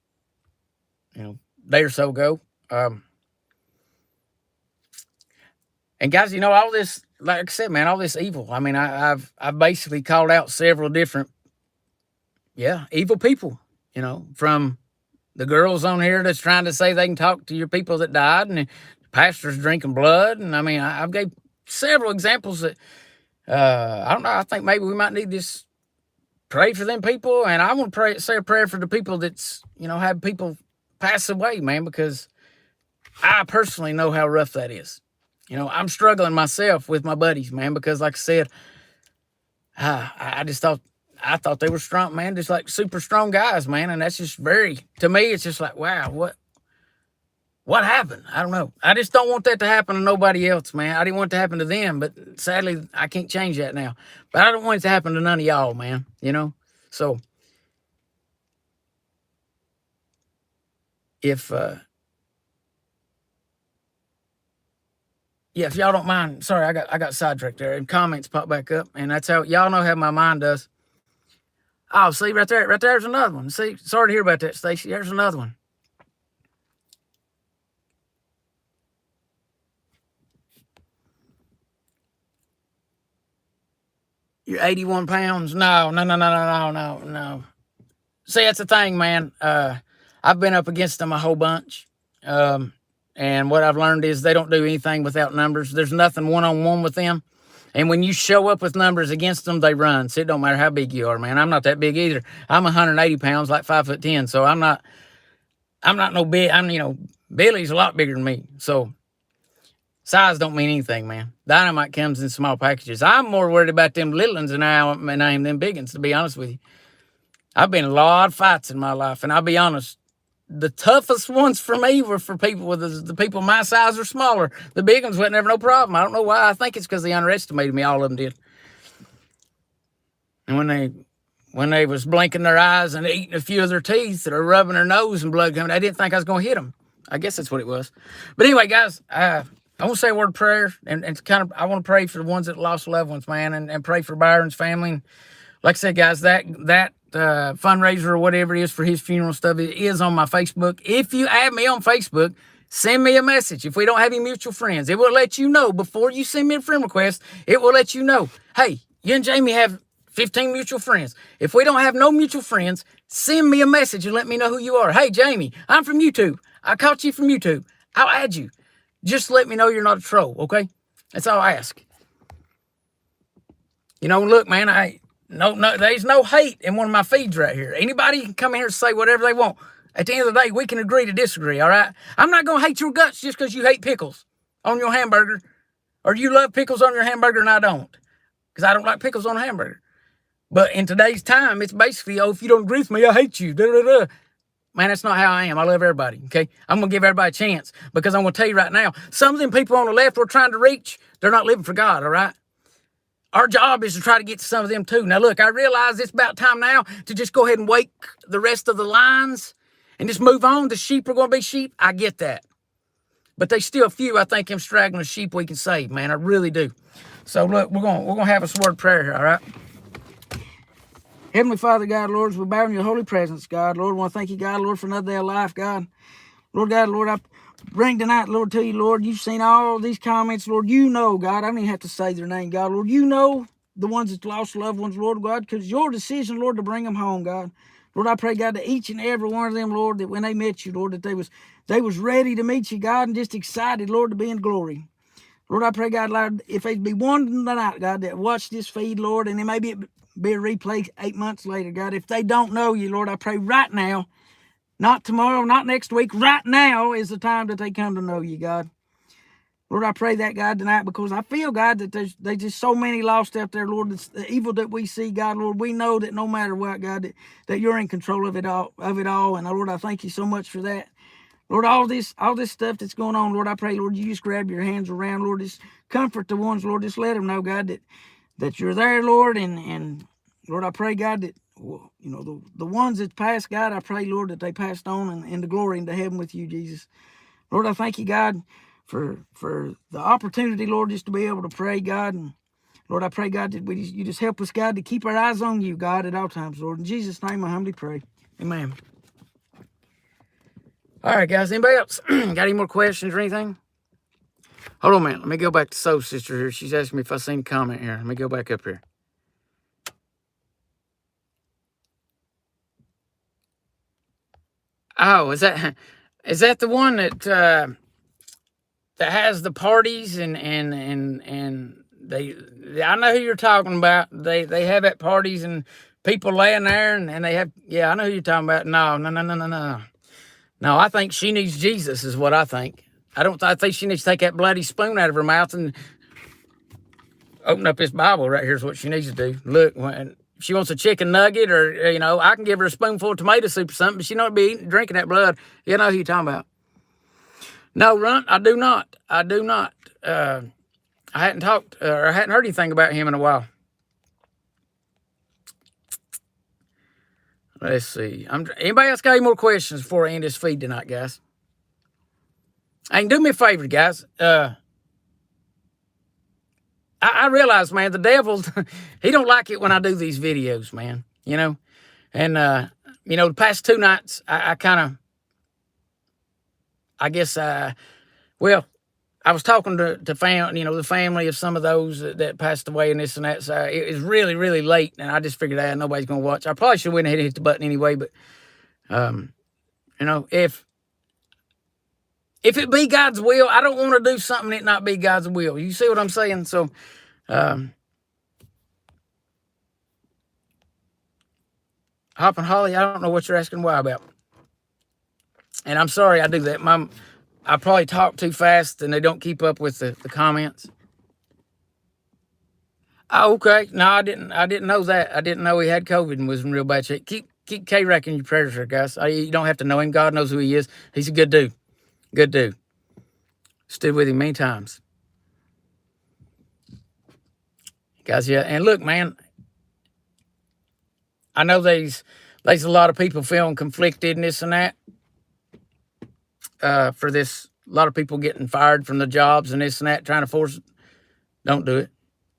day or so ago. And guys, all this, like I said, man, all this evil. I've basically called out several different, evil people. From the girls on here that's trying to say they can talk to your people that died, and the pastors drinking blood, and I've gave several examples that I don't know. I think maybe we might need to just pray for them people, and I want to say a prayer for the people that's have people pass away, man, because I personally know how rough that is. I'm struggling myself with my buddies, man, because like I said, I thought they were strong, man, just like super strong guys, man, and that's just to me, it's just like, wow, what happened? I don't know. I just don't want that to happen to nobody else, man. I didn't want it to happen to them, but sadly, I can't change that now. But I don't want it to happen to none of y'all, man, So, if y'all don't mind, sorry, I got sidetracked there, and comments pop back up, and that's how y'all know how my mind does. Oh, see, right there's another one. See, sorry to hear about that, Stacy. There's another one. You're 81 pounds? No. See, that's the thing, man. I've been up against them a whole bunch. And what I've learned is they don't do anything without numbers. There's nothing one-on-one with them. And when you show up with numbers against them, they run. So it don't matter how big you are, man. I'm not that big either. I'm 180 pounds, like 5'10". So I'm not no big. Billy's a lot bigger than me. So Size don't mean anything, man. Dynamite comes in small packages. I'm more worried about them little ones than I am them big ones, to be honest with you. I've been in a lot of fights in my life, and I'll be honest, the toughest ones for me were for people with the people my size or smaller. The big ones wasn't never no problem. I don't know why. I think it's because they underestimated me. All of them did. And when they was blinking their eyes and eating a few of their teeth or rubbing their nose and blood coming, they didn't think I was going to hit them. I guess that's what it was. But anyway, guys, I want to say a word of prayer, and kind of I want to pray for the ones that lost loved ones, man, and pray for Byron's family. And like I said, guys, that fundraiser or whatever it is for his funeral stuff, it is on my Facebook. If you add me on Facebook, send me a message. If we don't have any mutual friends, it will let you know before you send me a friend request. It will let you know, hey, you and Jamie have 15 mutual friends. If we don't have no mutual friends, send me a message and let me know who you are. Hey, Jamie, I'm from YouTube. I caught you from YouTube. I'll add you. Just let me know you're not a troll, okay? That's all I ask. You know, look, man, no, there's no hate in one of my feeds right here. Anybody can come in here and say whatever they want. At the end of the day, we can agree to disagree, all right? I'm not going to hate your guts just because you hate pickles on your hamburger, or you love pickles on your hamburger and I don't, because I don't like pickles on a hamburger. But in today's time, it's basically, oh, if you don't agree with me, I hate you. Da, da, da. Man, that's not how I am. I love everybody, okay? I'm going to give everybody a chance, because I'm going to tell you right now, some of them people on the left we're trying to reach, they're not living for God, all right? Our job is to try to get to some of them too. Now, look, I realize it's about time now to just go ahead and wake the rest of the lines and just move on. The sheep are going to be sheep. I get that. But there's still a few, I think, them straggling sheep we can save, man. I really do. So, look, we're gonna have a word of prayer here, all right? Heavenly Father, God, Lord, as we bow in your holy presence, God, Lord, I want to thank you, God, Lord, for another day of life, God. Lord God, Lord, I bring tonight, Lord, to you, Lord. You've seen all these comments, Lord. You know, God. I don't even have to say their name, God. Lord, you know the ones that lost loved ones, Lord God, because your decision, Lord, to bring them home, God. Lord, I pray, God, that each and every one of them, Lord, that when they met you, Lord, that they was ready to meet you, God, and just excited, Lord, to be in glory. Lord, I pray, God, Lord, if there'd be one tonight, God, that watched this feed, Lord, and it may be a replay 8 months later, God, if they don't know you, Lord, I pray right now, not tomorrow, not next week, right now is the time that they come to know you, God. Lord, I pray that, God, tonight, because I feel, God, that there's just so many lost out there, Lord. It's the evil that we see, God, Lord. We know that no matter what, God, that you're in control of it all. And Lord, I thank you so much for that. Lord, all this stuff that's going on, Lord, I pray, Lord, you just grab your hands around, Lord, just comfort the ones, Lord, just let them know, God, that you're there, Lord, and Lord, I pray, God, that, you know, the ones that passed, God, I pray, Lord, that they passed on and the glory into heaven with you, Jesus. Lord, I thank you, God, for the opportunity, Lord, just to be able to pray, God. And Lord, I pray, God, that you just help us, God, to keep our eyes on you, God, at all times, Lord. In Jesus' name, I humbly pray. Amen. All right, guys, anybody else got any more questions or anything? Hold on a minute. Let me go back to Soul Sister here. She's asking me if I seen a comment here. Let me go back up here. Oh, is that the one that has the parties and they I know who you're talking about. They have at parties and people laying there and they have, yeah, I know who you're talking about. No, I think she needs Jesus is what I think. I think she needs to take that bloody spoon out of her mouth and open up this Bible right here is what she needs to do. Look, when she wants a chicken nugget or, you know, I can give her a spoonful of tomato soup or something, but she don't be drinking that blood. You know who you're talking about. No, Runt, I do not. I hadn't talked or I hadn't heard anything about him in a while. Let's see. Anybody else got any more questions before I end this feed tonight, guys? And do me a favor, guys. I realize, man, the devil, he don't like it when I do these videos, man. You know? And, you know, the past 2 nights, I kind of, I guess, well, I was talking to the family of some of those that passed away and this and that. So it was really, really late, and I just figured out nobody's going to watch. I probably should have went ahead and hit the button anyway, but, you know, if it be God's will, I don't want to do something that not be God's will. You see what I'm saying? So, Hop and Holly, I don't know what you're asking why about. And I'm sorry I do that. I probably talk too fast and they don't keep up with the comments. Oh, okay. No, I didn't know that. I didn't know he had COVID and was in real bad shape. Keep K-Rack in your prayers there, guys. You don't have to know him. God knows who he is. He's a good dude. Good dude. Stood with him many times. Guys, yeah. And look, man, I know there's a lot of people feeling conflicted and this and that. For this, a lot of people getting fired from the jobs and this and that, trying to force it. Don't do it.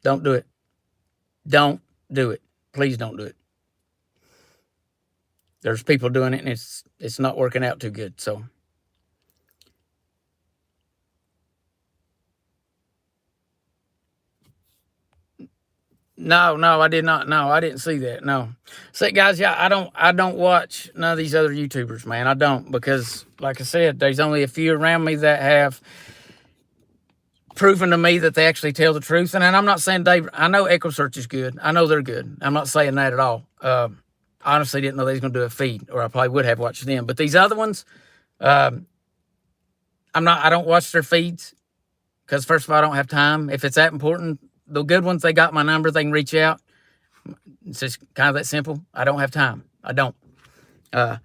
Don't do it. Don't do it. Please don't do it. There's people doing it and it's not working out too good. So no, I did not. No, I didn't see that. No. See, guys, yeah, I don't watch none of these other YouTubers, man. I don't, because like I said, there's only a few around me that have proven to me that they actually tell the truth. And I'm not saying Dave, I know EchoSearch is good. I know they're good. I'm not saying that at all. I honestly didn't know they was going to do a feed, or I probably would have watched them. But these other ones, I don't watch their feeds because, first of all, I don't have time. If it's that important, the good ones, they got my number, they can reach out. It's just kind of that simple. I don't have time. I don't. But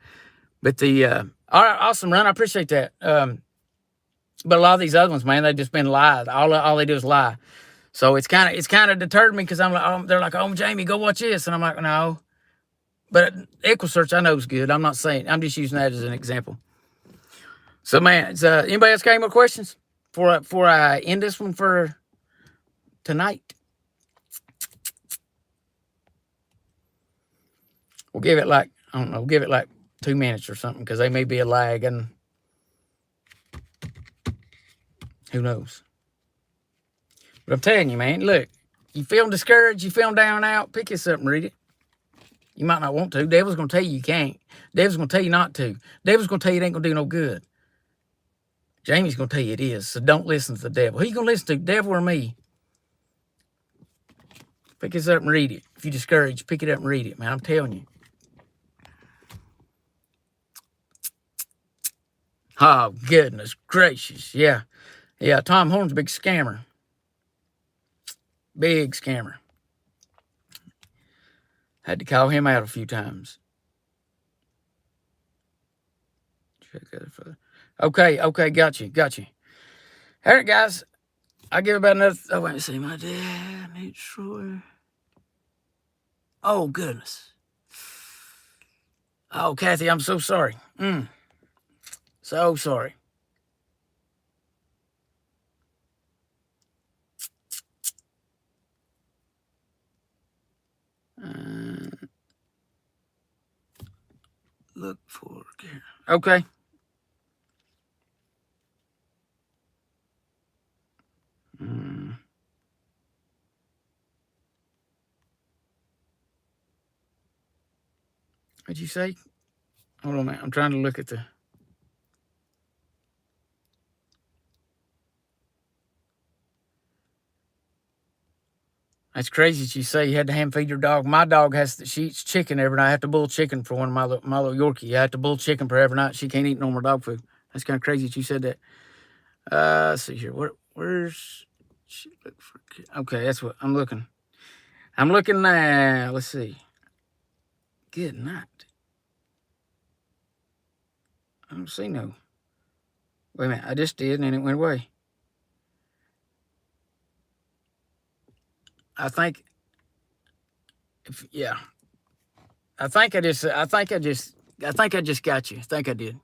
all right, awesome, Run. I appreciate that. But a lot of these other ones, man, they've just been lied. All they do is lie. So it's kind of deterred me, because I'm like, they're like, oh, Jamie, go watch this, and I'm like, no. But EchoSearch I know is good. I'm not saying. I'm just using that as an example. So, man, anybody else got any more questions before I end this one for tonight? We'll give it like, I don't know, we'll give it like 2 minutes or something, because they may be a lag, and who knows. But I'm telling you, man, look, you feeling discouraged, you feeling down and out, pick yourself up and read it. You might not want to. Devil's going to tell you can't. Devil's going to tell you not to. Devil's going to tell you it ain't going to do no good. Jamie's going to tell you it is, so don't listen to the devil. Who you going to listen to, devil or me? Pick this up and read it. If you're discouraged, pick it up and read it, man. I'm telling you. Oh, goodness gracious. Yeah. Yeah, Tom Horn's a big scammer. Big scammer. Had to call him out a few times. Check that further. Okay, got you. All right, guys. I'll give about another. Oh, let me see. My dad needs Troy. Oh, goodness. Oh, Kathy, I'm so sorry. So sorry. Look for here. Okay. What'd you say? Hold on a minute. I'm trying to look at the. That's crazy that you say you had to hand feed your dog. My dog she eats chicken every night. I have to boil chicken for one of my little Yorkie. I have to boil chicken for every night. She can't eat no more dog food. That's kind of crazy that you said that. Let's see here. Where's she look for? Okay, that's what I'm looking. I'm looking now. Let's see. Good night. I don't see no. Wait a minute. I just did, and then it went away. I think. Yeah. I think I just got you. I think I did.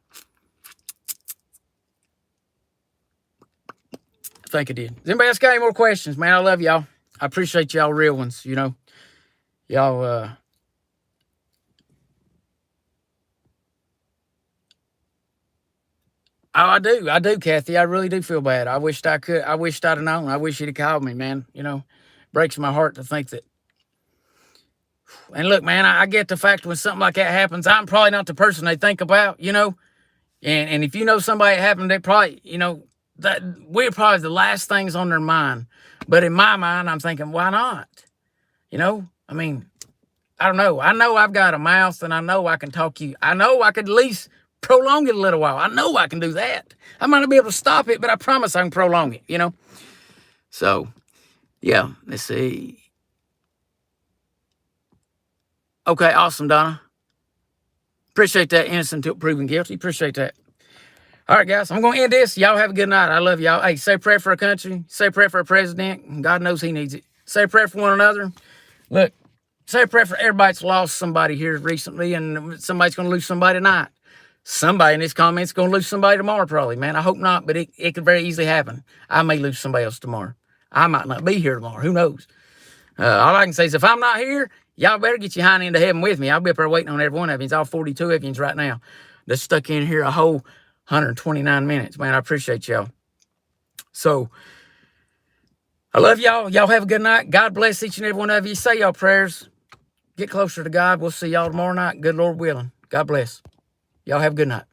I think I did. Does anybody else got any more questions, man? I love y'all. I appreciate y'all real ones, you know. Y'all, oh, I do, Kathy. I really do feel bad. I wished I'd have known. I wish you'd have called me, man. You know, breaks my heart to think that. And look, man, I get the fact when something like that happens, I'm probably not the person they think about, you know. And if you know somebody it happened, they probably, you know, that we're probably the last things on their mind. But in my mind, I'm thinking, why not? You know, I mean, I don't know. I know I've got a mouth, and I know I can talk you. I know I could at least prolong it a little while. I know I can do that. I might not be able to stop it, but I promise I can prolong it, you know? So, yeah, let's see. Okay, awesome, Donna. Appreciate that. Innocent until proven guilty. Appreciate that. All right, guys, I'm going to end this. Y'all have a good night. I love y'all. Hey, say a prayer for our country. Say a prayer for our president. God knows he needs it. Say a prayer for one another. Look, say a prayer for everybody that's lost somebody here recently, and somebody's going to lose somebody tonight. Somebody in this comment's going to lose somebody tomorrow, probably, man. I hope not, but it could very easily happen. I may lose somebody else tomorrow. I might not be here tomorrow. Who knows? All I can say is if I'm not here, y'all better get your hind into heaven with me. I'll be up there waiting on every one of you. It's all 42 of you right now. They're stuck in here a whole 129 minutes. Man, I appreciate y'all. So, I love y'all. Y'all have a good night. God bless each and every one of you. Say y'all prayers. Get closer to God. We'll see y'all tomorrow night. Good Lord willing. God bless. Y'all have a good night.